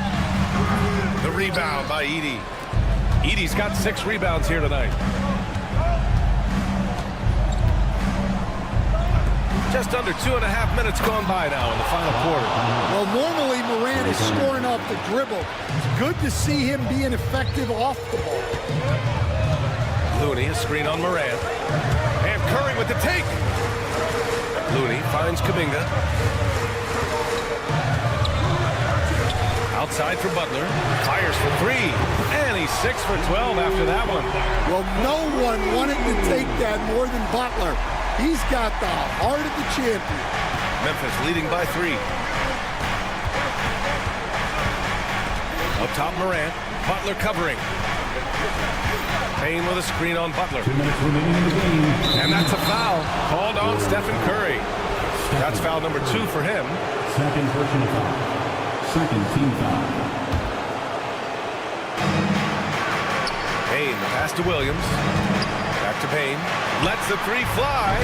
The rebound by Edey. Edey's got 6 rebounds here tonight. Just under 2.5 minutes gone by now in the final quarter. Well, normally Morant is scoring off the dribble. It's good to see him being effective off the ball. Looney, a screen on Morant. And Curry with the take. Looney finds Kuminga. Outside for Butler. Fires for 3. And he's 6 for 12 after that one. Well, no one wanted to take that more than Butler. He's got the heart of the champion. Memphis leading by 3. Up top, Morant. Butler covering. Payne with a screen on Butler. 2 minutes remaining in the game. And that's a foul. Called on Stephen Curry. That's foul number 2 for him. Second personal foul. Second team foul. Payne, the pass to Williams. Back to Payne. Lets the 3 fly.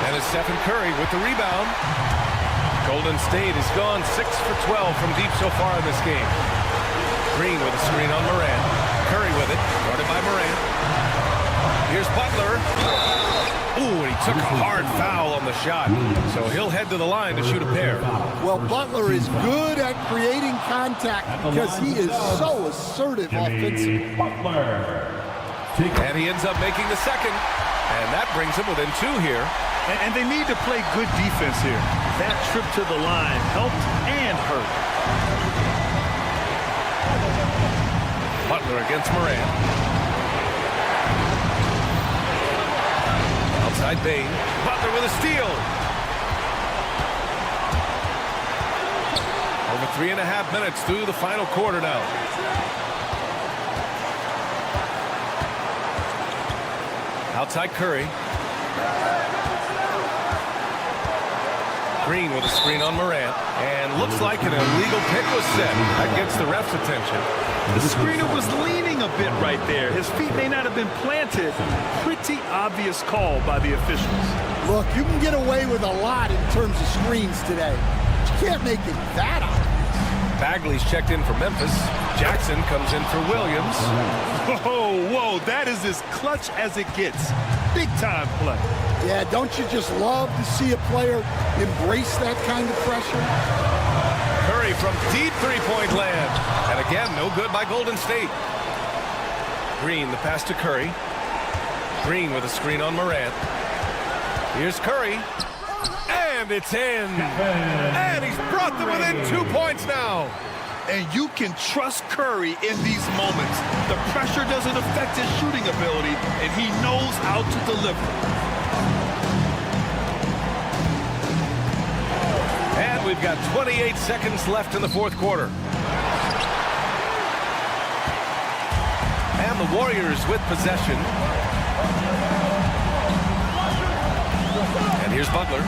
And it's Stephen Curry with the rebound. Golden State has gone 6 for 12 from deep so far in this game. Green with a screen on Morant. Curry with it. Guarded by Morant. Here's Butler. Ooh, and he took a hard foul on the shot. So he'll head to the line to shoot a pair. Well, Butler is good at creating contact because he is so assertive offensively. And he ends up making the second. And that brings him within 2 here. And they need to play good defense here. That trip to the line helped and hurt. Butler against Morant. Outside Payne. Butler with a steal. Over 3.5 minutes through the final quarter now. Outside Curry. Green with a screen on Morant. And looks like an illegal pick was set. That gets the ref's attention. The screener was leaning a bit right there. His feet may not have been planted. Pretty obvious call by the officials. Look, you can get away with a lot in terms of screens today. But you can't make it that obvious. Bagley's checked in for Memphis. Jackson comes in for Williams. Whoa, that is as clutch as it gets. Big time play. Yeah, don't you just love to see a player embrace that kind of pressure? Curry from deep three-point land. And again, no good by Golden State. Green, the pass to Curry. Green with a screen on Morant. Here's Curry. And it's in. And he's brought them within 2 points now. And you can trust Curry in these moments. The pressure doesn't affect his shooting ability, and he knows how to deliver. And we've got 28 seconds left in the fourth quarter. And the Warriors with possession. And here's Butler.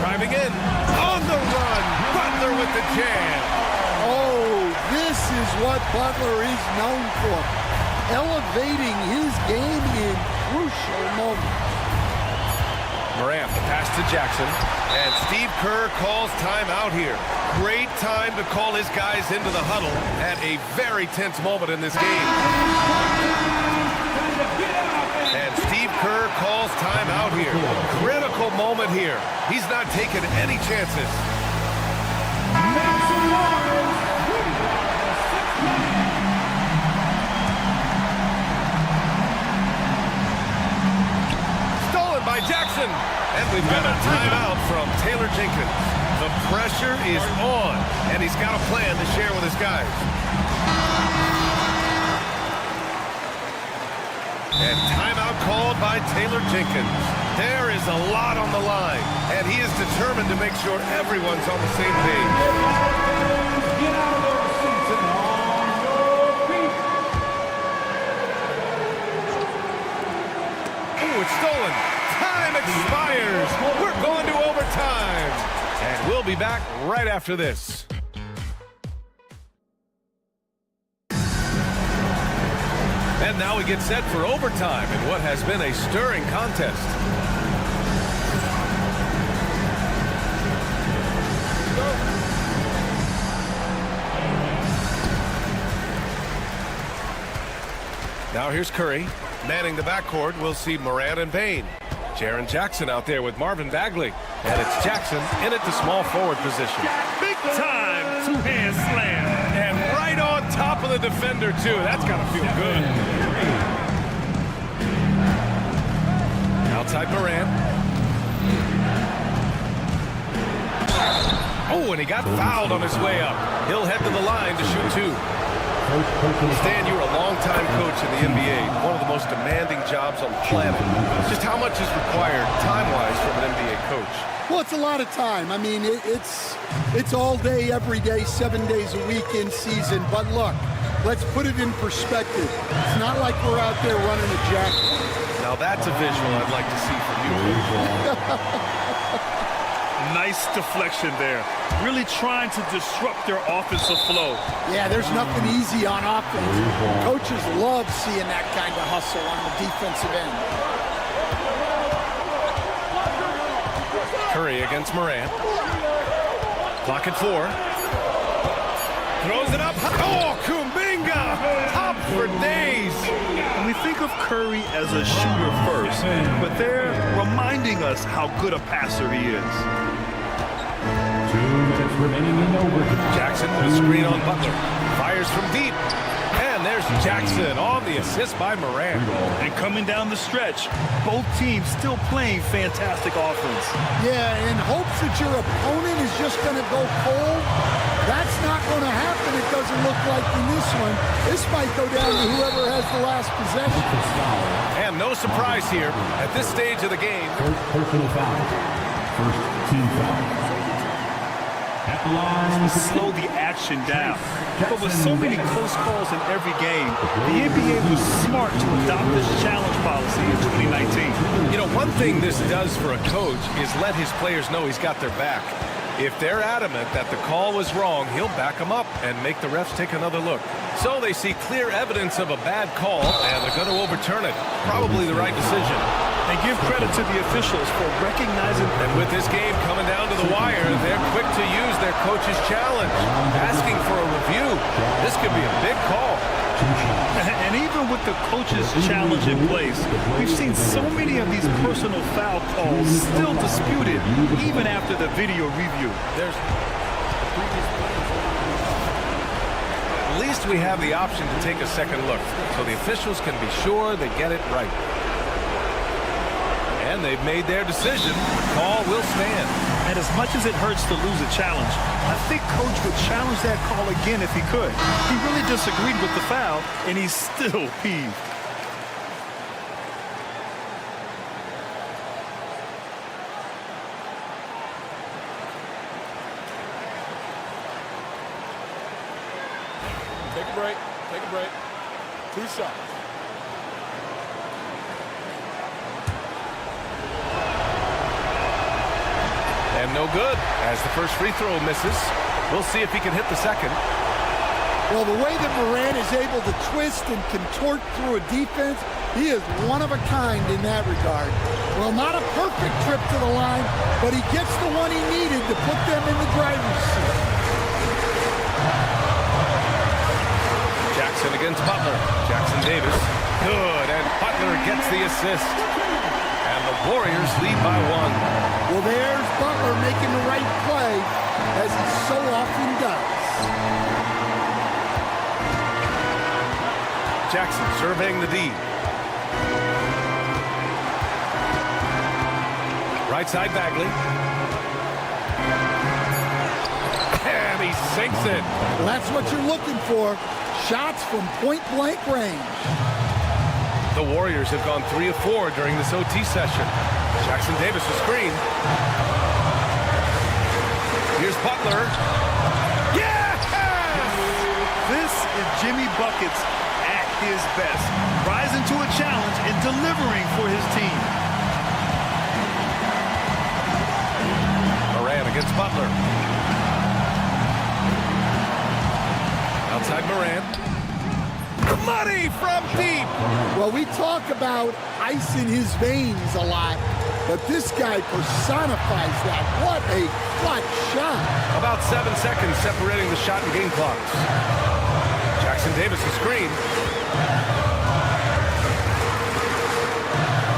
Driving in. On the run. Butler with the jam. Oh, this is what Butler is known for. Elevating his game in crucial moments. Morant, the pass to Jackson. And Steve Kerr calls timeout here. Great time to call his guys into the huddle at a very tense moment in this game. And Steve Kerr calls timeout here. Critical moment here. He's not taking any chances. Stolen by Jackson. And we've got a timeout from Taylor Jenkins. The pressure is on, and he's got a plan to share with his guys. And timeout called by Taylor Jenkins. There is a lot on the line, and he is determined to make sure everyone's on the same page. Get out of their seats and on your feet. Ooh, it's stolen. Time expires. We're going to overtime. And we'll be back right after this. And now we get set for overtime in what has been a stirring contest. Now here's Curry. Manning the backcourt, we'll see Morant and Bane. Jaren Jackson out there with Marvin Bagley. And it's Jackson in at the small forward position. Big time two-hand slam. And right on top of the defender, too. That's got to feel good. Outside Morant. Oh, and he got fouled on his way up. He'll head to the line to shoot two. Stan, you were a long-time coach in the NBA, one of the most demanding jobs on the planet. Just how much is required time-wise from an NBA coach? Well, it's a lot of time. I mean, it's all day, every day, 7 days a week in season. But look, let's put it in perspective. It's not like we're out there running a jacket. Now that's a visual I'd like to see from you. Nice deflection there. Really trying to disrupt their offensive flow. Yeah, there's nothing easy on offense. Coaches love seeing that kind of hustle on the defensive end. Curry against Morant. Clock at 4. Throws it up. Oh, Kuminga! Up for days. We think of Curry as a shooter first, but they're reminding us how good a passer he is. 2 minutes remaining in overtime. Jackson with a screen on Butler. Fires from deep. And there's Jackson on the assist by Morant. And coming down the stretch, both teams still playing fantastic offense. Yeah, in hopes that your opponent is just going to go cold. That's not going to happen, it doesn't look like in this one. This might go down to whoever has the last possession. And no surprise here at this stage of the game. First personal foul. First team foul. At the line. Slow the action down. But with so many close calls in every game, the NBA was smart to adopt this challenge policy in 2019. You know, one thing this does for a coach is let his players know he's got their back. If they're adamant that the call was wrong, he'll back them up and make the refs take another look. So they see clear evidence of a bad call, and they're going to overturn it. Probably the right decision. And give credit to the officials for recognizing. And with this game coming down to the wire, they're quick to use their coach's challenge, asking for a review. This could be a big call. And even with the coach's challenge in place, we've seen so many of these personal foul calls still disputed even after the video review. At least we have the option to take a second look, so the officials can be sure they get it right. And they've made their decision. The call will stand. And as much as it hurts to lose a challenge, I think Coach would challenge that call again if he could. He really disagreed with the foul, and he's still peeved. Take a break. Take a break. 2 shots. And no good, as the first free throw misses. We'll see if he can hit the second. Well, the way that Morant is able to twist and contort through a defense, he is one of a kind in that regard. Well, not a perfect trip to the line, but he gets the one he needed to put them in the driver's seat. Jackson against Butler. Jackson Davis. Good, and Butler gets the assist. And the Warriors lead by 1. Well, there's Butler making the right play, as he so often does. Jackson surveying the D. Right side Bagley. And he sinks it. Well, that's what you're looking for. Shots from point-blank range. The Warriors have gone 3 of 4 during this OT session. Jackson Davis a screen. Here's Butler. Yes! This is Jimmy Buckets at his best, rising to a challenge and delivering for his team. Moran against Butler. Outside Moran. Money from deep. Well, we talk about ice in his veins a lot, but this guy personifies that. What a clutch shot. About 7 seconds separating the shot and game clocks. Jackson Davis a screen.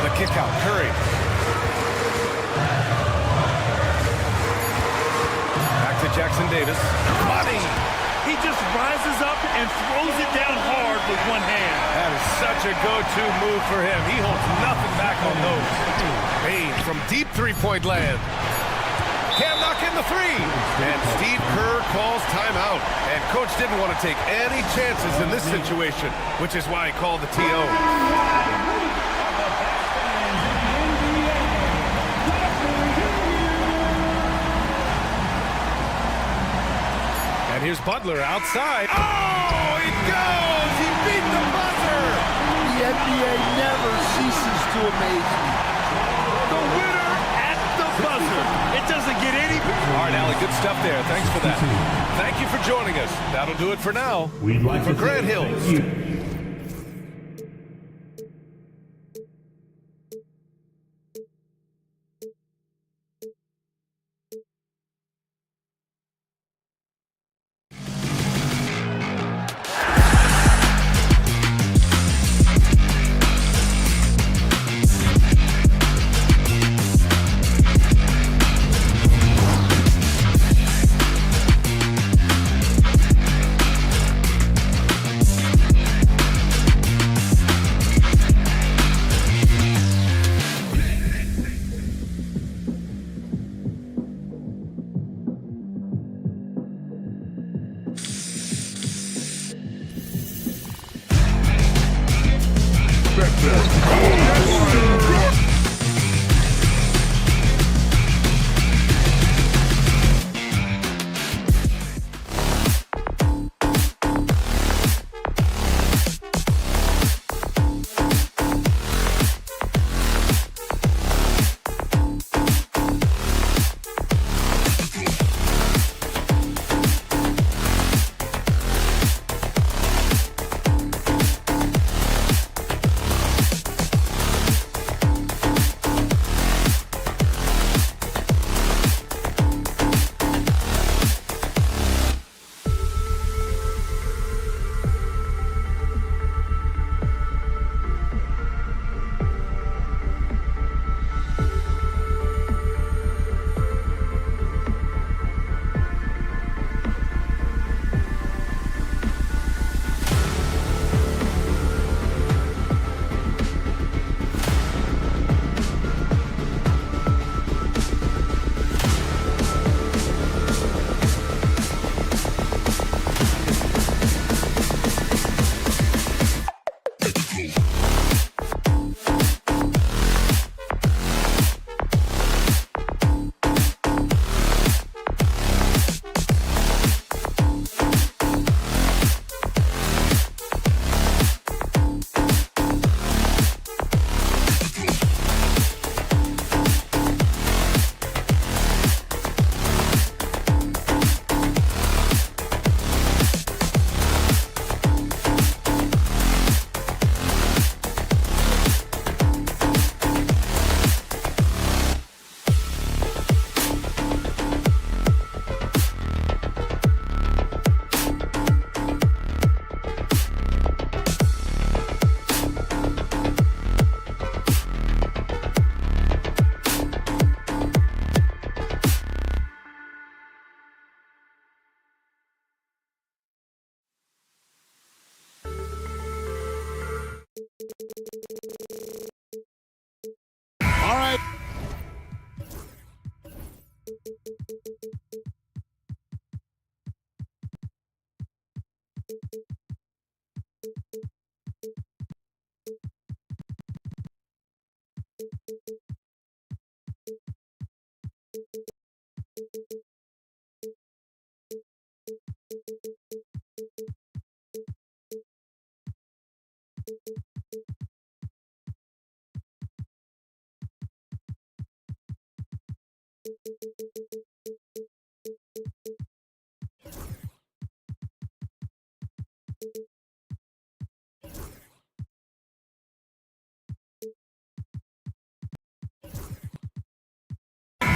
The kick out, Curry. Back to Jackson Davis. Money. He just rises up and throws it down hard with one hand. That is such a go-to move for him. He holds nothing back on those. Bain from deep three-point land. Can't knock in the three. And Steve Kerr calls timeout. And coach didn't want to take any chances in this situation, which is why he called the TO. And here's Butler outside. Oh, he goes! He beat the buzzer! The NBA never ceases to amaze me. The winner at the buzzer. It doesn't get any... All right, Allie, good stuff there. Thanks for that. Thank you for joining us. That'll do it for now. We'd like For to Grant say Hills. thank you.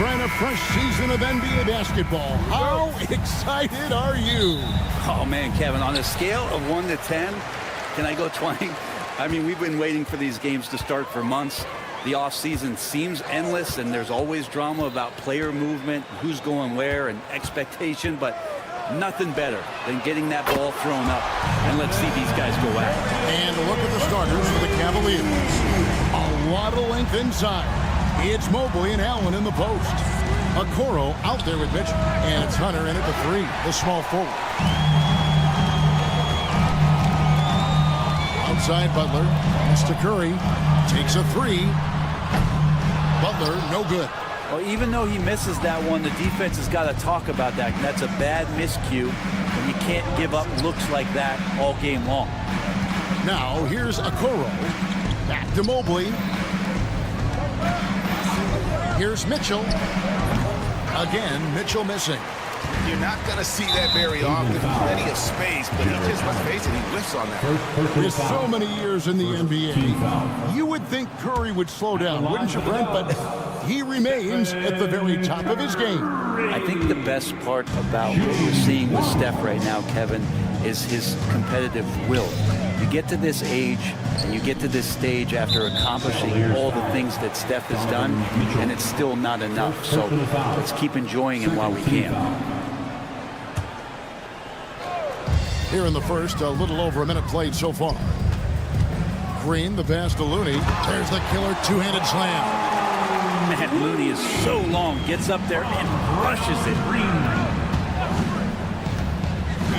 Brand, a fresh season of NBA basketball. How excited are you? Oh, man, Kevin, on a scale of 1 to 10, can I go 20? I mean, we've been waiting for these games to start for months. The offseason seems endless, and there's always drama about player movement, who's going where, and expectation, but nothing better than getting that ball thrown up. And let's see these guys go at it. And look at the starters for the Cavaliers. A lot of length inside. It's Mobley and Allen in the post. Okoro out there with Mitchell. And it's Hunter in at the 3, the small forward. Outside Butler. It's to Curry. Takes a 3. Butler, no good. Well, even though he misses that one, the defense has got to talk about that. And that's a bad miscue. And you can't give up looks like that all game long. Now, here's Okoro. Back to Mobley. Here's Mitchell. Again, Mitchell missing. You're not going to see that very often. Plenty of space, but he just, let's face it, he whiffs on that. With so many years in the NBA, you would think Curry would slow down, wouldn't you, Brent? But he remains at the very top of his game. I think the best part about what we're seeing with Steph right now, Kevin, is his competitive will. You get to this age and you get to this stage after accomplishing all the things that Steph has done, and it's still not enough. So let's keep enjoying him while we can. Here in the first, a little over a minute played so far. Green, the pass to Looney. There's the killer two-handed slam. Man, Looney is so long, gets up there and brushes it.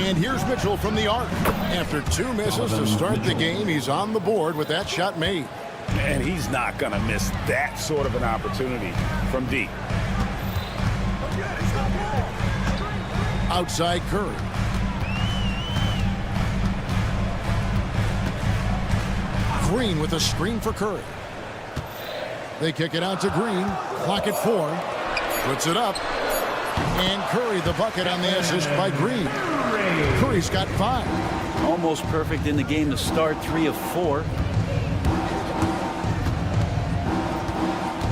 And here's Mitchell from the arc. After 2 misses to start the game, he's on the board with that shot made. And he's not going to miss that sort of an opportunity from deep. Outside Curry. Green with a screen for Curry. They kick it out to Green. Clock at 4. Puts it up. And Curry the bucket on the assist by Green. Curry's got 5. Almost perfect in the game to start, 3 of 4.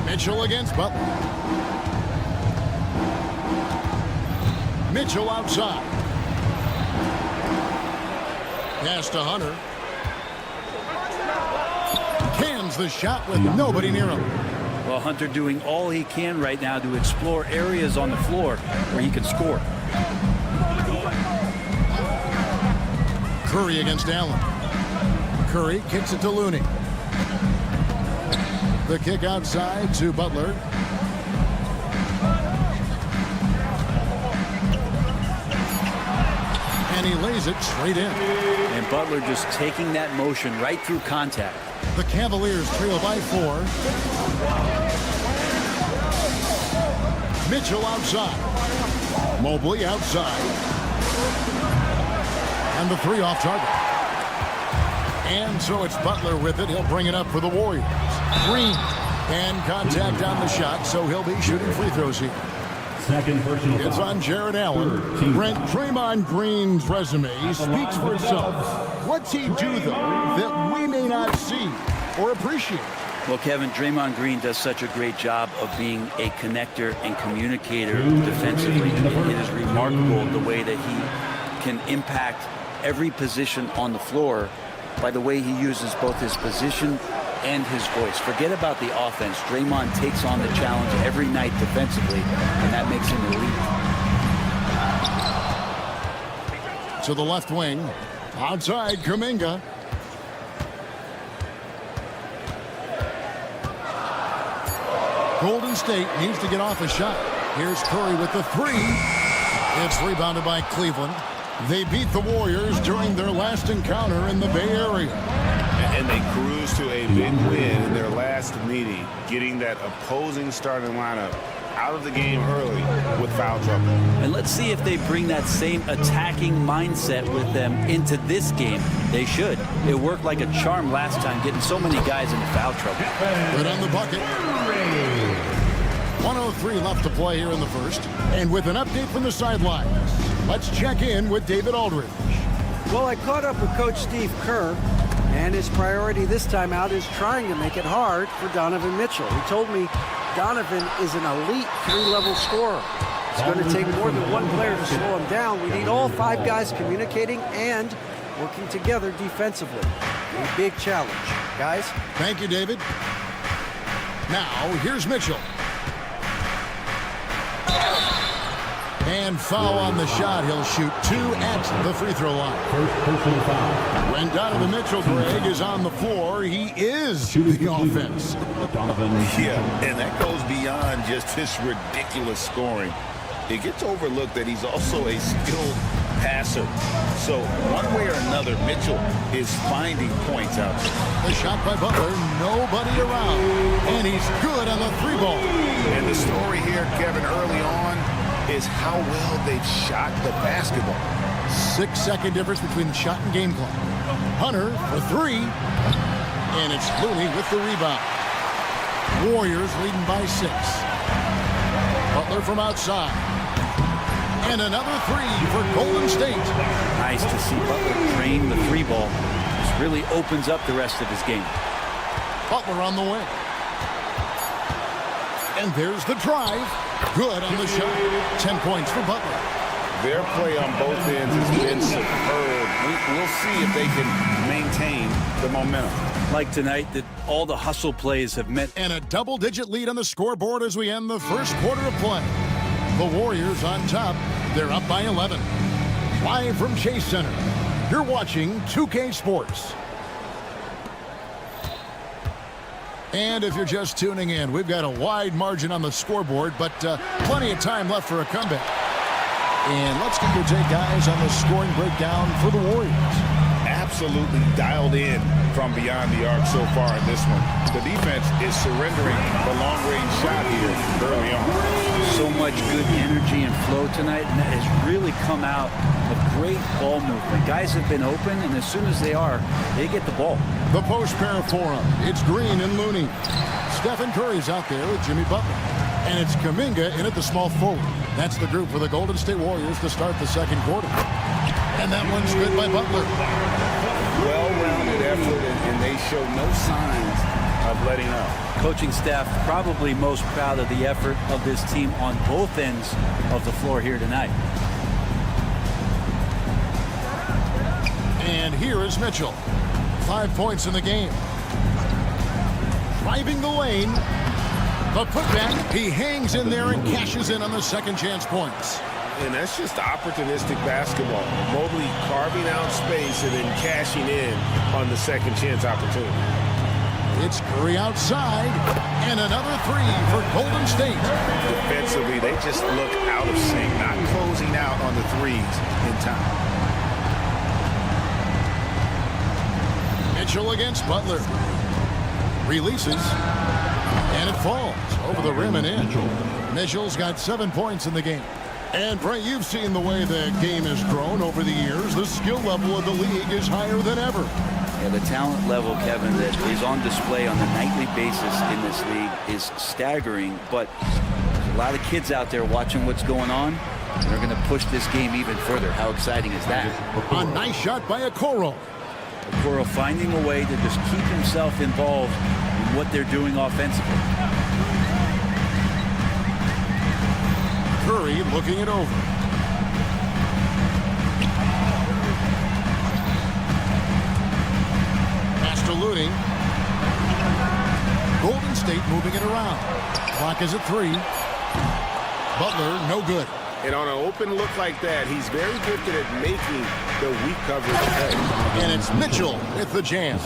Mitchell against Butler. Mitchell outside. Pass to Hunter. Cans the shot with nobody near him. Well, Hunter doing all he can right now to explore areas on the floor where he can score. Curry against Allen. Curry kicks it to Looney. The kick outside to Butler. And he lays it straight in. And Butler just taking that motion right through contact. The Cavaliers trail by 4. Mitchell outside. Mobley outside. And the 3 off target. And so it's Butler with it. He'll bring it up for the Warriors. Green. And contact on the shot, so he'll be shooting free throws here. Second personal It's on Jared Allen. Brent, Draymond Green's resume speaks for itself. What's he do, though, that we may not see or appreciate? Well, Kevin, Draymond Green does such a great job of being a connector and communicator defensively. It is remarkable the way that he can impact every position on the floor by the way he uses both his position and his voice. Forget about the offense. Draymond takes on the challenge every night defensively, and that makes him elite. To the left wing. Outside, Kuminga. Golden State needs to get off a shot. Here's Curry with the 3. It's rebounded by Cleveland. They beat the Warriors during their last encounter in the Bay Area. And they cruised to a big win in their last meeting, getting that opposing starting lineup out of the game early with foul trouble. And let's see if they bring that same attacking mindset with them into this game. They should. It worked like a charm last time, getting so many guys into foul trouble. Right on the bucket. 1:03 left to play here in the first. And with an update from the sidelines, let's check in with David Aldridge. Well, I caught up with Coach Steve Kerr, and his priority this time out is trying to make it hard for Donovan Mitchell. He told me Donovan is an elite three-level scorer. It's going to take more than one player to slow him down. We need all 5 guys communicating and working together defensively. A big challenge. Guys? Thank you, David. Now, here's Mitchell. And foul on the shot. He'll shoot 2 at the free throw line. First personal foul. When Donovan Mitchell, Greg, is on the floor, he is the offense. Donovan. Yeah, and that goes beyond just his ridiculous scoring. It gets overlooked that he's also a skilled passer. So one way or another, Mitchell is finding points out there. The shot by Butler, nobody around. And he's good on the 3-ball. And the story here, Kevin, early on, is how well they've shot the basketball. 6-second difference between the shot and game clock. Hunter for 3. And it's Looney with the rebound. Warriors leading by 6. Butler from outside. And another 3 for Golden State. Nice to see Butler train the 3-ball. This really opens up the rest of his game. Butler on the way. And there's the drive. Good on the shot. 10 points for Butler. Their play on both ends has been superb. We'll see if they can maintain the momentum. Like tonight, that all the hustle plays have meant. And a double-digit lead on the scoreboard as we end the first quarter of play. The Warriors on top. They're up by 11. Live from Chase Center, you're watching 2K Sports. And if you're just tuning in, we've got a wide margin on the scoreboard, but plenty of time left for a comeback. And let's get your take, guys, on the scoring breakdown for the Warriors. Absolutely dialed in from beyond the arc so far in this one. The defense is surrendering the long-range shot here early on. So much good energy and flow tonight, and that has really come out of great ball movement. Guys have been open, and as soon as they are, they get the ball. The post pair for him. It's Green and Looney. Stephen Curry's out there with Jimmy Butler. And it's Kuminga in at the small forward. That's the group for the Golden State Warriors to start the second quarter. And that one's good by Butler. Well-rounded effort, and they show no signs of letting up. Coaching staff probably most proud of the effort of this team on both ends of the floor here tonight. And here is Mitchell. 5 points in the game. Driving the lane. The putback. He hangs in there and cashes in on the second chance points. And that's just opportunistic basketball. Mobley carving out space and then cashing in on the second chance opportunity. It's Curry outside. And another 3 for Golden State. Defensively, they just look out of sync, not closing out on the threes in time. Mitchell against Butler. Releases. And it falls over the rim and in. Mitchell's got 7 points in the game. And, Brent, you've seen the way the game has grown over the years. The skill level of the league is higher than ever. Yeah, the talent level, Kevin, that is on display on a nightly basis in this league is staggering. But there's a lot of kids out there watching what's going on. They're going to push this game even further. How exciting is that? A nice shot by Okoro. Okoro finding a way to just keep himself involved in what they're doing offensively. Curry looking it over. Pass to Looney. Golden State moving it around. Clock is at 3. Butler, no good. And on an open look like that, he's very gifted at making the weak coverage pay. And it's Mitchell with the jam.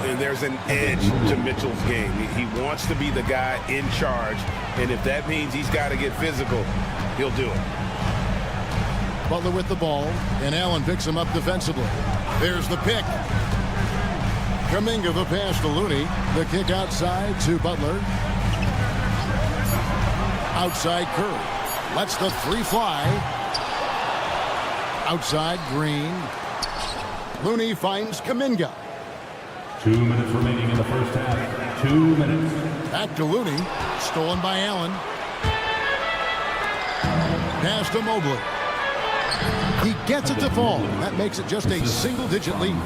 And there's an edge to Mitchell's game. He wants to be the guy in charge. And if that means he's got to get physical, he'll do it. Butler with the ball, and Allen picks him up defensively. There's the pick. Kuminga the pass to Looney. The kick outside to Butler. Outside Curry. Lets the three fly. Outside Green. Looney finds Kuminga. 2 minutes remaining in the first half. 2 minutes. Back to Looney. Stolen by Allen. Pass to Mobley. He gets it to fall. That makes it just a single-digit lead.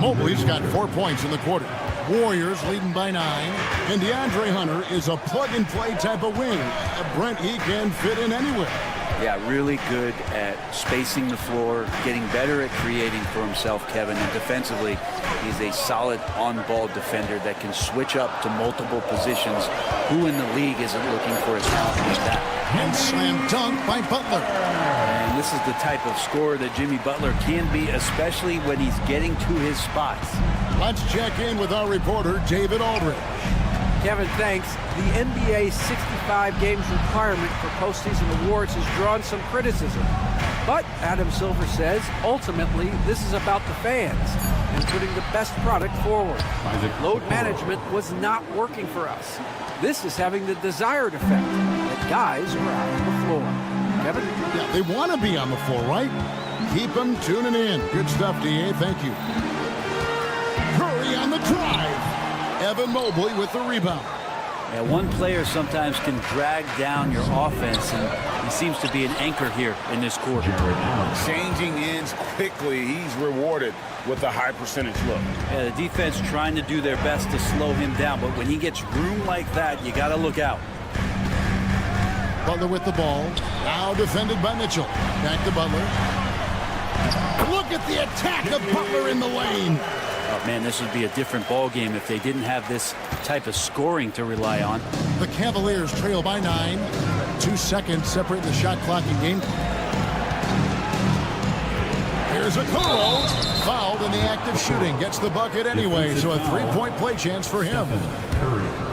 Mobley's got 4 points in the quarter. Warriors leading by 9. And DeAndre Hunter is a plug-and-play type of wing. Brent, he can fit in anywhere. Yeah, really good at spacing the floor, getting better at creating for himself, Kevin. And defensively, he's a solid on-ball defender that can switch up to multiple positions. Who in the league isn't looking for a talent like that? And slam dunk by Butler. And this is the type of scorer that Jimmy Butler can be, especially when he's getting to his spots. Let's check in with our reporter, David Aldridge. Kevin, thanks. The NBA 65 games requirement for postseason awards has drawn some criticism. But Adam Silver says, ultimately, this is about the fans and putting the best product forward. Load management was not working for us. This is having the desired effect that guys are out on the floor. Kevin? Yeah, they want to be on the floor, right? Keep them tuning in. Good stuff, DA. Thank you. Curry on the drive. Evan Mobley with the rebound. Yeah, one player sometimes can drag down your offense, and he seems to be an anchor here in this quarter. Changing ends quickly. He's rewarded with a high percentage look. Yeah, the defense trying to do their best to slow him down, but when he gets room like that, you got to look out. Butler with the ball. Now defended by Mitchell. Back to Butler. Look at the attack of Butler in the lane. Oh, man, this would be a different ball game if they didn't have this type of scoring to rely on. The Cavaliers trail by 9. 2 seconds separate the shot clock and game clock. Here's a Okoro. Fouled in the act of shooting. Gets the bucket anyway, so a 3-point play chance for him.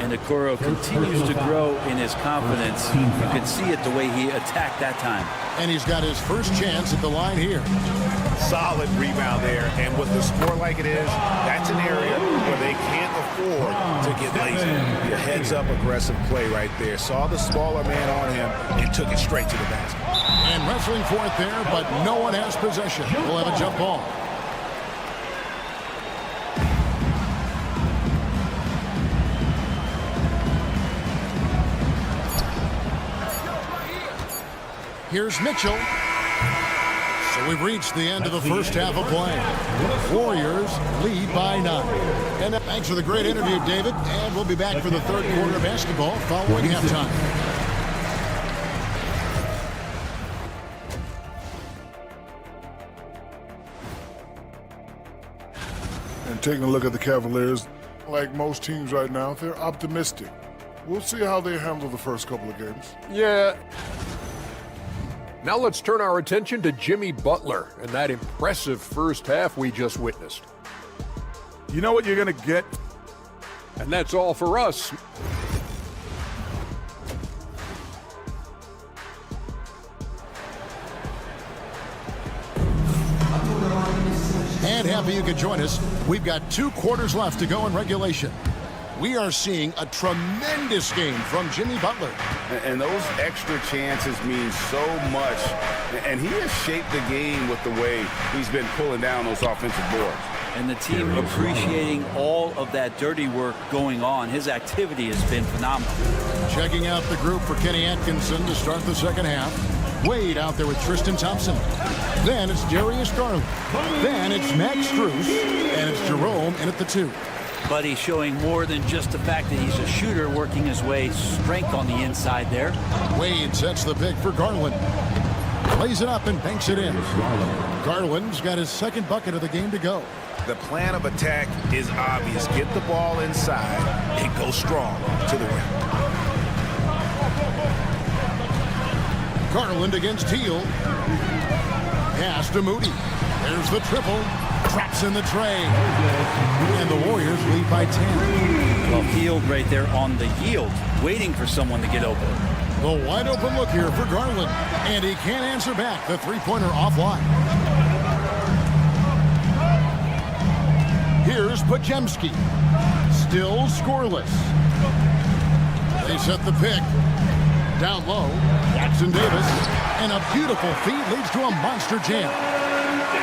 And Okoro continues to grow in his confidence. You can see it the way he attacked that time. And he's got his first chance at the line here. Solid rebound there, and with the score like it is, that's an area where they can't afford to get lazy. Your heads-up aggressive play right there. Saw the smaller man on him and took it straight to the basket. And wrestling for it there, but no one has possession. We'll have a jump ball. Here's Mitchell. So we've reached the end of the first half of play. Warriors lead by 9. And thanks for the great interview, David. And we'll be back for the third quarter of basketball following halftime. And taking a look at the Cavaliers, like most teams right now, they're optimistic. We'll see how they handle the first couple of games. Yeah. Now let's turn our attention to Jimmy Butler and that impressive first half we just witnessed. You know what you're going to get? And that's all for us. And happy you could join us. We've got 2 quarters left to go in regulation. We are seeing a tremendous game from Jimmy Butler. And those extra chances mean so much. And he has shaped the game with the way he's been pulling down those offensive boards. And the team appreciating all of that dirty work going on. His activity has been phenomenal. Checking out the group for Kenny Atkinson to start the second half. Wade out there with Tristan Thompson. Then it's Darius Garland. Then it's Max Strus. And it's Jerome in at the 2. But he's showing more than just the fact that he's a shooter, working his way strength on the inside there. Wade sets the pick for Garland. Plays it up and banks it in. Garland's got his second bucket of the game to go. The plan of attack is obvious. Get the ball inside and go strong to the rim. Garland against Teal. Pass to Moody. There's the triple. Traps in the tray. And the Warriors lead by 10. Well, Hield right there on the yield, waiting for someone to get open. The wide open look here for Garland. And he can't answer back. The three-pointer offline. Here's Pajemski. Still scoreless. They set the pick. Down low, Jackson Davis. And a beautiful feed leads to a monster jam.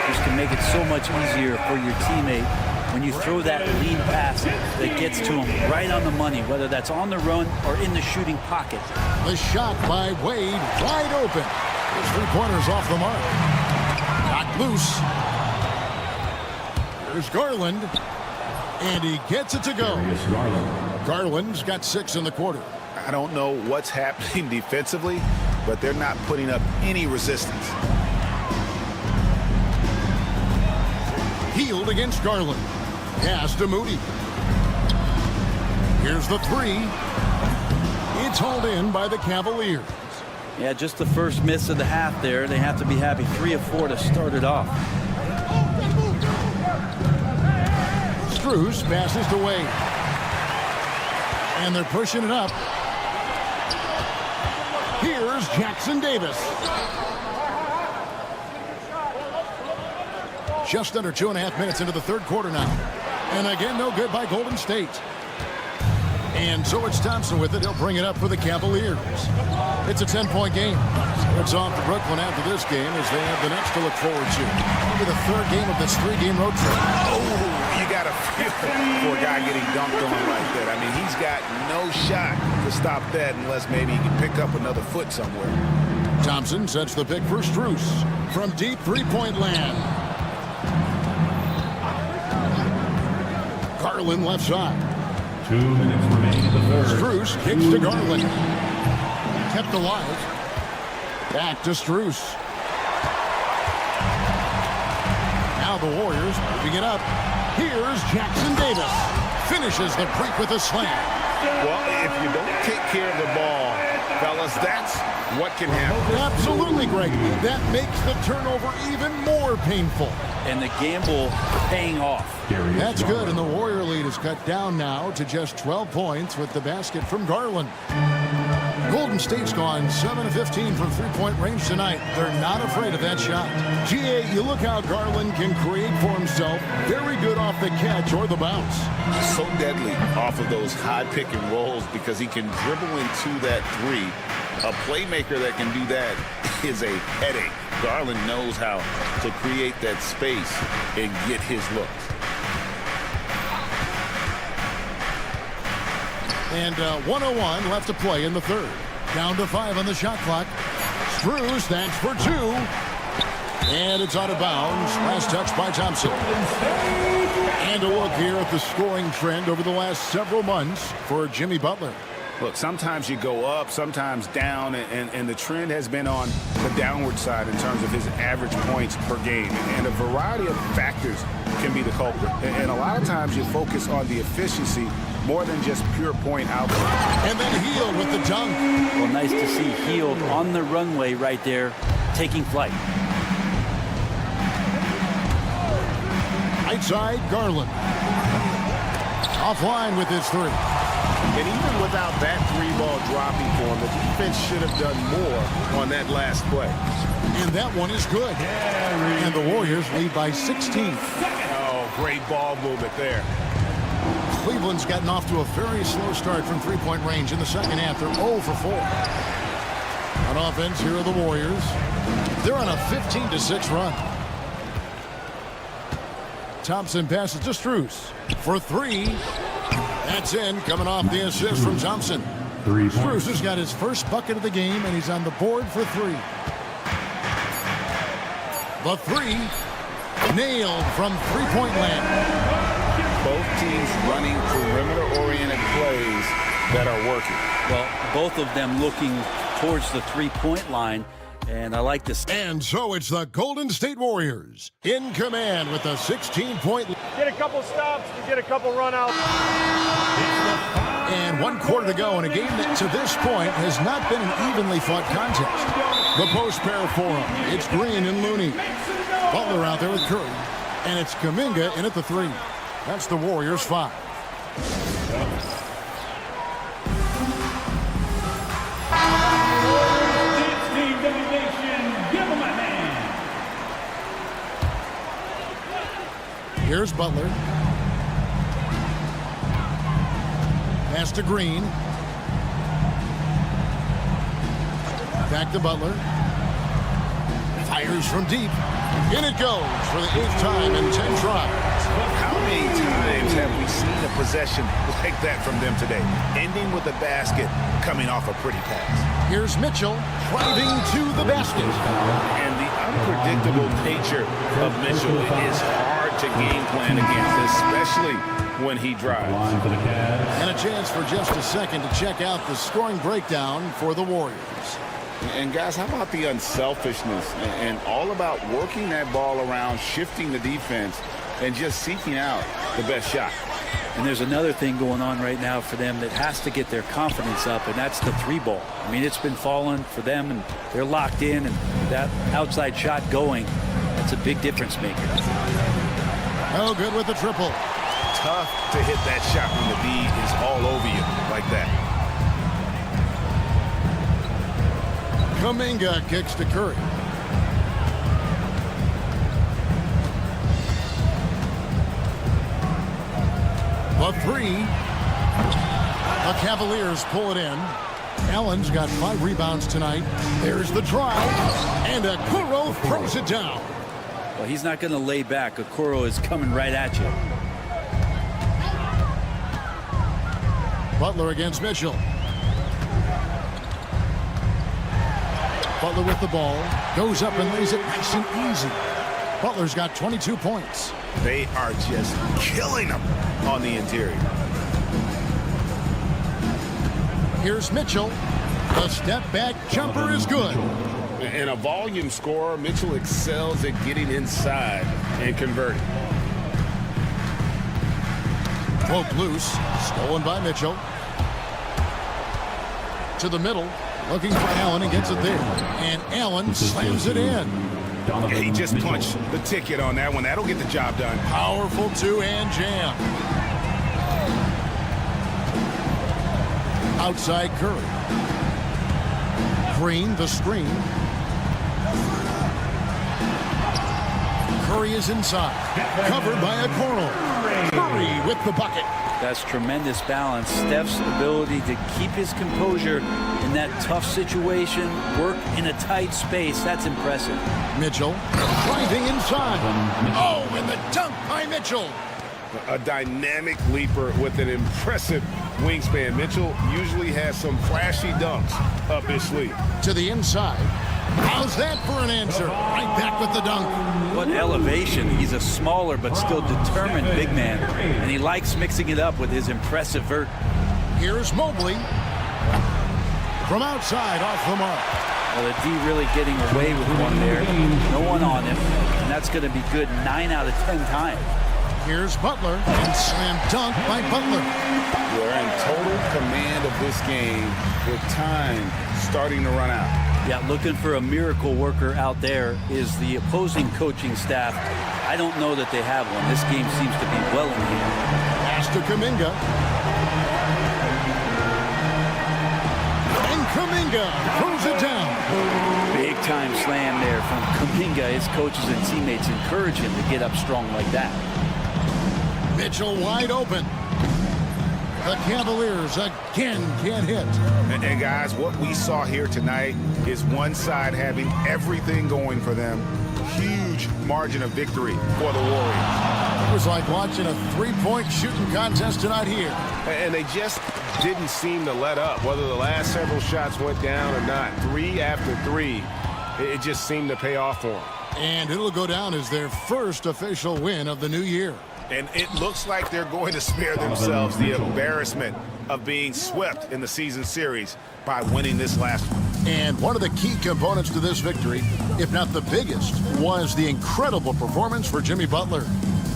This can make it so much easier for your teammate when you throw that lead pass that gets to him right on the money, whether that's on the run or in the shooting pocket. The shot by Wade, wide open. His three-pointer's off the mark. Knocked loose. Here's Garland. And he gets it to go. Garland's got 6 in the quarter. I don't know what's happening defensively, but they're not putting up any resistance. Hield against Garland. Pass to Moody. Here's the three. It's hauled in by the Cavaliers. Yeah, just the first miss of the half there. They have to be happy. 3 of 4 to start it off. Strus passes to Wade. And they're pushing it up. Here's Jackson Davis. Just under 2.5 minutes into the third quarter now. And again, no good by Golden State. And so it's Thompson with it. He'll bring it up for the Cavaliers. It's a 10-point game. It's off to Brooklyn after this game as they have the next to look forward to. Maybe the third game of this 3-game road trip. Oh, you got to feel for a guy getting dunked on like that. I mean, he's got no shot to stop that unless maybe he can pick up another foot somewhere. Thompson sets the pick for Strus from deep three-point land. Garland left side. 2 minutes remaining in the third. Strus kicks to Garland. Kept alive. Back to Strus. Now the Warriors moving it up. Here's Jackson Davis. Finishes the break with a slam. Well, if you don't take care of the ball, fellas, that's what can happen. Absolutely, Greg. That makes the turnover even more painful. And the gamble paying off. That's good, and the Warrior lead is cut down now to just 12 points with the basket from Garland. Golden State's gone 7 of 15 from three-point range tonight. They're not afraid of that shot. GA, you look how Garland can create for himself. Very good off the catch or the bounce. He's so deadly off of those high pick and rolls because he can dribble into that three. A playmaker that can do that is a headache. Garland knows how to create that space and get his looks. And 1:01 left to play in the third. Down to 5 on the shot clock. Strus, that's for 2. And it's out of bounds. Last touch by Thompson. And a look here at the scoring trend over the last several months for Jimmy Butler. Look, sometimes you go up, sometimes down, and the trend has been on the downward side in terms of his average points per game. And a variety of factors can be the culprit. And a lot of times you focus on the efficiency more than just pure point output. And then Hield with the dunk. Well, nice to see Hield on the runway right there, taking flight. Right side, Garland. Offline with his 3. And even without that 3-ball dropping for him, the defense should have done more on that last play. And that one is good. And the Warriors lead by 16. Oh, great ball movement there. Cleveland's gotten off to a very slow start from three-point range in the second half. They're 0 for 4. On offense, here are the Warriors. They're on a 15-6 run. Thompson passes to Strus for 3. That's in, coming off the assist from Thompson. Strus has got his first bucket of the game, and he's on the board for 3. The 3 nailed from three-point land. Both teams running perimeter-oriented plays that are working. Well, both of them looking towards the three-point line, and I like this. And so it's the Golden State Warriors in command with a 16-point. Get a couple stops and get a couple run-outs. And 1 quarter to go in a game that to this point has not been an evenly fought contest. The post pair for him. It's Green and Looney. Butler out there with Curry. And it's Kuminga in at the 3. That's the Warriors' 5. Here's Butler. Pass to Green. Back to Butler. Fires from deep. In it goes for the 8th time in 10 tries. How many times have we seen a possession like that from them today? Ending with a basket, coming off a pretty pass. Here's Mitchell driving to the basket. And the unpredictable nature of Mitchell is hard to game plan against, especially when he drives. And a chance for just a second to check out the scoring breakdown for the Warriors. And guys, how about the unselfishness and all about working that ball around, shifting the defense, and just seeking out the best shot. And there's another thing going on right now for them that has to get their confidence up, and that's the 3-ball. I mean, it's been falling for them, and they're locked in, and that outside shot going, that's a big difference maker. Oh, good with the triple. Tough to hit that shot when the D is all over you like that. Kuminga kicks to Curry. The 3. The Cavaliers pull it in. Allen's got 5 rebounds tonight. There's the drive. And Okoro throws it down. Well, he's not going to lay back. Okoro is coming right at you. Butler against Mitchell. Butler with the ball. Goes up and lays it nice and easy. Butler's got 22 points. They are just killing them on the interior. Here's Mitchell. The step back jumper is good. And a volume scorer, Mitchell excels at getting inside and converting. Poke loose. Stolen by Mitchell. To the middle. Looking for Allen and gets it there. And Allen slams it in. He just punched the ticket on that one. That'll get the job done. Powerful two-hand jam. Outside Curry. Green, the screen. Curry is inside. Covered by Okoro. Curry with the bucket. That's tremendous balance. Steph's ability to keep his composure in that tough situation, work in a tight space, that's impressive. Mitchell driving inside. Oh, and the dunk by Mitchell. A dynamic leaper with an impressive wingspan. Mitchell usually has some flashy dunks up his sleeve. To the inside. How's that for an answer? Right back with the dunk. What elevation. He's a smaller but still determined big man. And he likes mixing it up with his impressive vert. Here's Mobley. From outside, off the mark. Well, the D really getting away with one there. No one on him. And that's going to be good 9 out of 10 times. Here's Butler. And slam dunk by Butler. They're in total command of this game with time starting to run out. Yeah, looking for a miracle worker out there is the opposing coaching staff. I don't know that they have one. This game seems to be well in hand. Pass to Kuminga. And Kuminga throws it down. Big time slam there from Kuminga. His coaches and teammates encourage him to get up strong like that. Mitchell wide open. The Cavaliers again can't hit. And guys, what we saw here tonight is one side having everything going for them. Huge margin of victory for the Warriors. It was like watching a three-point shooting contest tonight here. And they just didn't seem to let up, whether the last several shots went down or not. 3 after 3, it just seemed to pay off for them. And it'll go down as their first official win of the new year. And it looks like they're going to spare themselves the embarrassment of being swept in the season series by winning this last one. And one of the key components to this victory, if not the biggest, was the incredible performance for Jimmy Butler.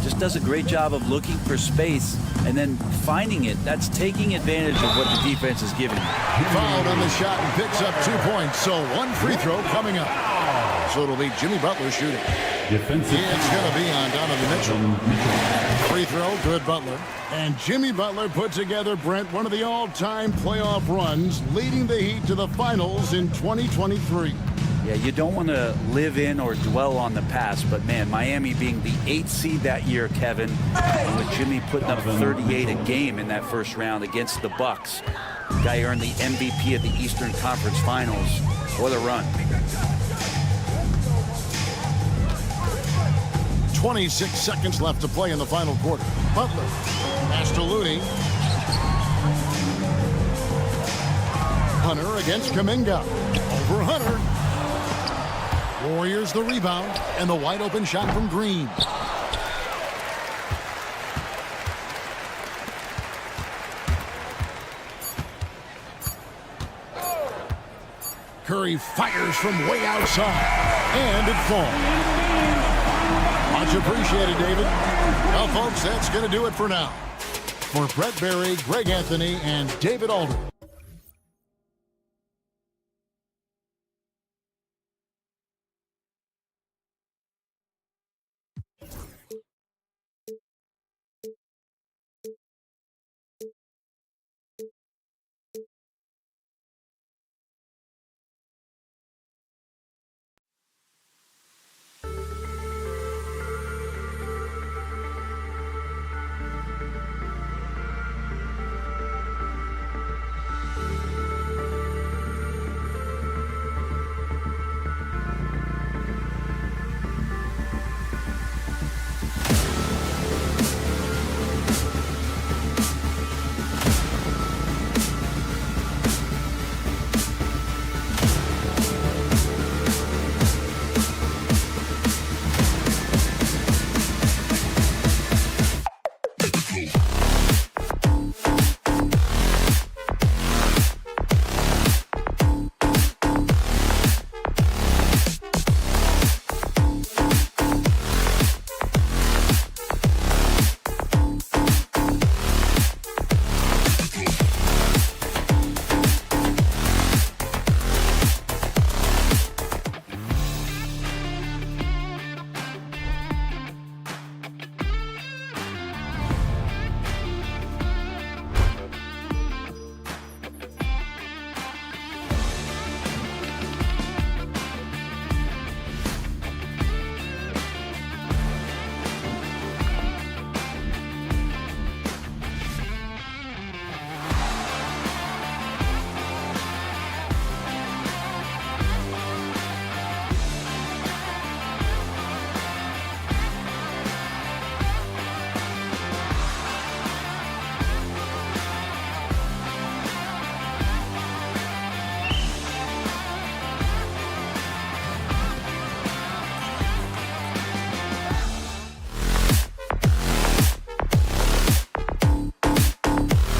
Just does a great job of looking for space and then finding it. That's taking advantage of what the defense is giving him. Fouled on the shot and picks up 2 points, so one free throw coming up. So it'll be Jimmy Butler shooting. Defensive. It's going to be on Donovan Mitchell. Free throw, good Butler. And Jimmy Butler put together, Brent, one of the all-time playoff runs, leading the Heat to the finals in 2023. Yeah, you don't want to live in or dwell on the past, but man, Miami being the 8th seed that year, Kevin, and with Jimmy putting up 38 a game in that first round against the Bucks. The guy earned the MVP of the Eastern Conference Finals. What a run. 26 seconds left to play in the final quarter. Butler, pass to Looney. Hunter against Kuminga. Over Hunter. Warriors the rebound, and the wide open shot from Green. Curry fires from way outside, and it falls. Much appreciated, David. Well, folks, that's going to do it for now. For Brett Berry, Greg Anthony, and David Aldridge,